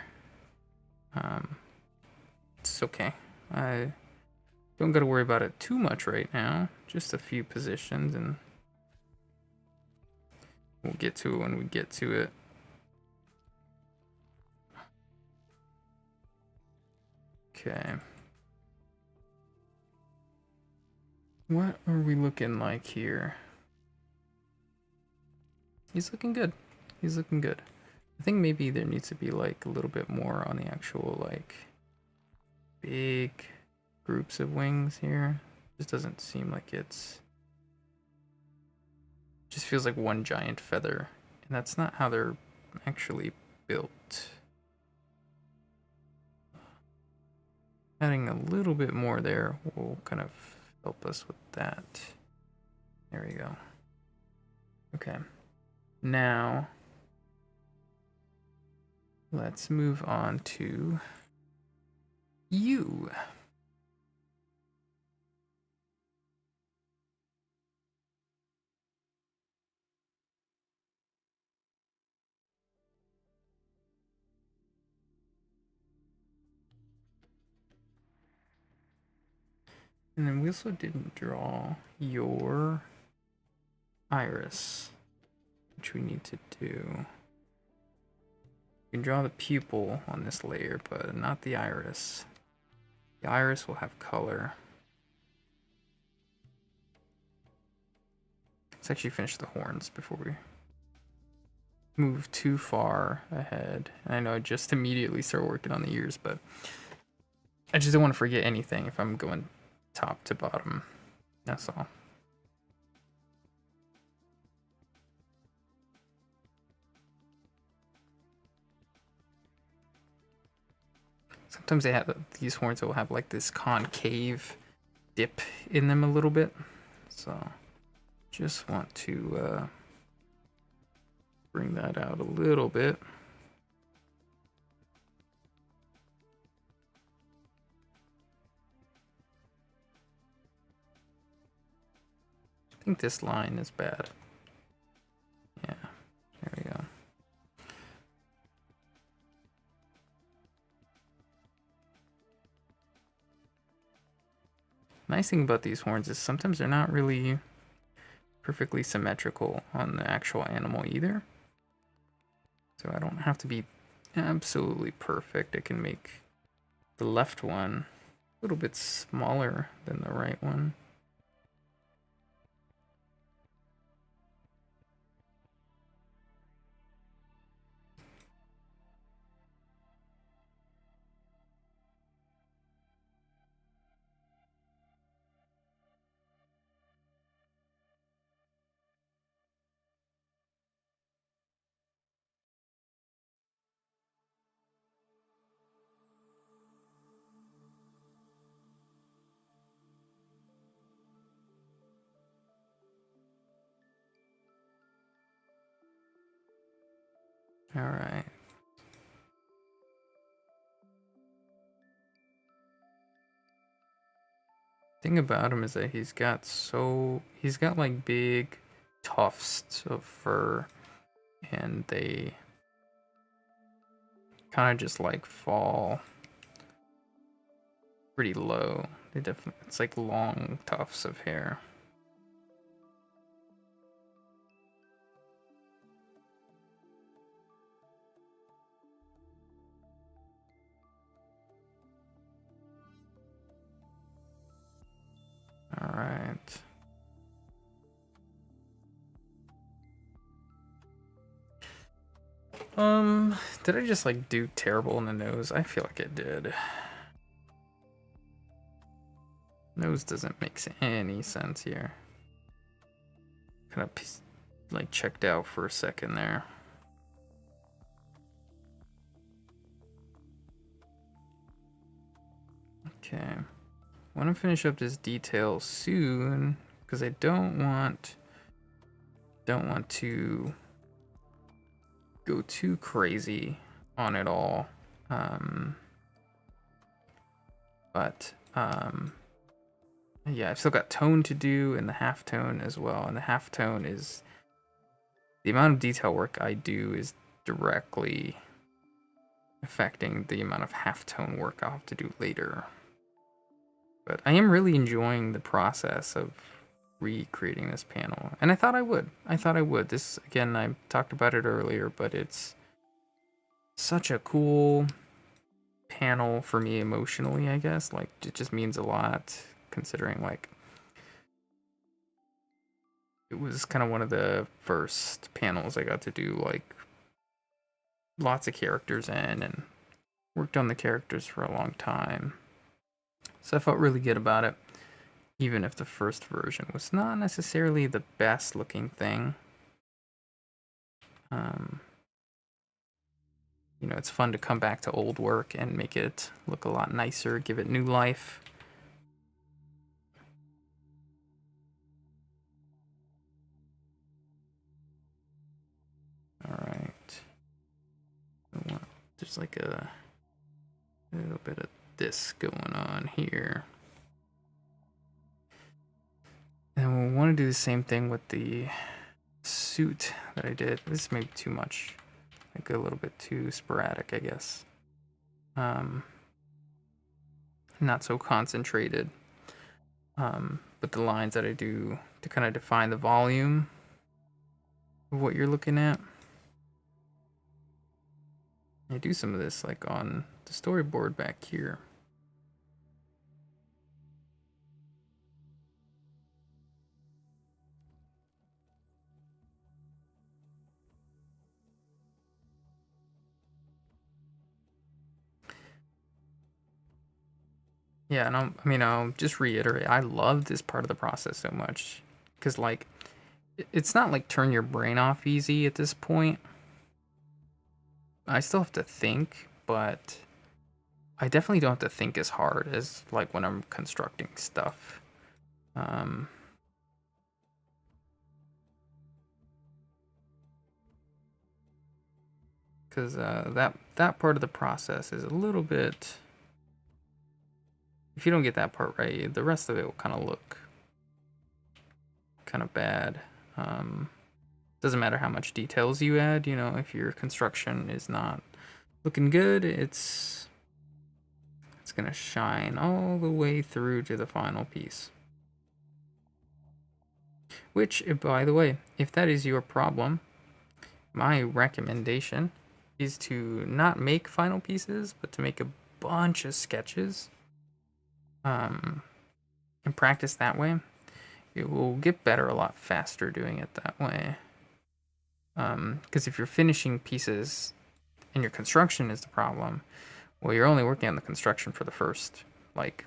It's okay. I don't got to worry about it too much right now. Just a few positions, and we'll get to it when we get to it. Okay. What are we looking like here? He's looking good. He's looking good. I think maybe there needs to be like a little bit more on the actual like big groups of wings here. Just doesn't seem like it's, just feels like one giant feather, and that's not how they're actually built. Adding a little bit more there will kind of help us with that. There we go. Okay. Now, let's move on to you. And then we also didn't draw your iris, which we need to do. We can draw the pupil on this layer, but not the iris. The iris will have color. Let's actually finish the horns before we move too far ahead. And I know I just immediately start working on the ears, but I just don't want to forget anything if I'm going top to bottom. That's all. Sometimes they have, these horns will have like this concave dip in them a little bit. So just want to bring that out a little bit. I think this line is bad. Yeah, there we go. Nice thing about these horns is sometimes they're not really perfectly symmetrical on the actual animal either. So I don't have to be absolutely perfect. I can make the left one a little bit smaller than the right one. All right. Thing about him is that he's got like big tufts of fur, and they kind of just like fall pretty low. They definitely, it's like long tufts of hair. All right. Did I just like do terrible in the nose? I feel like it did. Nose doesn't make any sense here. Kind of like checked out for a second there. Okay. I want to finish up this detail soon because I don't want to go too crazy on it all. Yeah, I've still got tone to do and the halftone as well. And the halftone is the amount of detail work I do is directly affecting the amount of halftone work I'll have to do later. But I am really enjoying the process of recreating this panel. And I thought I would. This, again, I talked about it earlier, but it's such a cool panel for me emotionally, I guess. Like, it just means a lot, considering, like, it was kind of one of the first panels I got to do, like, lots of characters in, and worked on the characters for a long time. So I felt really good about it, even if the first version was not necessarily the best looking thing. You know, it's fun to come back to old work and make it look a lot nicer, give it new life. All right. There's like a little bit of this going on here. And we'll want to do the same thing with the suit that I did. This may be too much. Like a little bit too sporadic, I guess. Not so concentrated. But the lines that I do to kind of define the volume of what you're looking at. I do some of this like on the storyboard back here. Yeah, and I'll just reiterate, I love this part of the process so much. Because, like, it's not like turn your brain off easy at this point. I still have to think, but I definitely don't have to think as hard as, like, when I'm constructing stuff. Because that part of the process is a little bit... If you don't get that part right, the rest of it will kind of look kind of bad. Doesn't matter how much details you add, you know, if your construction is not looking good, it's gonna shine all the way through to the final piece. Which, by the way, if that is your problem, my recommendation is to not make final pieces, but to make a bunch of sketches. And practice that way. It will get better a lot faster doing it that way. Because if you're finishing pieces and your construction is the problem, well, you're only working on the construction for the first, like,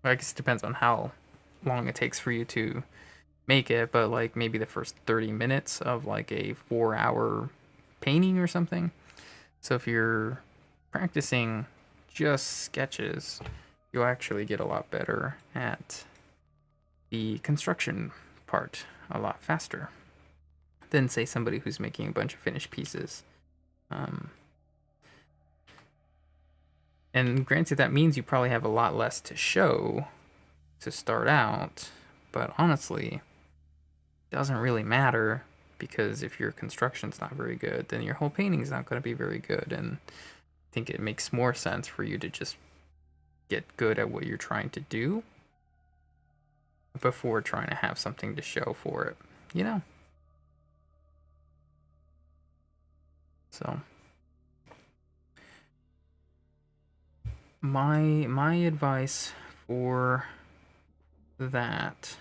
I guess it depends on how long it takes for you to make it, but like maybe the first 30 minutes of like a 4-hour painting or something. So if you're practicing just sketches, you'll actually get a lot better at the construction part a lot faster than, say, somebody who's making a bunch of finished pieces. And granted, that means you probably have a lot less to show to start out, but honestly, it doesn't really matter because if your construction's not very good, then your whole painting's not going to be very good. And I think it makes more sense for you to just get good at what you're trying to do before trying to have something to show for it, you know? So my advice for that,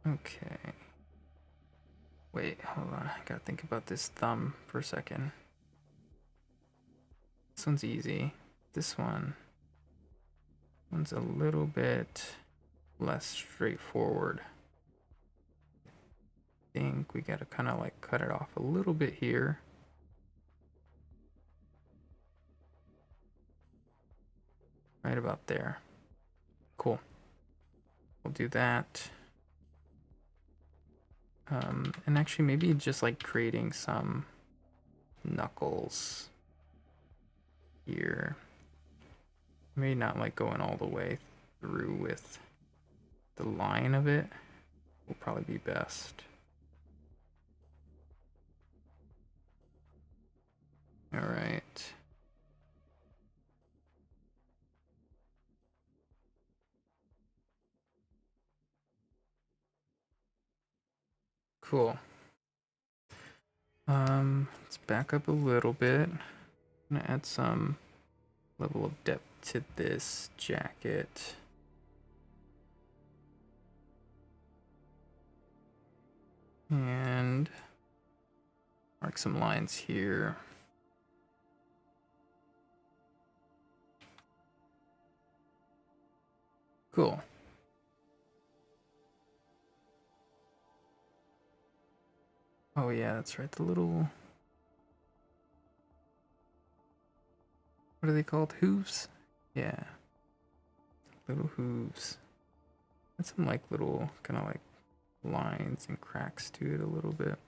okay, wait, hold on, I gotta think about this thumb for a second. This one's easy. This one's a little bit less straightforward. I think we gotta kind of like cut it off a little bit here. Right about there. Cool. We'll do that. And actually maybe just like creating some knuckles here. Maybe not like going all the way through with the line of it will probably be best. All right. Cool. Let's back up a little bit. I'm gonna add some level of depth to this jacket. And mark some lines here. Cool. Oh yeah, that's right. The little, what are they called? Hooves? Yeah. Little hooves. And some like little kind of like lines and cracks to it a little bit.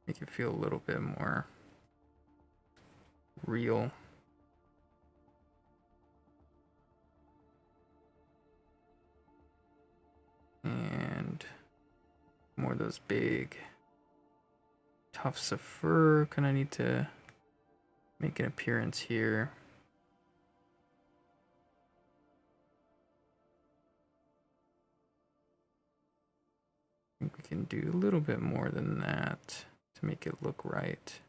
Make it feel a little bit more real. And more of those big tufts of fur kind of need to make an appearance here. I think we can do a little bit more than that to make it look right.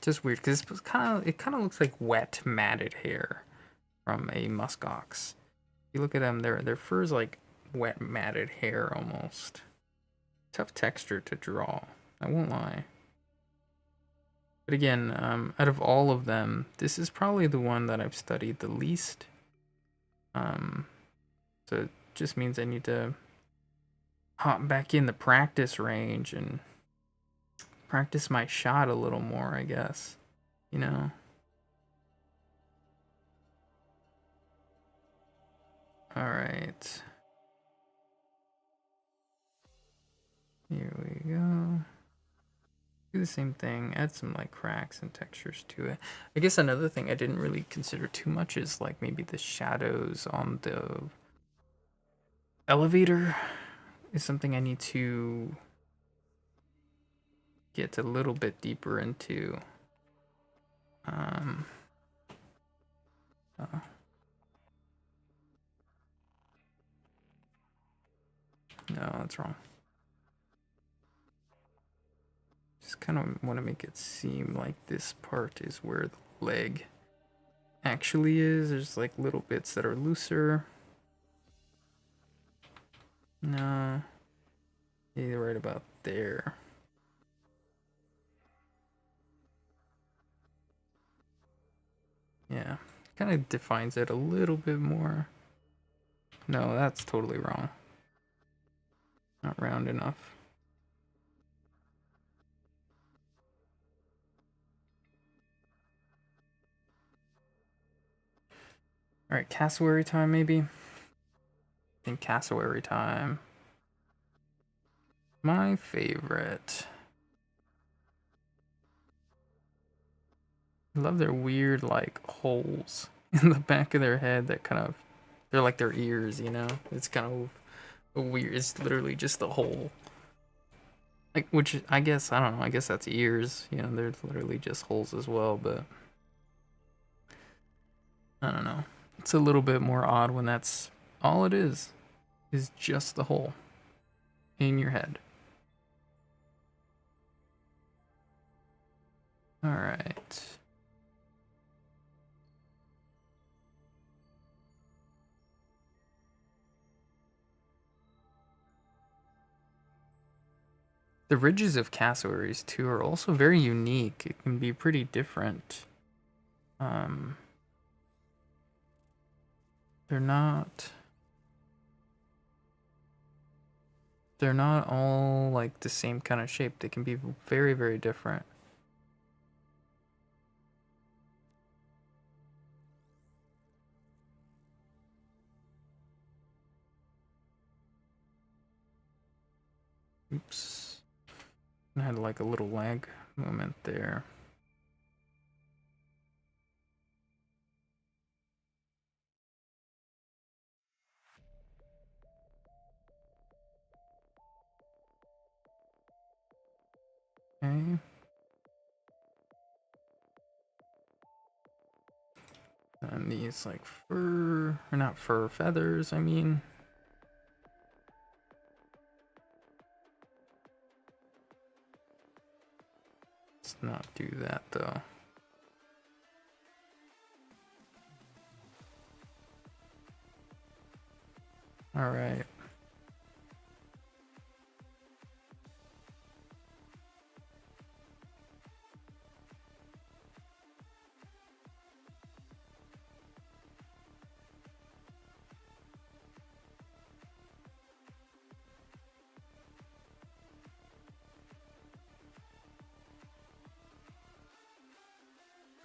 Just weird because it kind of looks like wet matted hair from a muskox. You look at them, their fur's like wet matted hair almost. Tough texture to draw, I won't lie. But again, out of all of them, this is probably the one that I've studied the least. So it just means I need to hop back in the practice range and practice my shot a little more, I guess. You know? Alright. Here we go. Do the same thing, add some like cracks and textures to it. I guess another thing I didn't really consider too much is like maybe the shadows on the elevator is something I need to get a little bit deeper into. No, that's wrong. Just kind of want to make it seem like this part is where the leg actually is. There's like little bits that are looser. No. Yeah, you're right about there. Yeah, kind of defines it a little bit more. No, that's totally wrong. Not round enough. All right, cassowary time maybe. I think cassowary time. My favorite. I love their weird like holes in the back of their head that kind of, they're like their ears, you know? It's kind of weird. It's literally just the hole. Like, which I guess, I don't know, I guess that's ears. You know, they're literally just holes as well, but I don't know. It's a little bit more odd when that's all it is just the hole in your head. All right. The ridges of cassowaries too are also very unique. It can be pretty different. Um, they're not all like the same kind of shape. They can be very, very different. Oops. I had like a little lag moment there. Okay. And these like fur, or not fur, feathers, I mean. Let's not do that though. All right.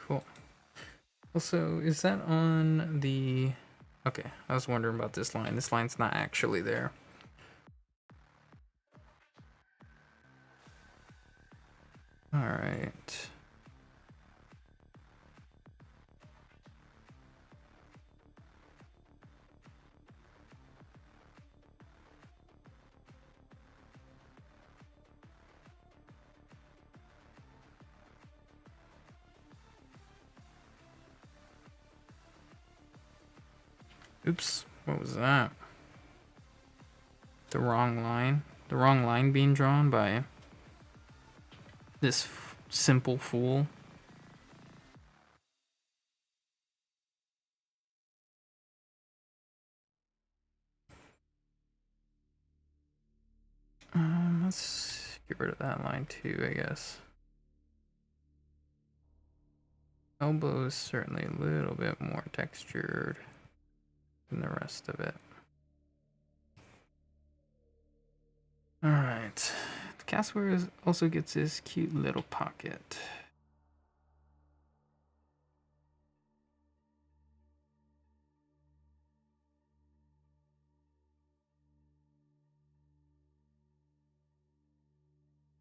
Cool. Also, is that on the... Okay, I was wondering about this line. This line's not actually there. All right. Oops, what was that? The wrong line. The wrong line being drawn by this simple fool. Let's get rid of that line too, I guess. Elbow is certainly a little bit more textured than the rest of it. Alright. The cassowary also gets this cute little pocket.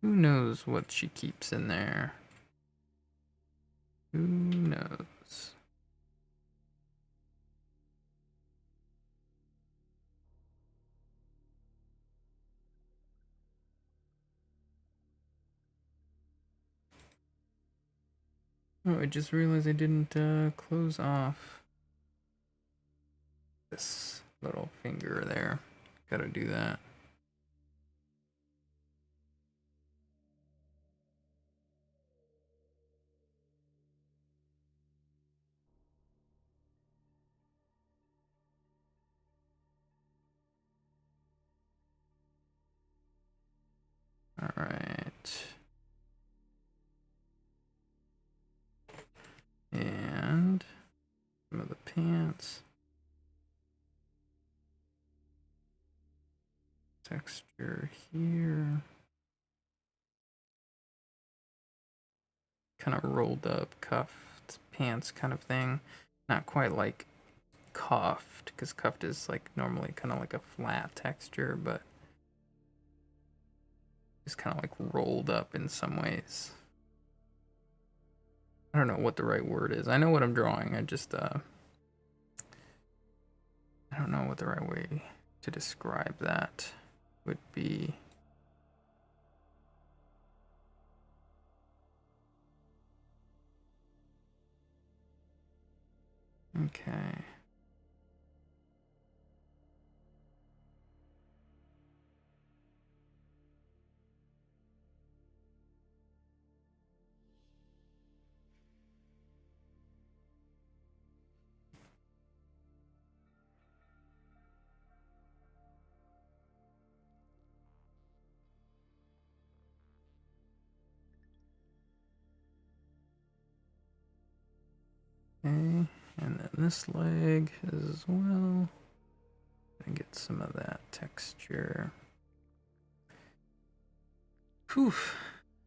Who knows what she keeps in there? Who knows? Oh, I just realized I didn't close off this little finger there. Gotta do that. All right. And some of the pants. Texture here. Kind of rolled up cuffed pants kind of thing. Not quite like cuffed, because cuffed is like normally kind of like a flat texture, but it's kind of like rolled up in some ways. I don't know what the right word is. I know what I'm drawing. I just I don't know what the right way to describe that would be. Okay. Okay, and then this leg as well. And get some of that texture. Whew.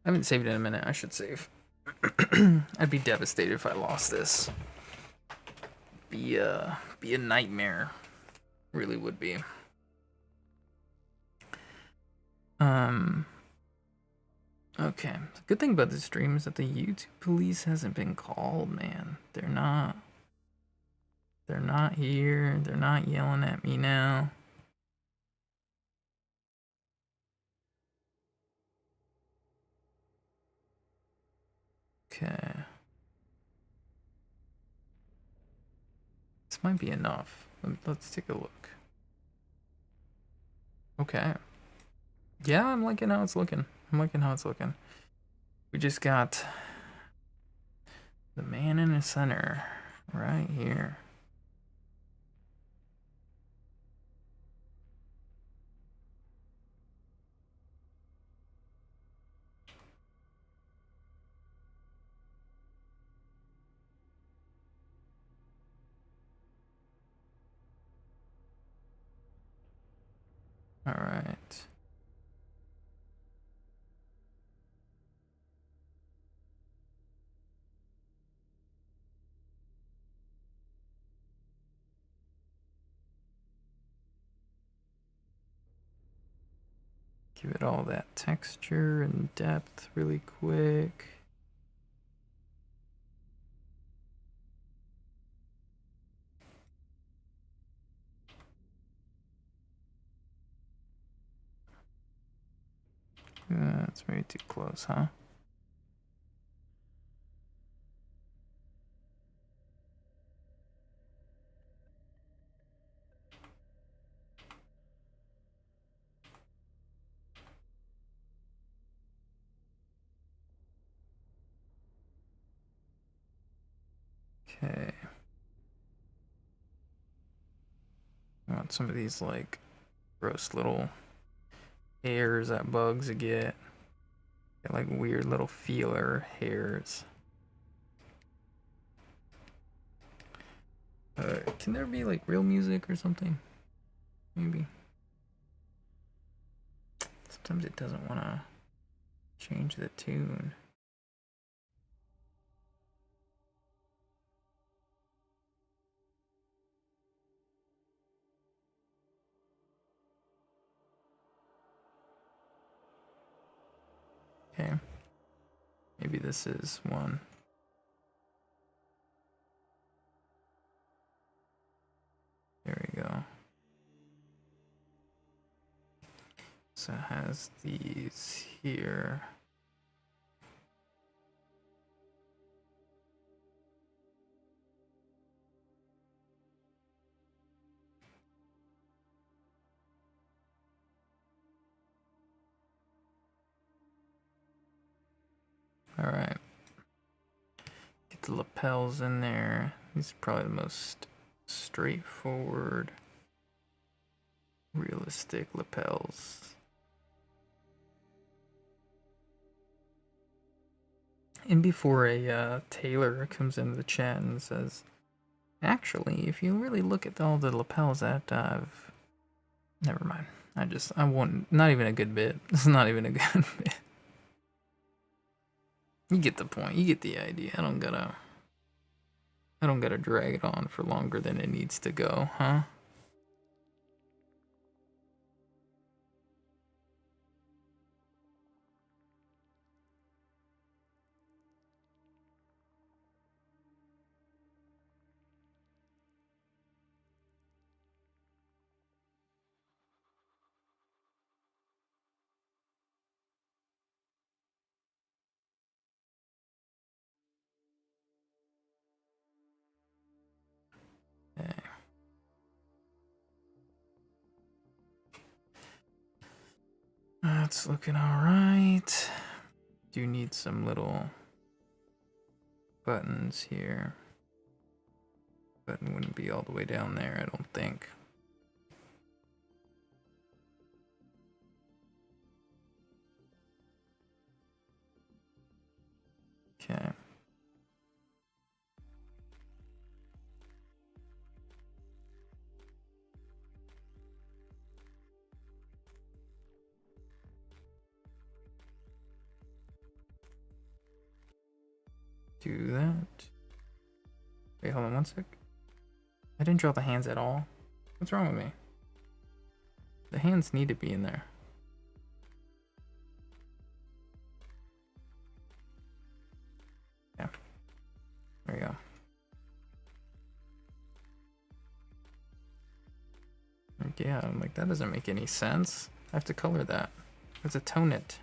I haven't saved in a minute. I should save. I'd be devastated if I lost this. Be a nightmare. Really would be. Okay. The good thing about this stream is that the YouTube police hasn't been called, man. They're not here. They're not yelling at me now. Okay. This might be enough. Let's take a look. Okay. Yeah, I'm liking how it's looking. We just got the man in the center right here. All right. Give it all that texture and depth really quick. That's way too close, huh? Okay. I want some of these like gross little hairs that bugs get. Get like weird little feeler hairs. Can there be like real music or something? Maybe. Sometimes it doesn't want to change the tune. Okay. Maybe this is one. There we go. So it has these here. All right. Get the lapels in there. These are probably the most straightforward, realistic lapels. And before a tailor comes into the chat and says, actually, if you really look at all the lapels that I've... Never mind. I won't... Not even a good bit. It's not even a good bit. You get the point. You get the idea. I don't gotta drag it on for longer than it needs to go, huh? That's looking all right. Do need some little buttons here. Button wouldn't be all the way down there, I don't think. Okay. Do that. Wait, hold on one sec. I didn't draw the hands at all. What's wrong with me? The hands need to be in there. Yeah. There you go. Yeah, I'm like, that doesn't make any sense. I have to color that. I have to tone it.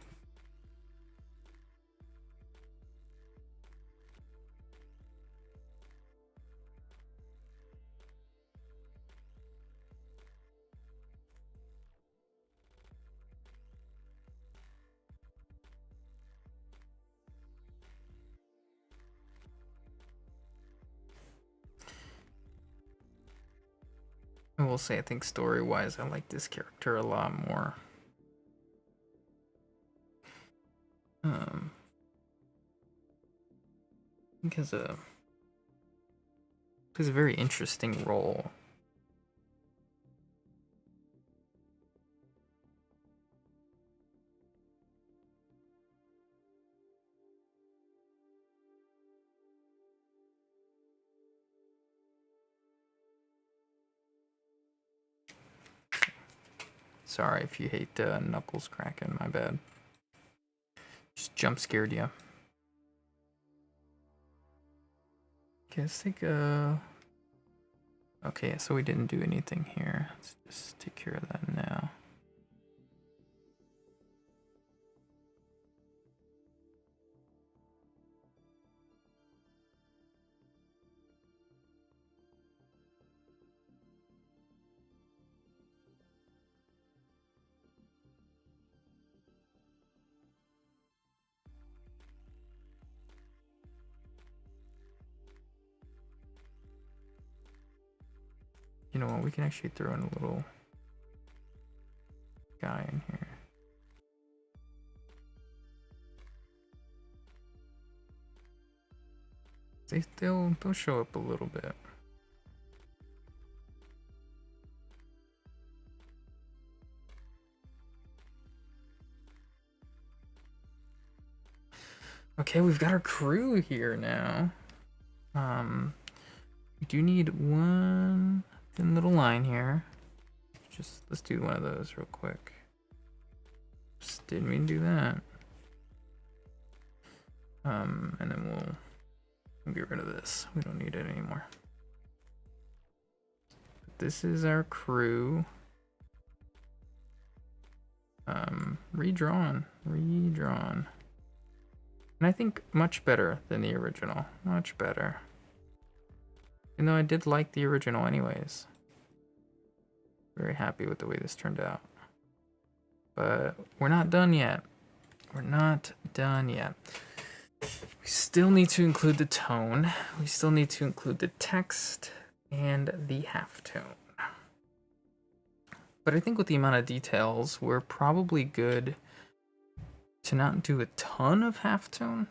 I will say, I think story-wise, I like this character a lot more. I think has a very interesting role. Sorry if you hate knuckles cracking, my bad. Just jump scared you. Okay, let's take a... Okay, so we didn't do anything here. Let's just take care of that now. You know what, we can actually throw in a little guy in here. They'll show up a little bit. Okay, we've got our crew here now. We do need one thin little line here. Just let's do one of those real quick. Just didn't mean to do that. And then we'll get rid of this. We don't need it anymore. This is our crew. Redrawn. And I think much better than the original. Much better. Even though I did like the original anyways. Very happy with the way this turned out. But we're not done yet. We're not done yet. We still need to include the tone. We still need to include the text and the halftone. But I think with the amount of details, we're probably good to not do a ton of halftone.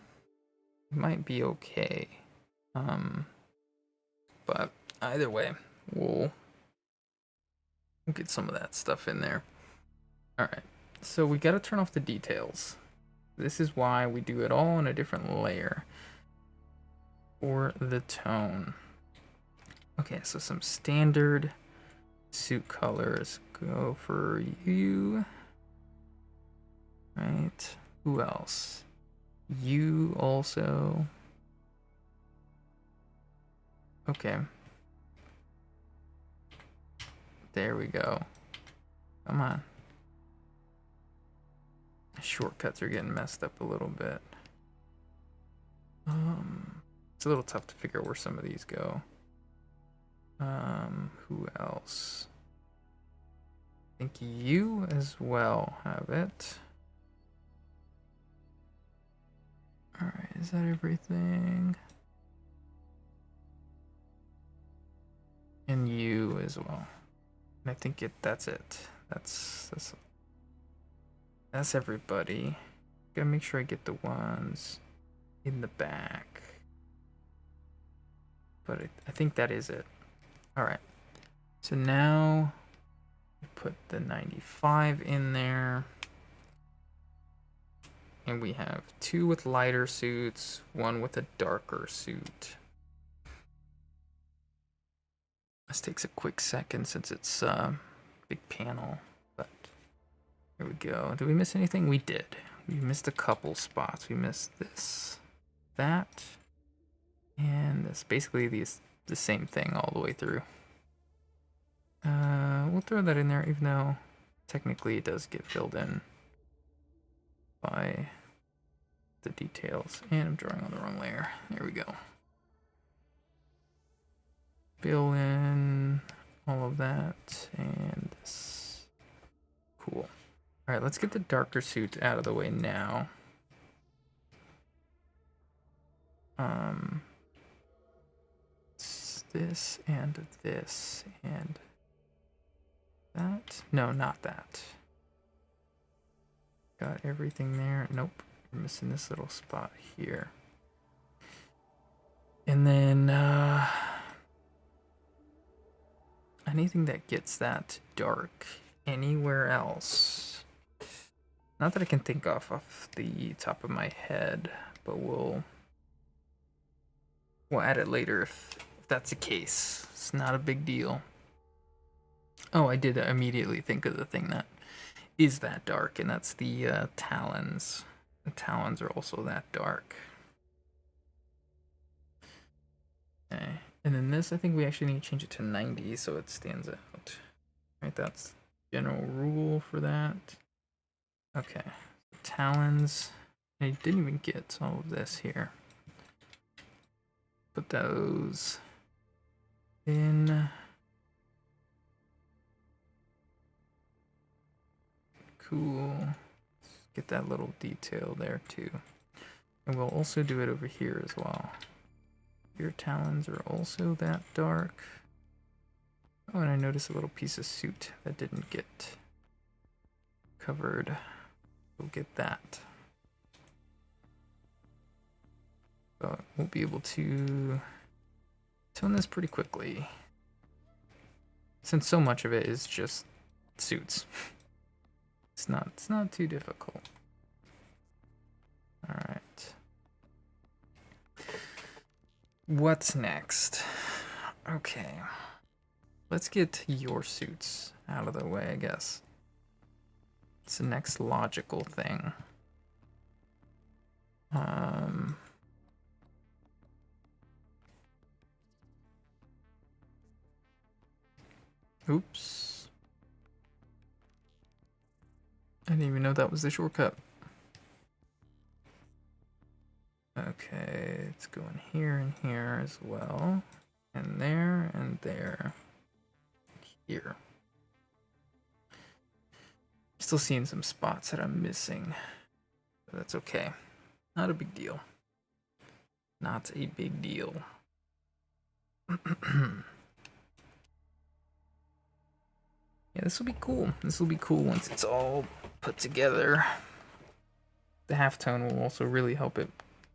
It might be okay. But either way, we'll get some of that stuff in there. Alright, so we gotta turn off the details. This is why we do it all in a different layer. For the tone. Okay, so some standard suit colors. Go for you. Right. Who else? You also. Okay. There we go. Come on. Shortcuts are getting messed up a little bit. It's a little tough to figure out where some of these go. Who else? I think you as well have it. Alright, is that everything? And you as well. And I think that's it. That's everybody. Gotta make sure I get the ones in the back. But I think that is it. Alright. So now put the 95 in there. And we have 2 with lighter suits, 1 with a darker suit. This takes a quick second since it's a big panel, but here we go. Did we miss anything? We did. We missed a couple spots. We missed this, that, and this. Basically the same thing all the way through. We'll throw that in there, even though technically it does get filled in by the details. And I'm drawing on the wrong layer. There we go. Fill in all of that and this. Cool. All right, let's get the darker suit out of the way now. This and this and that. No, not that. Got everything there. Nope. We're missing this little spot here. And then anything that gets that dark anywhere else. Not that I can think of off the top of my head, but we'll add it later if that's the case. It's not a big deal. Oh, I did immediately think of the thing that is that dark, and that's the talons. The talons are also that dark. Okay. And then this, I think we actually need to change it to 90 so it stands out. Right, that's general rule for that. Okay, talons. I didn't even get all of this here. Put those in. Cool. Get that little detail there too. And we'll also do it over here as well. Your talons are also that dark. Oh, and I noticed a little piece of suit that didn't get covered. We'll get that. But we'll be able to tone this pretty quickly, since so much of it is just suits. It's not too difficult. All right. What's next? Okay. Let's get your suits out of the way, I guess. It's the next logical thing. Oops. I didn't even know that was the shortcut. Okay, it's going here and here as well. And there and there. Here. Still seeing some spots that I'm missing. But that's okay. Not a big deal. Not a big deal. Yeah, this will be cool. This will be cool once it's all put together. The halftone will also really help it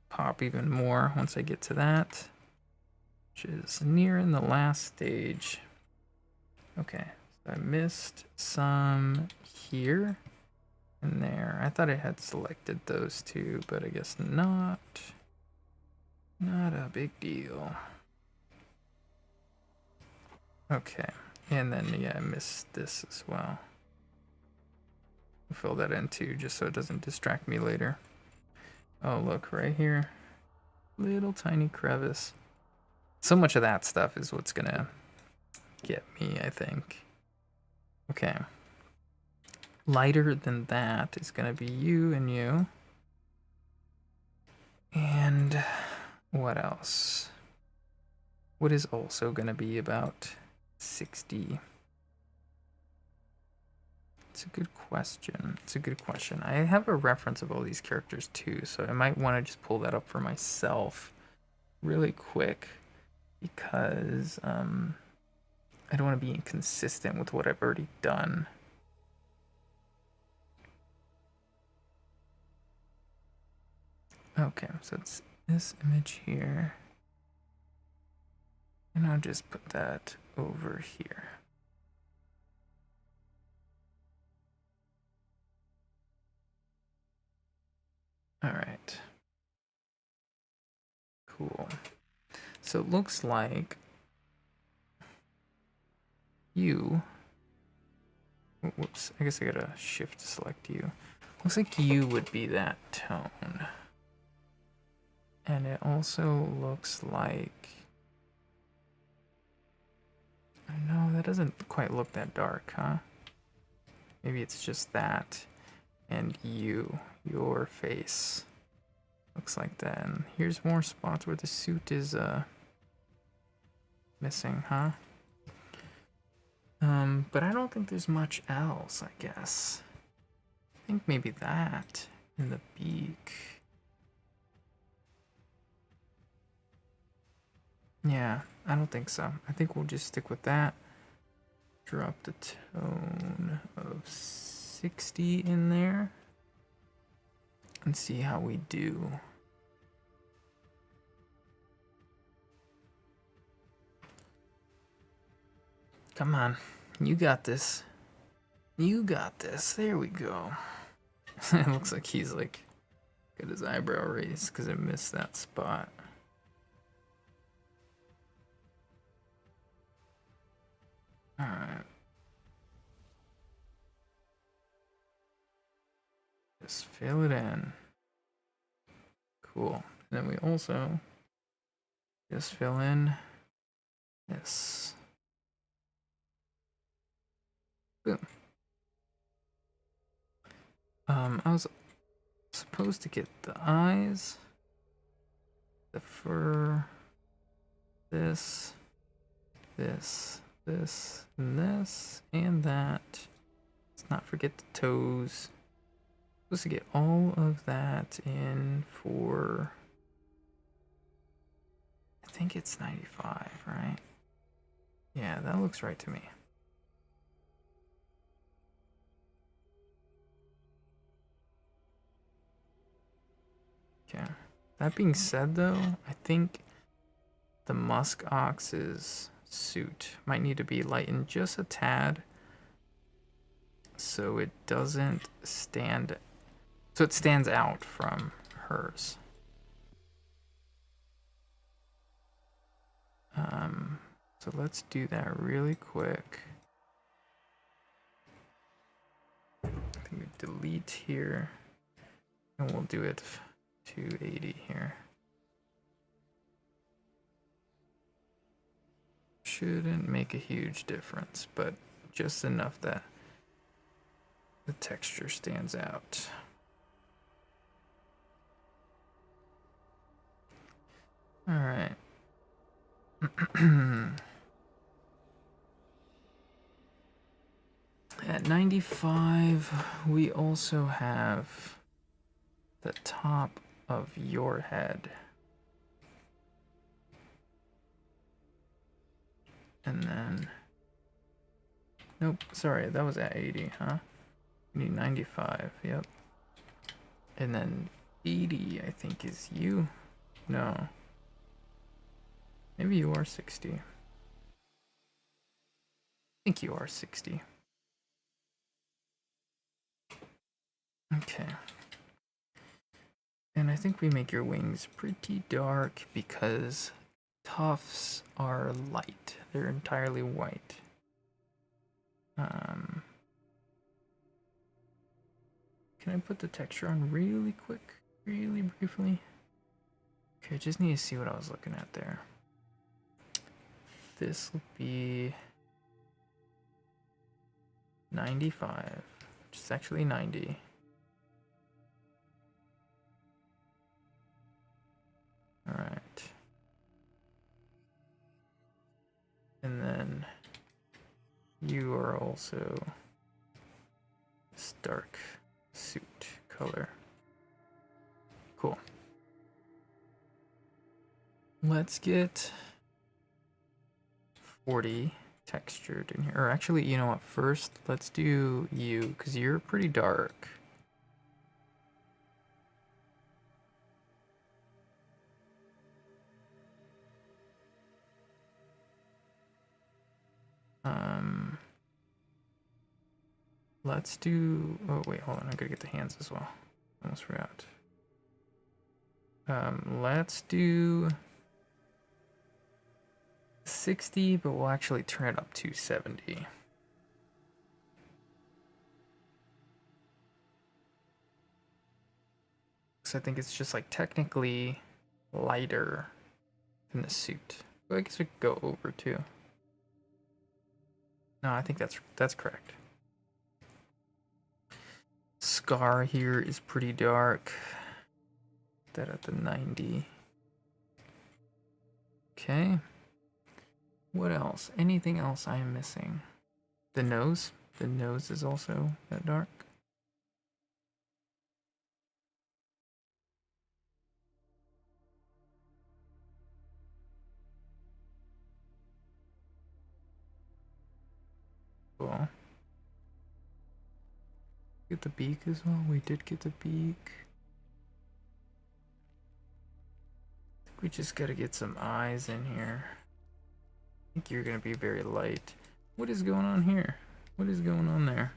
pop even more once I get to that, which is near in the last stage. Okay, so I missed some here and there. I thought I had selected those two, but I guess not. Not a big deal. Okay. And then, yeah, I missed this as well. I'll fill that in too, just so it doesn't distract me later. Oh, look, right here. Little tiny crevice. So much of that stuff is what's gonna get me, I think. Okay. Lighter than that is gonna be you and you. And what else? What is also gonna be about 60. It's a good question. It's a good question. I have a reference of all these characters too, so I might want to just pull that up for myself really quick because I don't want to be inconsistent with what I've already done. Okay, so it's this image here. And I'll just put that over here. All right. Cool. So it looks like you, whoops, I guess I gotta shift to select you. Looks like you would be that tone. And it also looks like, no, that doesn't quite look that dark, huh? Maybe it's just that. And you, your face, looks like that. And here's more spots where the suit is missing, huh? But I don't think there's much else, I guess. I think maybe that in the beak. Yeah, I don't think so. I think we'll just stick with that. Drop the tone of 60 in there and see how we do. Come on, you got this. You got this. There we go. It looks like he's like got his eyebrow raised because I missed that spot. All right. Just fill it in. Cool. And then we also just fill in this. Boom. I was supposed to get the eyes, the fur, this, and this, and that. Let's not forget the toes. Supposed to get all of that in for, I think it's 95, right? Yeah, that looks right to me. Okay. That being said, though, I think the musk ox's suit might need to be lightened just a tad so it doesn't stand, so it stands out from hers. So let's do that really quick. I think we delete here and we'll do it 280 here. Shouldn't make a huge difference, but just enough that the texture stands out. All right. At 95, we also have the top of your head. And then, nope, sorry, that was at 80, huh? We need 95, yep. And then 80, I think, is you. No. Maybe you are 60. I think you are 60. Okay. And I think we make your wings pretty dark because tufts are light. They're entirely white. Can I put the texture on really quick? Really briefly? Okay, just need to see what I was looking at there. This will be 95, which is actually 90. All right. And then you are also dark suit color. Cool. Let's get 40 textured in here. Or actually, you know what? First, let's do you, because you're pretty dark. Let's do, oh wait, hold on, I gotta get the hands as well. Almost forgot. Let's do 60, but we'll actually turn it up to 70. So I think it's just like technically lighter than the suit. But I guess we could go over too. No, I think that's correct. Scar here is pretty dark. That at the 90. Okay. What else? Anything else I am missing? The nose? The nose is also that dark. Cool. Get the beak as well. We did get the beak. I think we just gotta get some eyes in here. I think you're gonna be very light. What is going on here? What is going on there?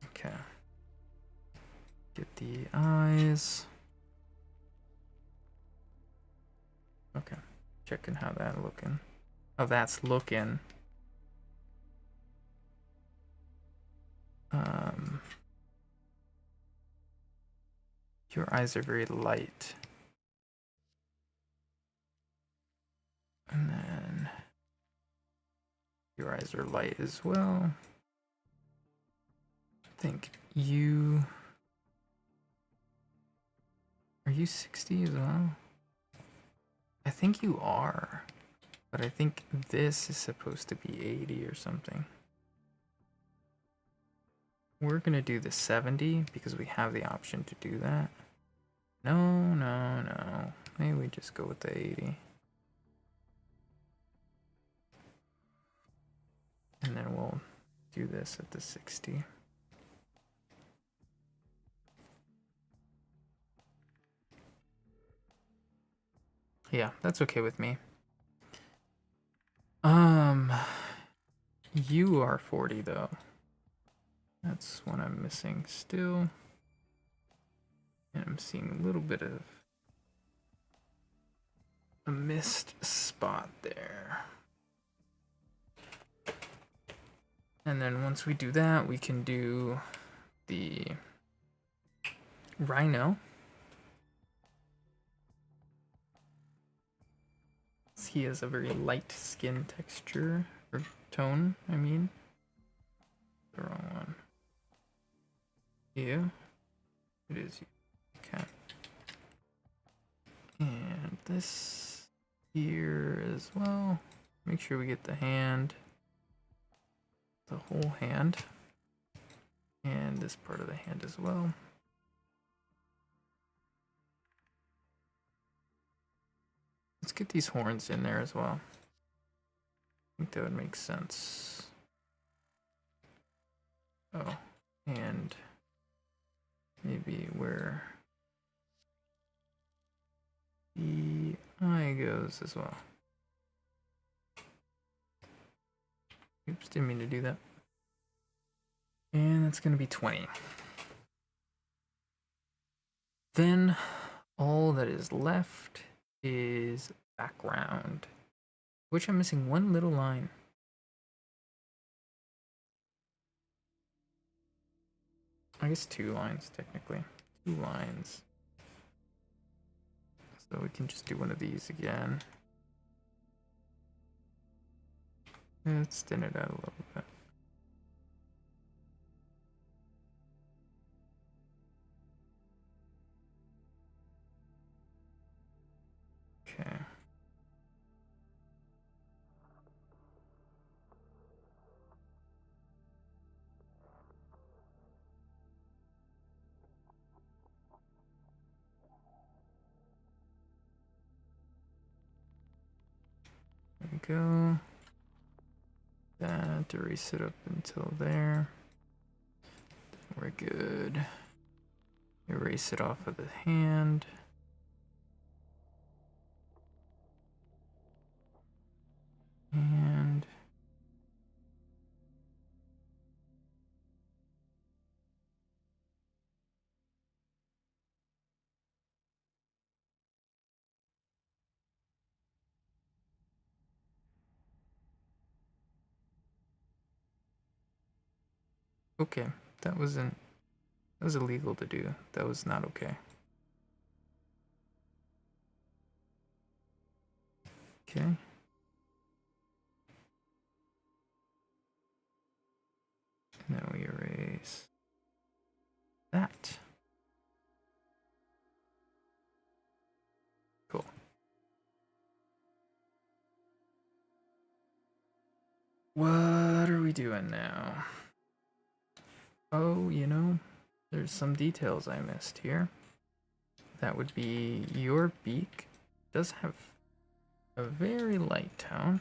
Okay. Get the eyes. Okay. Checking how that's looking. How that's looking. Your eyes are very light. And then your eyes are light as well. I think you... Are you 60 as well? I think you are. But I think this is supposed to be 80 or something. We're gonna do the 70 because we have the option to do that. No. Maybe we just go with the 80. And then we'll do this at the 60. Yeah, that's okay with me. You are 40 though. That's what I'm missing still. And I'm seeing a little bit of a missed spot there. And then once we do that, we can do the rhino. He has a very light skin texture, or tone, I mean. The wrong one. You. It is you. Okay. And this here as well. Make sure we get the hand. The whole hand. And this part of the hand as well. Let's get these horns in there as well. I think that would make sense. Oh, and maybe where the eye goes as well. Oops, didn't mean to do that. And that's gonna be 20. Then all that is left is background, which I'm missing one little line. I guess 2 lines technically. 2 lines. So we can just do one of these again. Let's thin it out a little bit. go. That, erase it up until there. We're good. Erase it off of the hand. And okay, that was illegal to do. That was not okay. Okay. And then we erase that. Cool. What are we doing now? Oh, you know, there's some details I missed here. That would be your beak does have a very light tone.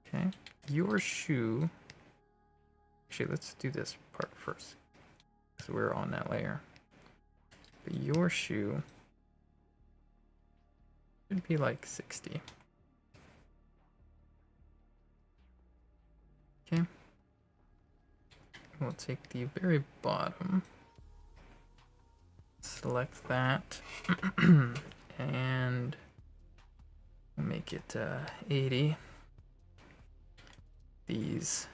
Okay. Your shoe. Actually, let's do this part first. So we're on that layer. But your shoe should be like 60. Okay. We'll take the very bottom. Select that. And we'll make it 80. These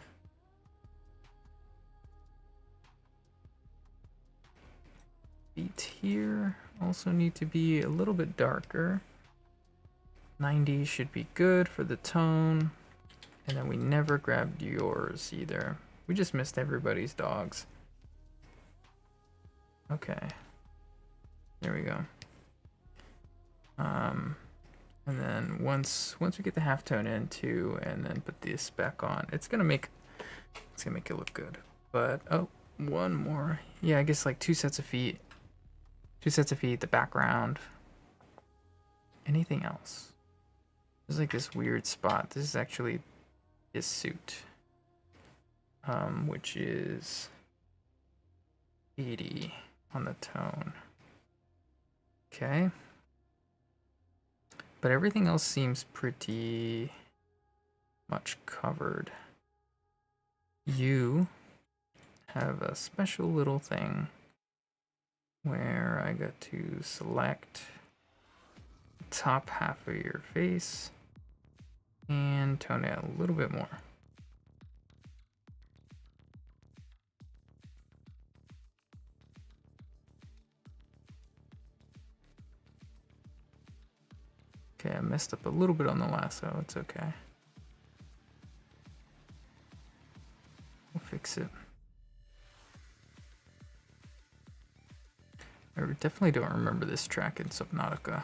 feet here also need to be a little bit darker. 90 should be good for the tone. And then we never grabbed yours either. We just missed everybody's dogs. Okay. There we go. And then once we get the halftone in too, and then put this back on, it's gonna make it look good. But oh, one more. Yeah, I guess like 2 sets of feet. 2 sets of feet, the background. Anything else? There's like this weird spot. This is actually his suit. Which is 80 on the tone. Okay. But everything else seems pretty much covered. You have a special little thing where I got to select the top half of your face and tone it a little bit more. Okay, I messed up a little bit on the lasso. It's okay. We'll fix it. I definitely don't remember this track in Subnautica.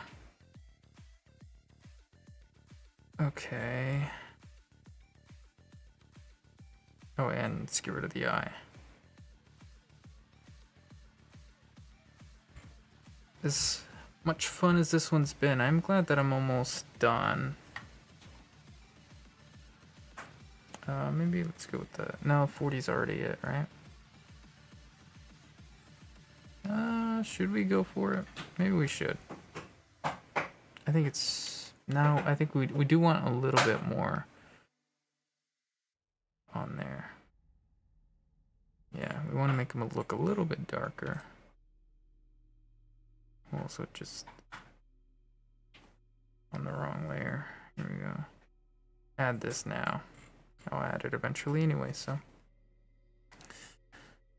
Okay. Oh, and let's get rid of the eye. As much fun as this one's been, I'm glad that I'm almost done. Maybe let's go with the... No, 40's already it, right? Should we go for it? Maybe we should. I think it's... No, I think we do want a little bit more on there. Yeah, we want to make them look a little bit darker. Also just on the wrong layer. Here we go. Add this now. I'll add it eventually anyway, so.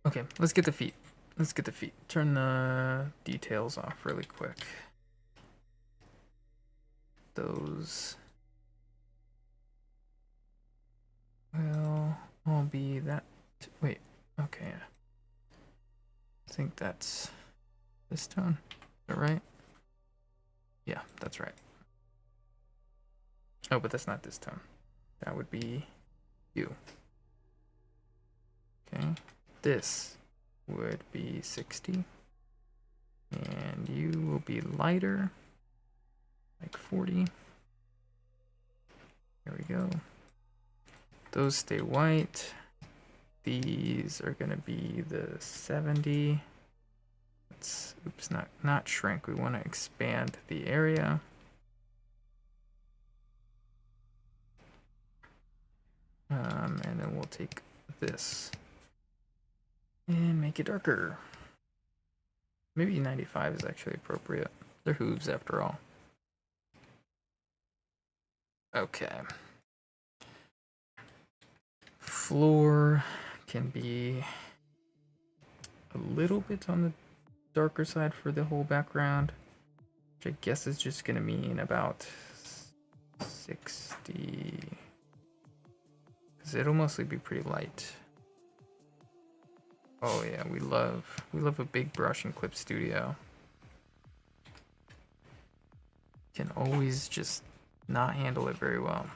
Okay, let's get the feet. Let's get the feet. Turn the details off really quick. Those will all be that. Wait, okay. I think that's this tone. Is that right? Yeah, that's right. Oh, but that's not this tone. That would be you. Okay. This would be 60. And you will be lighter, like 40. There we go. Those stay white. These are gonna be the 70. Let's, oops, not shrink. We want to expand the area. And then we'll take this and make it darker. Maybe 95 is actually appropriate. They're hooves after all. Okay. Floor can be a little bit on the darker side for the whole background, which I guess is just gonna mean about 60, because it'll mostly be pretty light. Oh yeah, we love a big brush in Clip Studio. Can always just not handle it very well.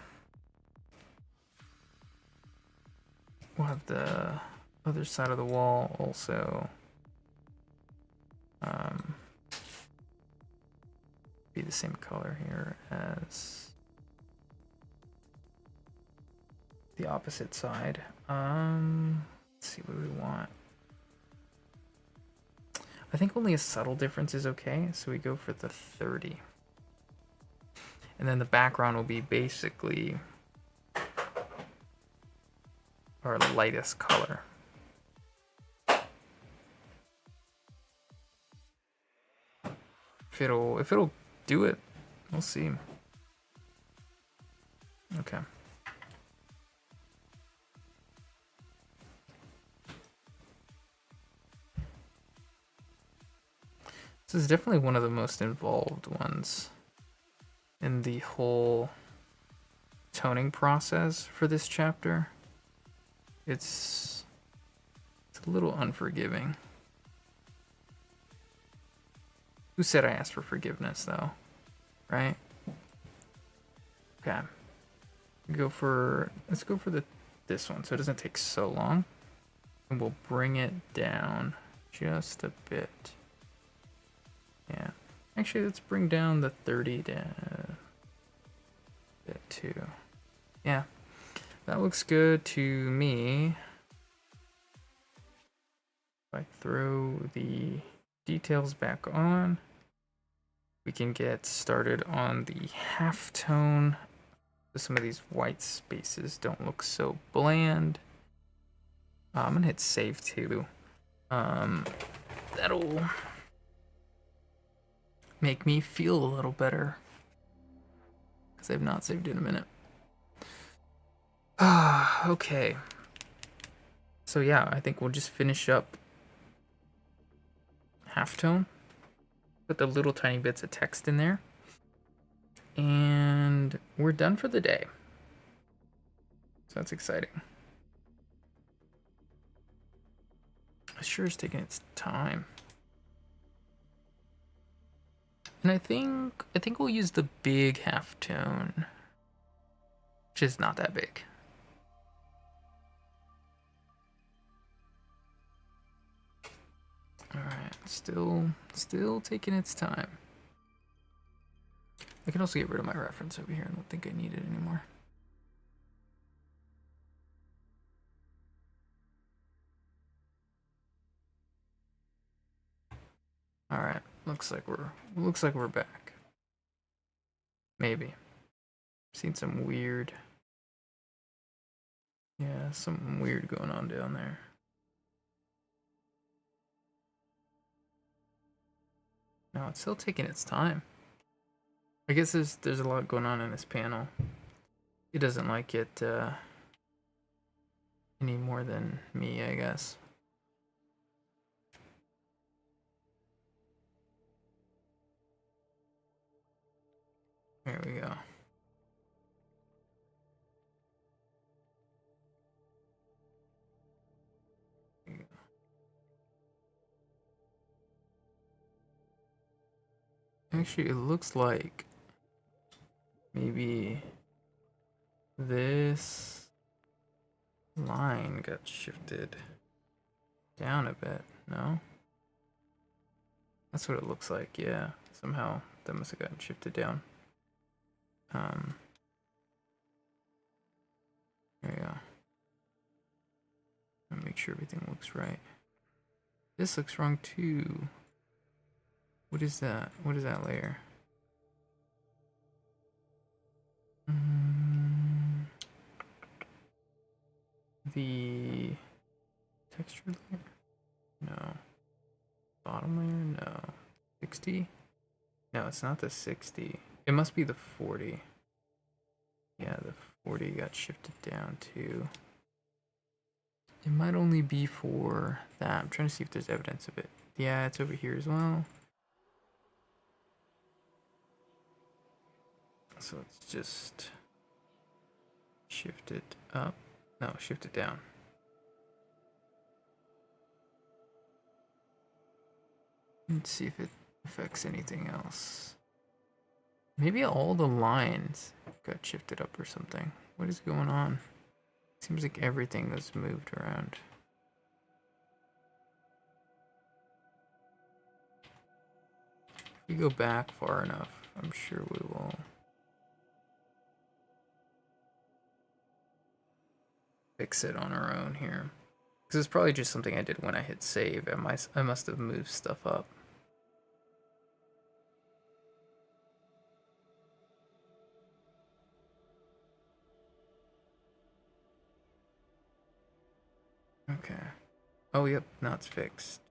We'll have the other side of the wall also be the same color here as the opposite side. Let's see what we want. I think only a subtle difference is okay, so we go for the 30. And then the background will be basically our lightest color. If it'll do it, we'll see. Okay. This is definitely one of the most involved ones in the whole toning process for this chapter. It's a little unforgiving. Who said I asked for forgiveness though? Right? Okay. Let's go for this one so it doesn't take so long. And we'll bring it down just a bit. Yeah. Actually, let's bring down the 30 down a bit too. Yeah. That looks good to me. If I throw the details back on, we can get started on the halftone. Some of these white spaces don't look so bland. I'm gonna hit save too. That'll make me feel a little better, because I've not saved in a minute. Okay. So yeah, I think we'll just finish up halftone. Put the little tiny bits of text in there. And we're done for the day. So that's exciting. It sure is taking its time. And I think we'll use the big halftone, which is not that big. All right, still taking its time. I can also get rid of my reference over here. I don't think I need it anymore. All right, looks like we're back. Maybe. Seen some weird. Yeah, something weird going on down there. No, it's still taking its time. I guess there's a lot going on in this panel. It doesn't like it any more than me, I guess. There we go. Actually, it looks like maybe this line got shifted down a bit, no? That's what it looks like, yeah. Somehow that must have gotten shifted down. There you go. I'll make sure everything looks right. This looks wrong too. What is that? What is that layer? The texture layer? No. Bottom layer? No. 60? No, it's not the 60. It must be the 40. Yeah, the 40 got shifted down too. It might only be for that. I'm trying to see if there's evidence of it. Yeah, it's over here as well. So let's just shift it up. No, shift it down. Let's see if it affects anything else. Maybe all the lines got shifted up or something. What is going on? Seems like everything is moved around. If you go back far enough, I'm sure we will fix it on our own here. Because it's probably just something I did when I hit save. I must have moved stuff up. Okay. Oh, yep, now it's fixed.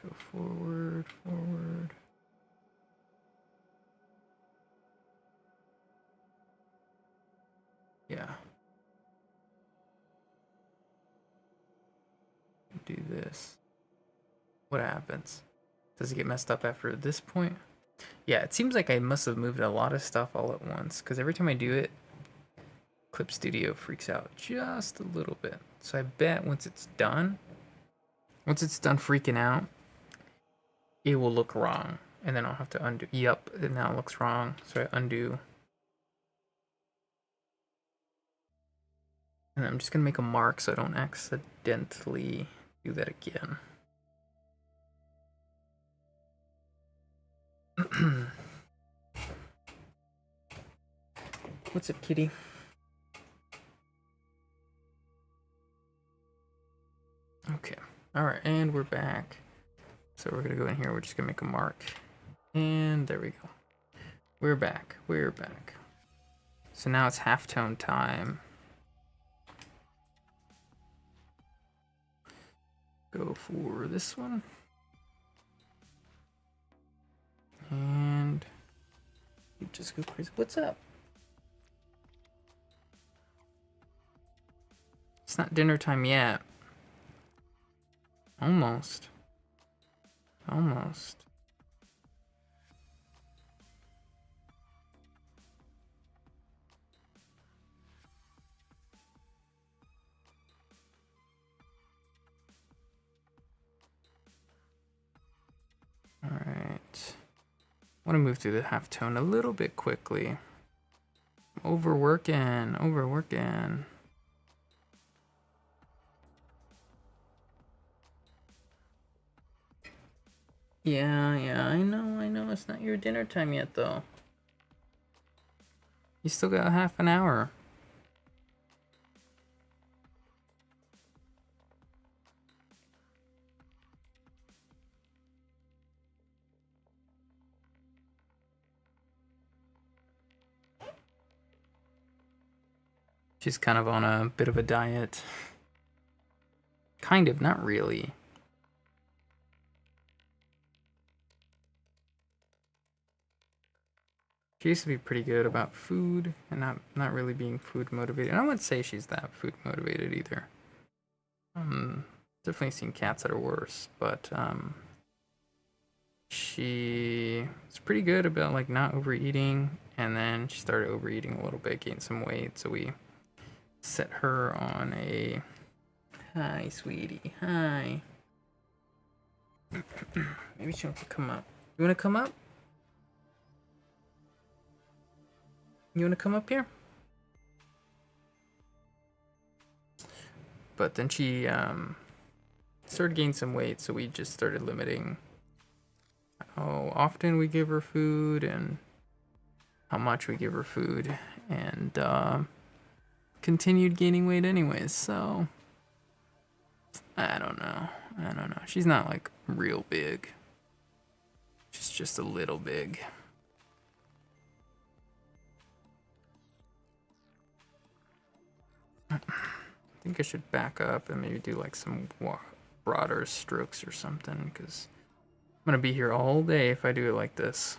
Go forward, forward. Yeah. Do this. What happens? Does it get messed up after this point? Yeah, it seems like I must have moved a lot of stuff all at once, because every time I do it, Clip Studio freaks out just a little bit. So I bet once it's done freaking out, it will look wrong. And then I'll have to undo. Yep, it now looks wrong. So I undo. And I'm just going to make a mark so I don't accidentally do that again. What's up, kitty? Okay. All right, and we're back. So we're going to go in here. We're just going to make a mark. And there we go. We're back. We're back. So now it's halftone time. Go for this one. And you just go crazy. What's up? It's not dinner time yet. Almost. Almost. All right. I want to move through the halftone a little bit quickly. Overworking. Yeah, I know. It's not your dinner time yet, though. You still got half an hour. She's kind of on a bit of a diet. Kind of, not really. She used to be pretty good about food and not really being food motivated. I wouldn't say she's that food motivated either. Definitely seen cats that are worse, but she was pretty good about like not overeating, and then she started overeating a little bit, gained some weight, so we set her on a hi, sweetie, hi. Maybe she wants to come up. You want to come up? You want to come up here? But then she started gaining some weight, so we just started limiting how often we give her food, and how much we give her food, and continued gaining weight anyways. So I don't know. She's not like real big. She's just a little big. I think I should back up and maybe do like some broader strokes or something, because I'm gonna be here all day if I do it like this.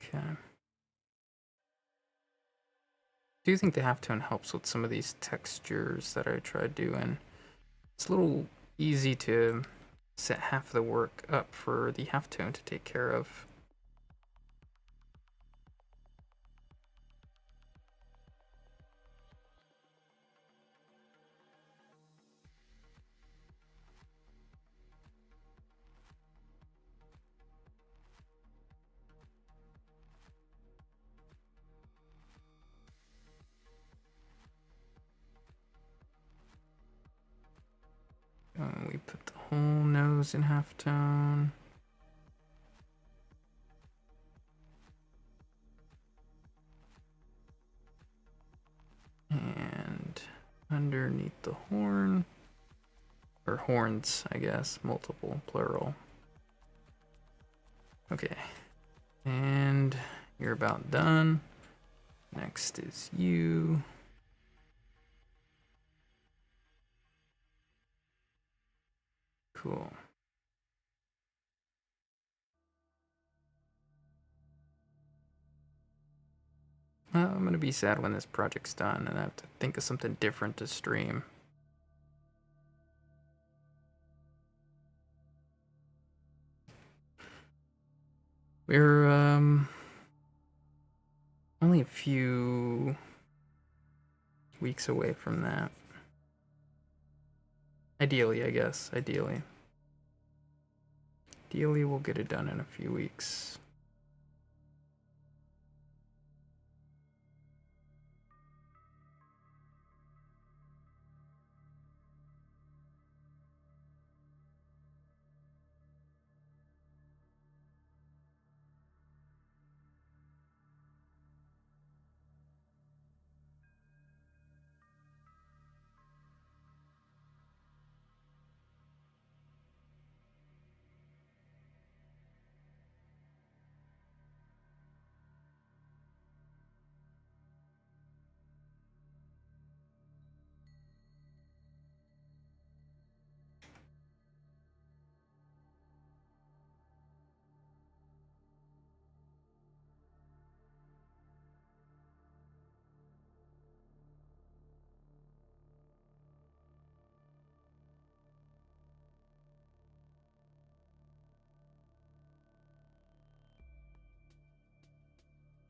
Okay. I do think the halftone helps with some of these textures that I tried doing. It's a little easy to set half the work up for the halftone to take care of. We put the whole nose in halftone. And underneath the horn, or horns, I guess, multiple, plural. Okay, and you're about done. Next is you. Cool. I'm gonna be sad when this project's done and I have to think of something different to stream. We're only a few weeks away from that. Ideally, I guess. Ideally, we'll get it done in a few weeks.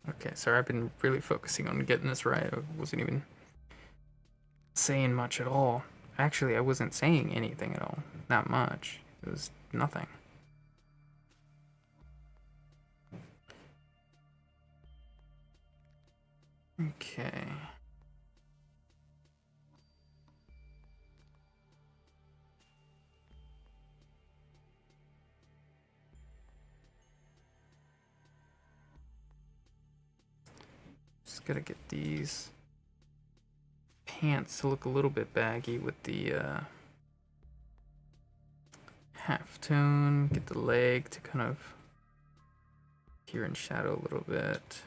Okay, sorry, I've been really focusing on getting this right. I wasn't even saying much at all. Actually, I wasn't saying anything at all. Not much. It was nothing. Okay. Just gotta get these pants to look a little bit baggy with the halftone. Get the leg to kind of here in shadow a little bit.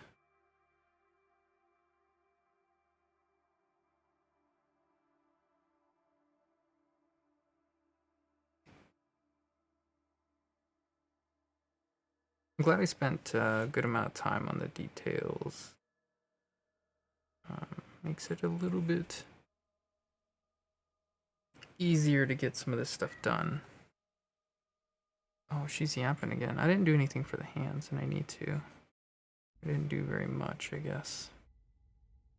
I'm glad I spent a good amount of time on the details. Makes it a little bit easier to get some of this stuff done. Oh, she's yapping again. I didn't do anything for the hands, and I need to. I didn't do very much, I guess.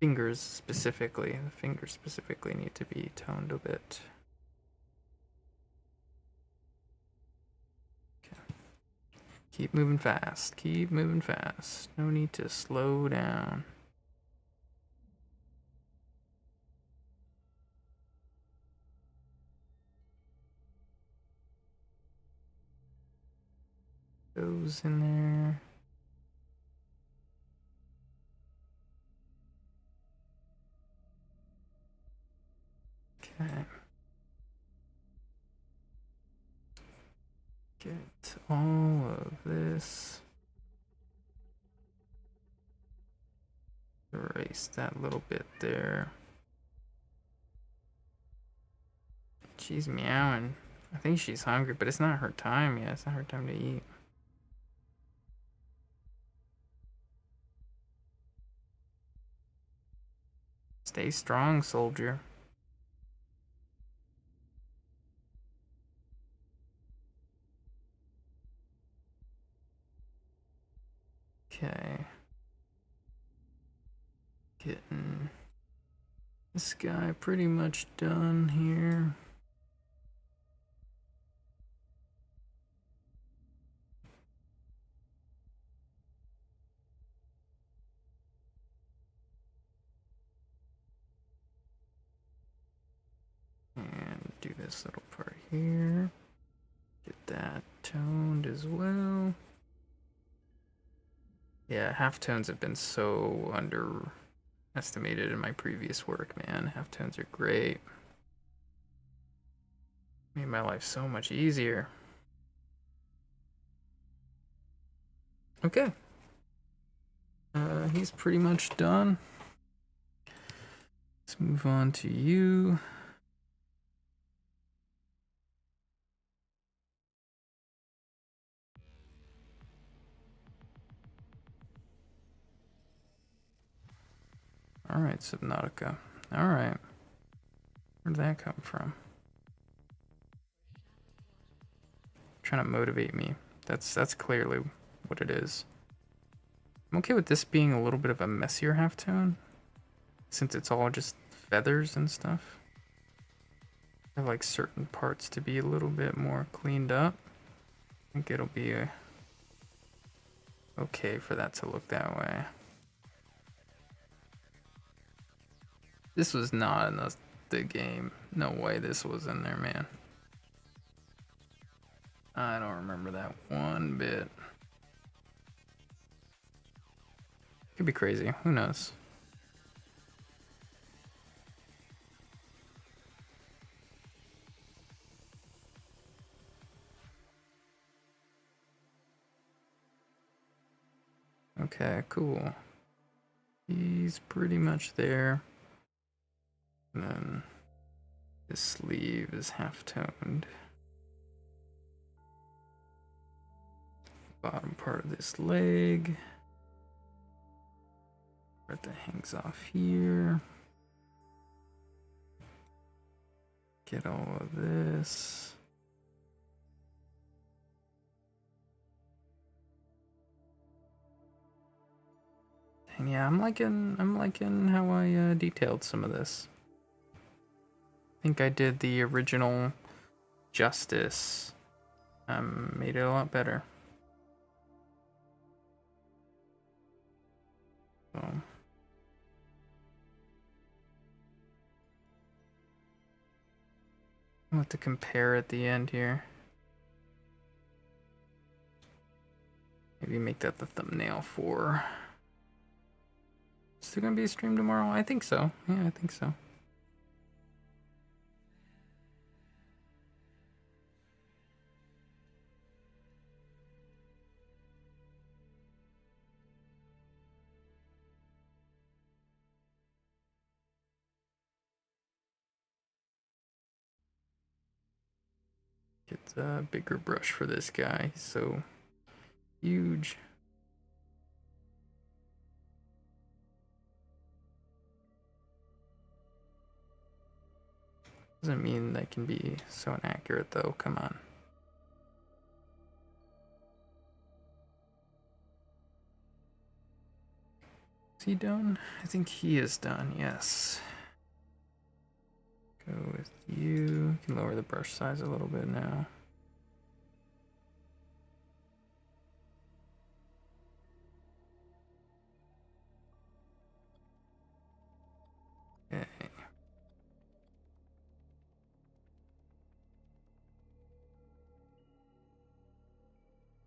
fingers specifically. The fingers specifically need to be toned a bit. Okay. Keep moving fast. Keep moving fast. No need to slow down. Goes in there. Okay. Get all of this. Erase that little bit there. She's meowing. I think she's hungry, but it's not her time yet. It's not her time to eat. Stay strong, soldier. Okay. Getting this guy pretty much done here. And do this little part here. Get that toned as well. Yeah, halftones have been so underestimated in my previous work, man. Halftones are great. Made my life so much easier. Okay. He's pretty much done. Let's move on to you. All right, Subnautica. All right. Where'd that come from? Trying to motivate me. That's clearly what it is. I'm okay with this being a little bit of a messier halftone, since it's all just feathers and stuff. I like certain parts to be a little bit more cleaned up. I think it'll be okay for that to look that way. This was not in the game. No way this was in there, man. I don't remember that one bit. Could be crazy. Who knows? Okay, cool. He's pretty much there. And then his sleeve is half-toned. Bottom part of this leg. Part that hangs off here. Get all of this. And yeah, I'm liking how I detailed some of this. I think I did the original justice. Made it a lot better. So I'll have to compare at the end here. Maybe make that the thumbnail for. Is there gonna be a stream tomorrow? I think so. Yeah, I think so. Get a bigger brush for this guy. He's so huge. Doesn't mean that can be so inaccurate though, come on. Is he done? I think he is done, yes. Go with you. You can lower the brush size a little bit now. Okay.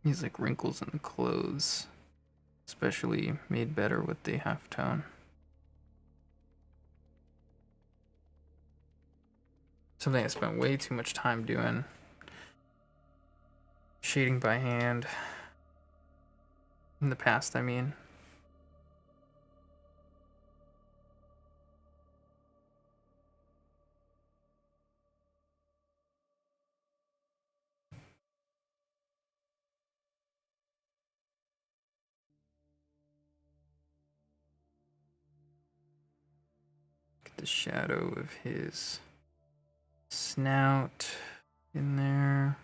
These like wrinkles in the clothes, especially made better with the halftone. Something I spent way too much time doing. Shading by hand. In the past, I mean. Get the shadow of his snout in there.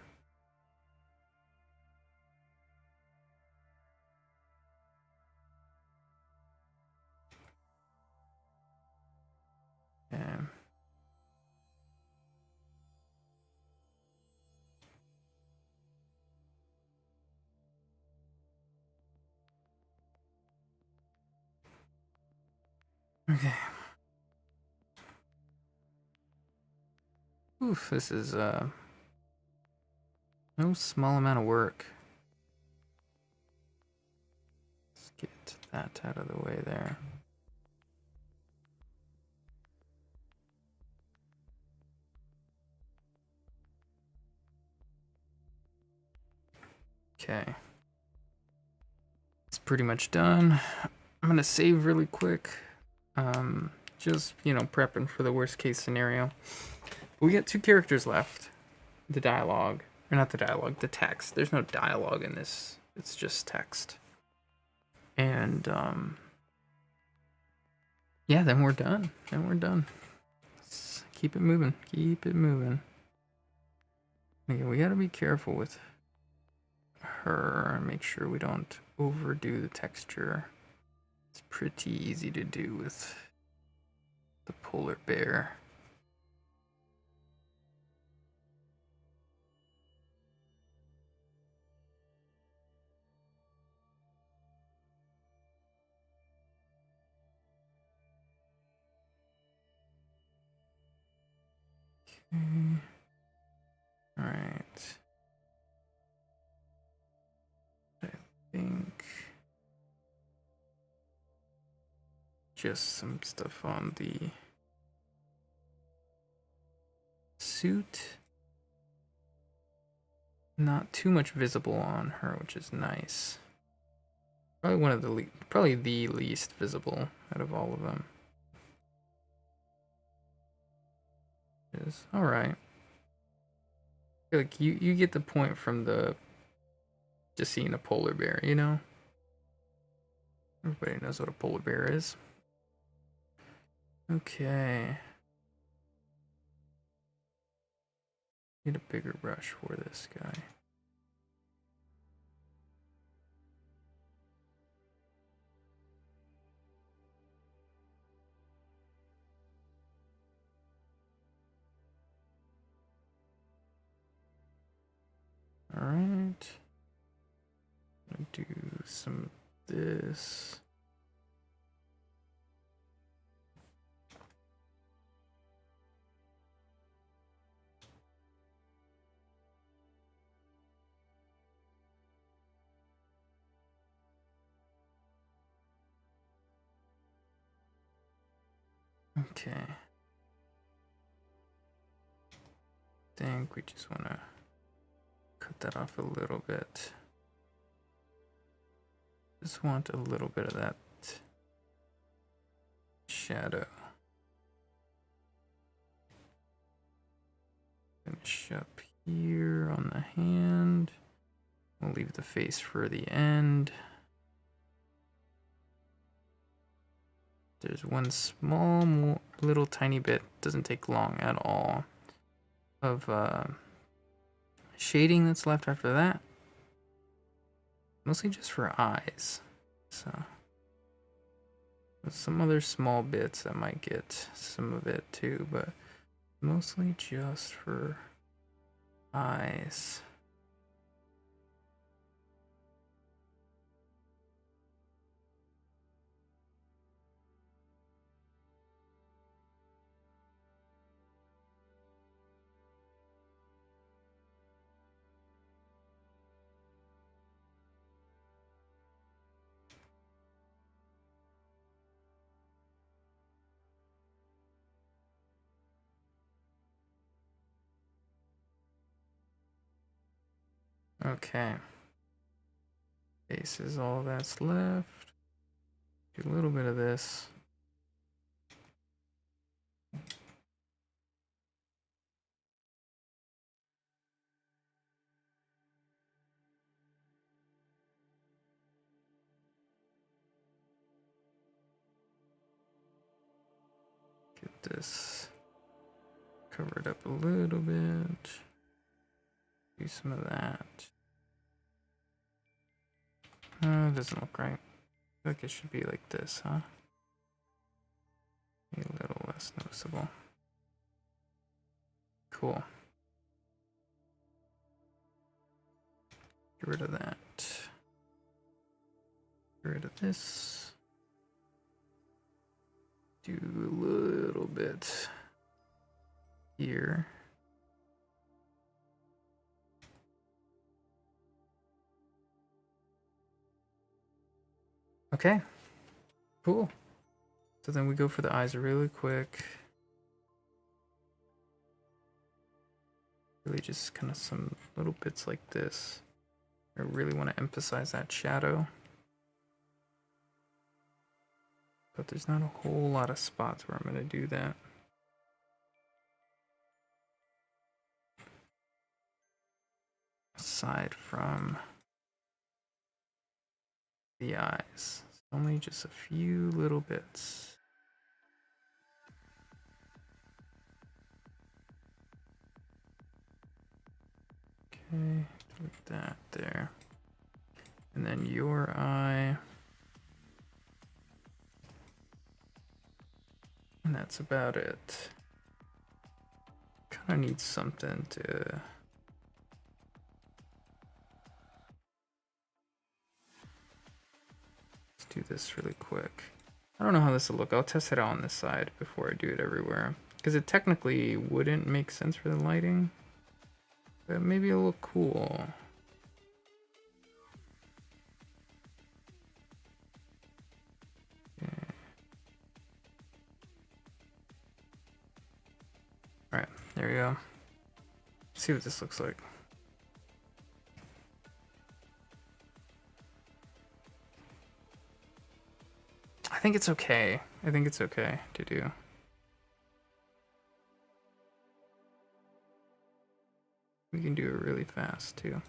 Yeah. Okay. Oof, this is no small amount of work. Let's get that out of the way there. Okay. It's pretty much done. I'm gonna save really quick. Just, you know, prepping for the worst case scenario. We got 2 characters left. The dialogue. Or not the dialogue, the text. There's no dialogue in this. It's just text. And, yeah, then we're done. Let's keep it moving. Keep it moving. Okay, we gotta be careful with her. Make sure we don't overdo the texture. It's pretty easy to do with the polar bear. Okay. All right. I think just some stuff on the suit. Not too much visible on her, which is nice. Probably one of the probably the least visible out of all of them. Is all right. Like you get the point from the just seeing a polar bear, you know. Everybody knows what a polar bear is. Okay. Need a bigger brush for this guy. All right. I'm gonna do some of this. Okay. Think we just want to cut that off a little bit. Just want a little bit of that shadow. Finish up here on the hand. We'll leave the face for the end. There's one small little tiny bit, doesn't take long at all, of shading that's left after that. Mostly just for eyes. So some other small bits that might get some of it too, but mostly just for eyes. Okay. Face is all that's left. Do a little bit of this. Get this covered up a little bit. Do some of that. It doesn't look right. I feel like it should be like this, huh? A little less noticeable. Cool. Get rid of that. Get rid of this. Do a little bit here. Okay, cool. So then we go for the eyes really quick. Really just kind of some little bits like this. I really want to emphasize that shadow. But there's not a whole lot of spots where I'm going to do that. Aside from the eyes. Only just a few little bits. Okay, like that there. And then your eye. And that's about it. Kind of need something to... do this really quick. I don't know how this will look. I'll test it out on this side before I do it everywhere. Because it technically wouldn't make sense for the lighting. But maybe it'll look cool. Okay. Alright, there we go. Let's see what this looks like. I think it's okay. I think it's okay to do. We can do it really fast too.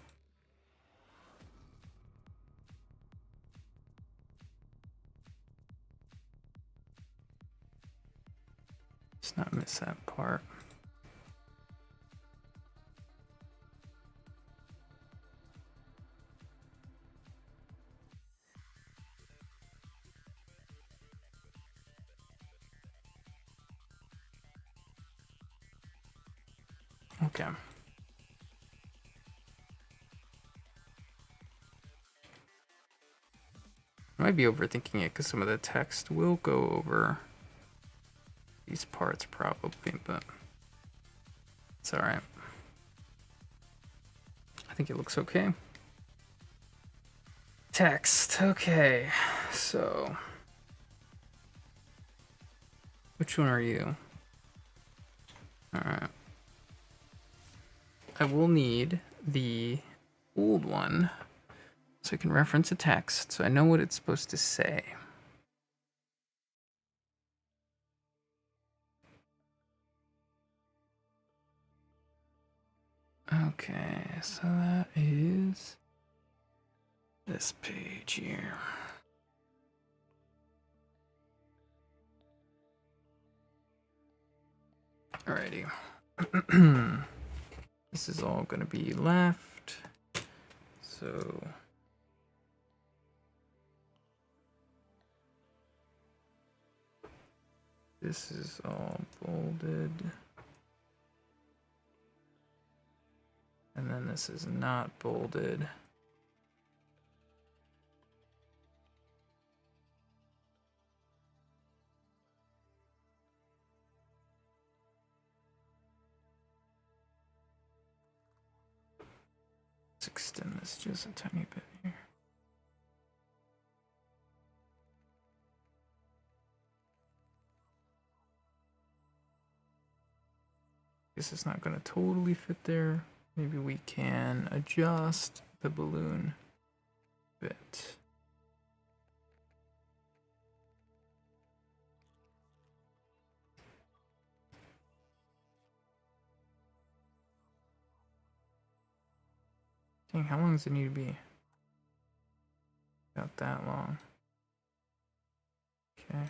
Let's not miss that part. Okay. I might be overthinking it because some of the text will go over these parts probably, but it's all right. I think it looks okay. Text, okay. So, which one are you? All right. I will need the old one so I can reference a text so I know what it's supposed to say. Okay, so that is this page here. Alrighty. This is all going to be left. So... This is all bolded. And then this is not bolded. Let's extend this just a tiny bit here. Guess it's not going to totally fit there. Maybe we can adjust the balloon a bit. Dang, how long does it need to be? About that long. Okay.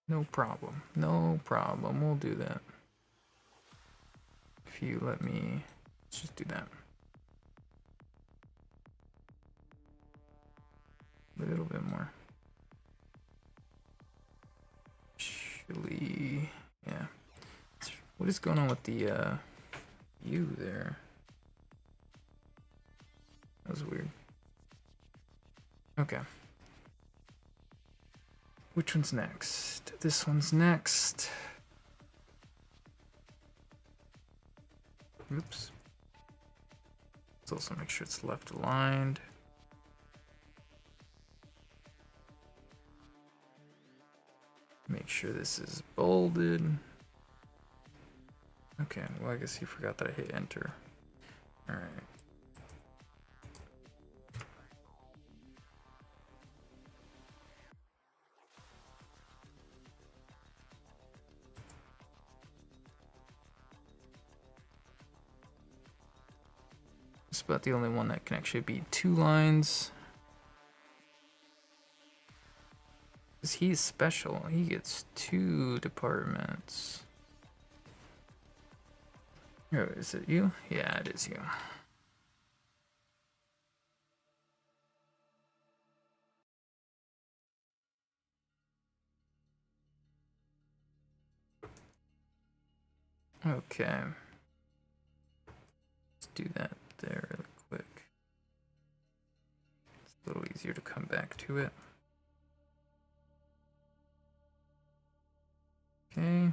No problem. No problem. We'll do that. If you let me, let's just do that. A little bit more. Actually, yeah. What is going on with the U there? That was weird. Okay. Which one's next? This one's next. Oops. Let's also make sure it's left aligned. Make sure this is bolded. Okay, well, I guess he forgot that I hit enter. All right. It's about the only one that can actually be 2 lines. Because he's special. He gets 2 departments. Oh, is it you? Yeah, it is you. Okay. Let's do that there really quick. It's a little easier to come back to it. Okay.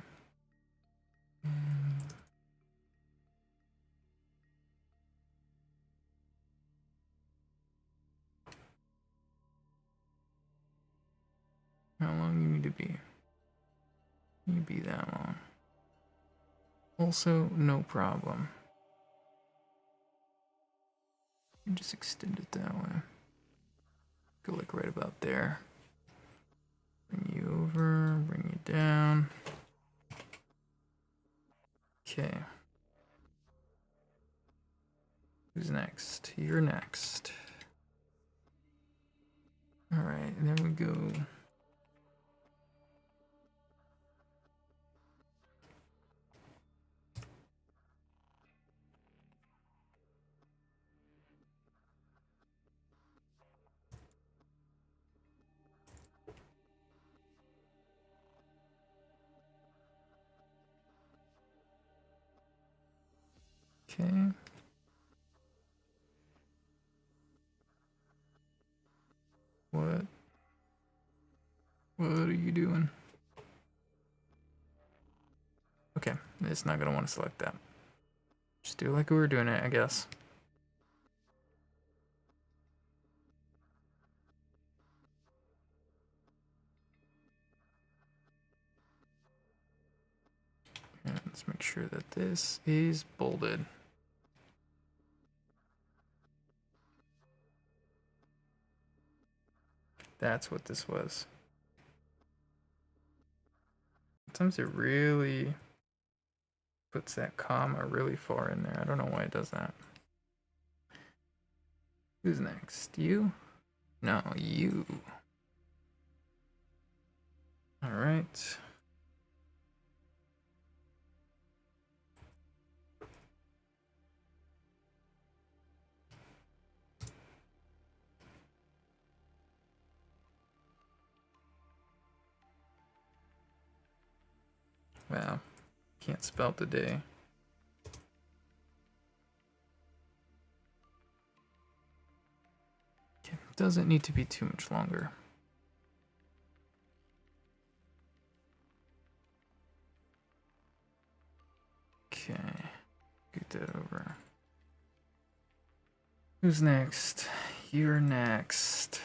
How long you need to be? You be that long. Also, no problem. You just extend it that way. Go like right about there. Bring you over, bring you down. Okay. Who's next? You're next. All right, and then we go. Okay. What? What are you doing? Okay, it's not gonna want to select that. Just do it like we were doing it, I guess. And let's make sure that this is bolded. That's what this was. Sometimes it really puts that comma really far in there. I don't know why it does that. Who's next? You? No, you. All right. Wow, can't spell today. Okay, doesn't need to be too much longer. Okay, get that over. Who's next? You're next.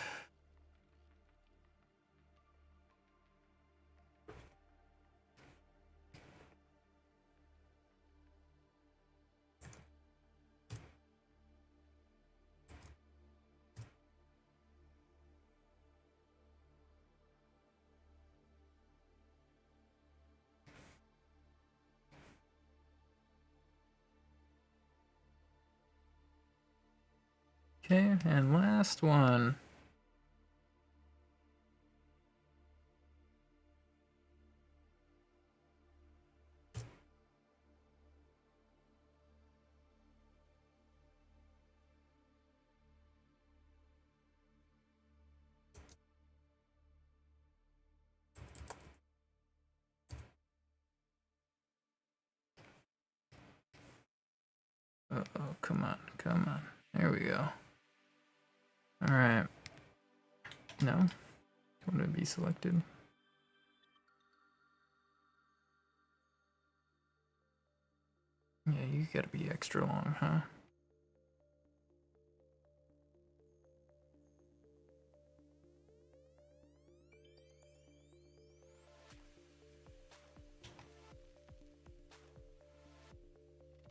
Okay, and last one. Uh-oh, come on, come on. There we go. Alright. No? Want to be selected? Yeah, you gotta be extra long, huh?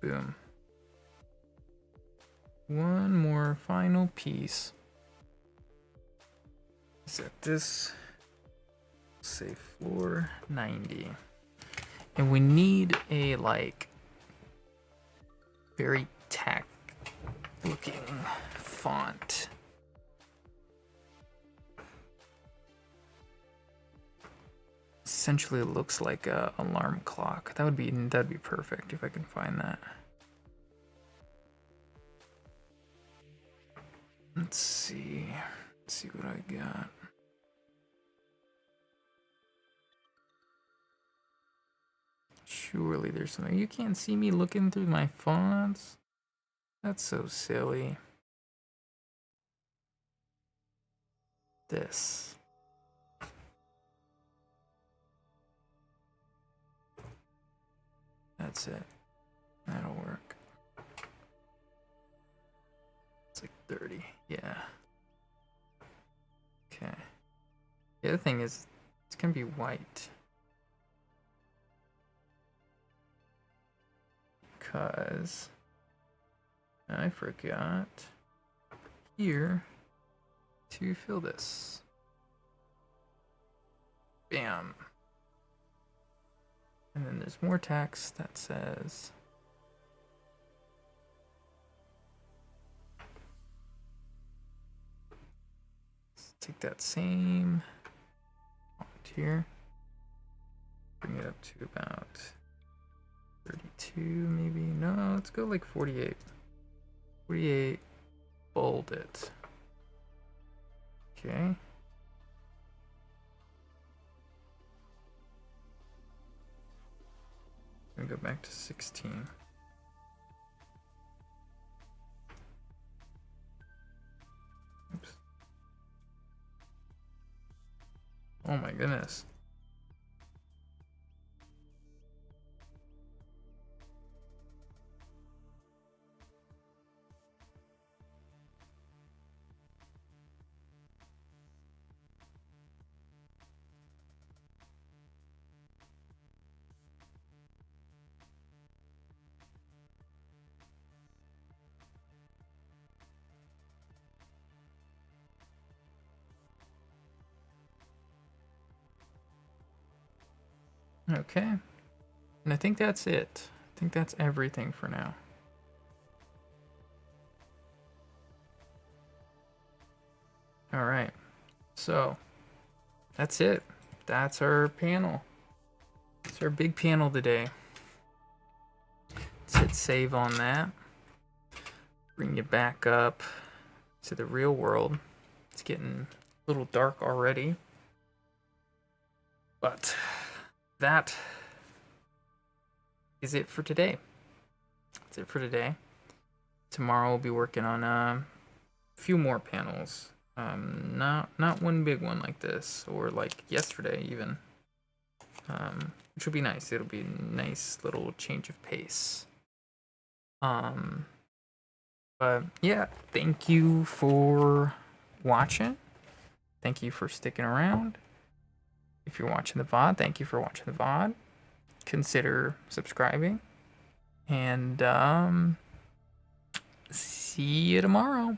Boom. One more final piece. Set this, say floor 90. And we need a, like, very tack looking font. Essentially, it looks like a alarm clock. That'd be perfect if I can find that. Let's see. Let's see what I got. Surely there's something. You can't see me looking through my fonts? That's so silly. This. That's it. That'll work. It's like 30. Yeah. Okay. The other thing is, it's gonna be white. Because I forgot here to fill this. Bam. And then there's more text that says let's take that same font here, bring it up to about 32 maybe. No, let's go like 48. 48, bold it. Okay. I'm gonna go back to 16. Oops. Oh my goodness. Okay. And I think that's it. I think that's everything for now. All right. So that's it. That's our panel. It's our big panel today. Let's hit save on that. Bring you back up to the real world. It's getting a little dark already. But that is it for today. That's it for today. Tomorrow we'll be working on a few more panels. Not one big one like this, or like yesterday even. Which will be nice. It'll be a nice little change of pace. But yeah, thank you for watching. Thank you for sticking around. If you're watching the VOD, thank you for watching the VOD. Consider subscribing. And see you tomorrow.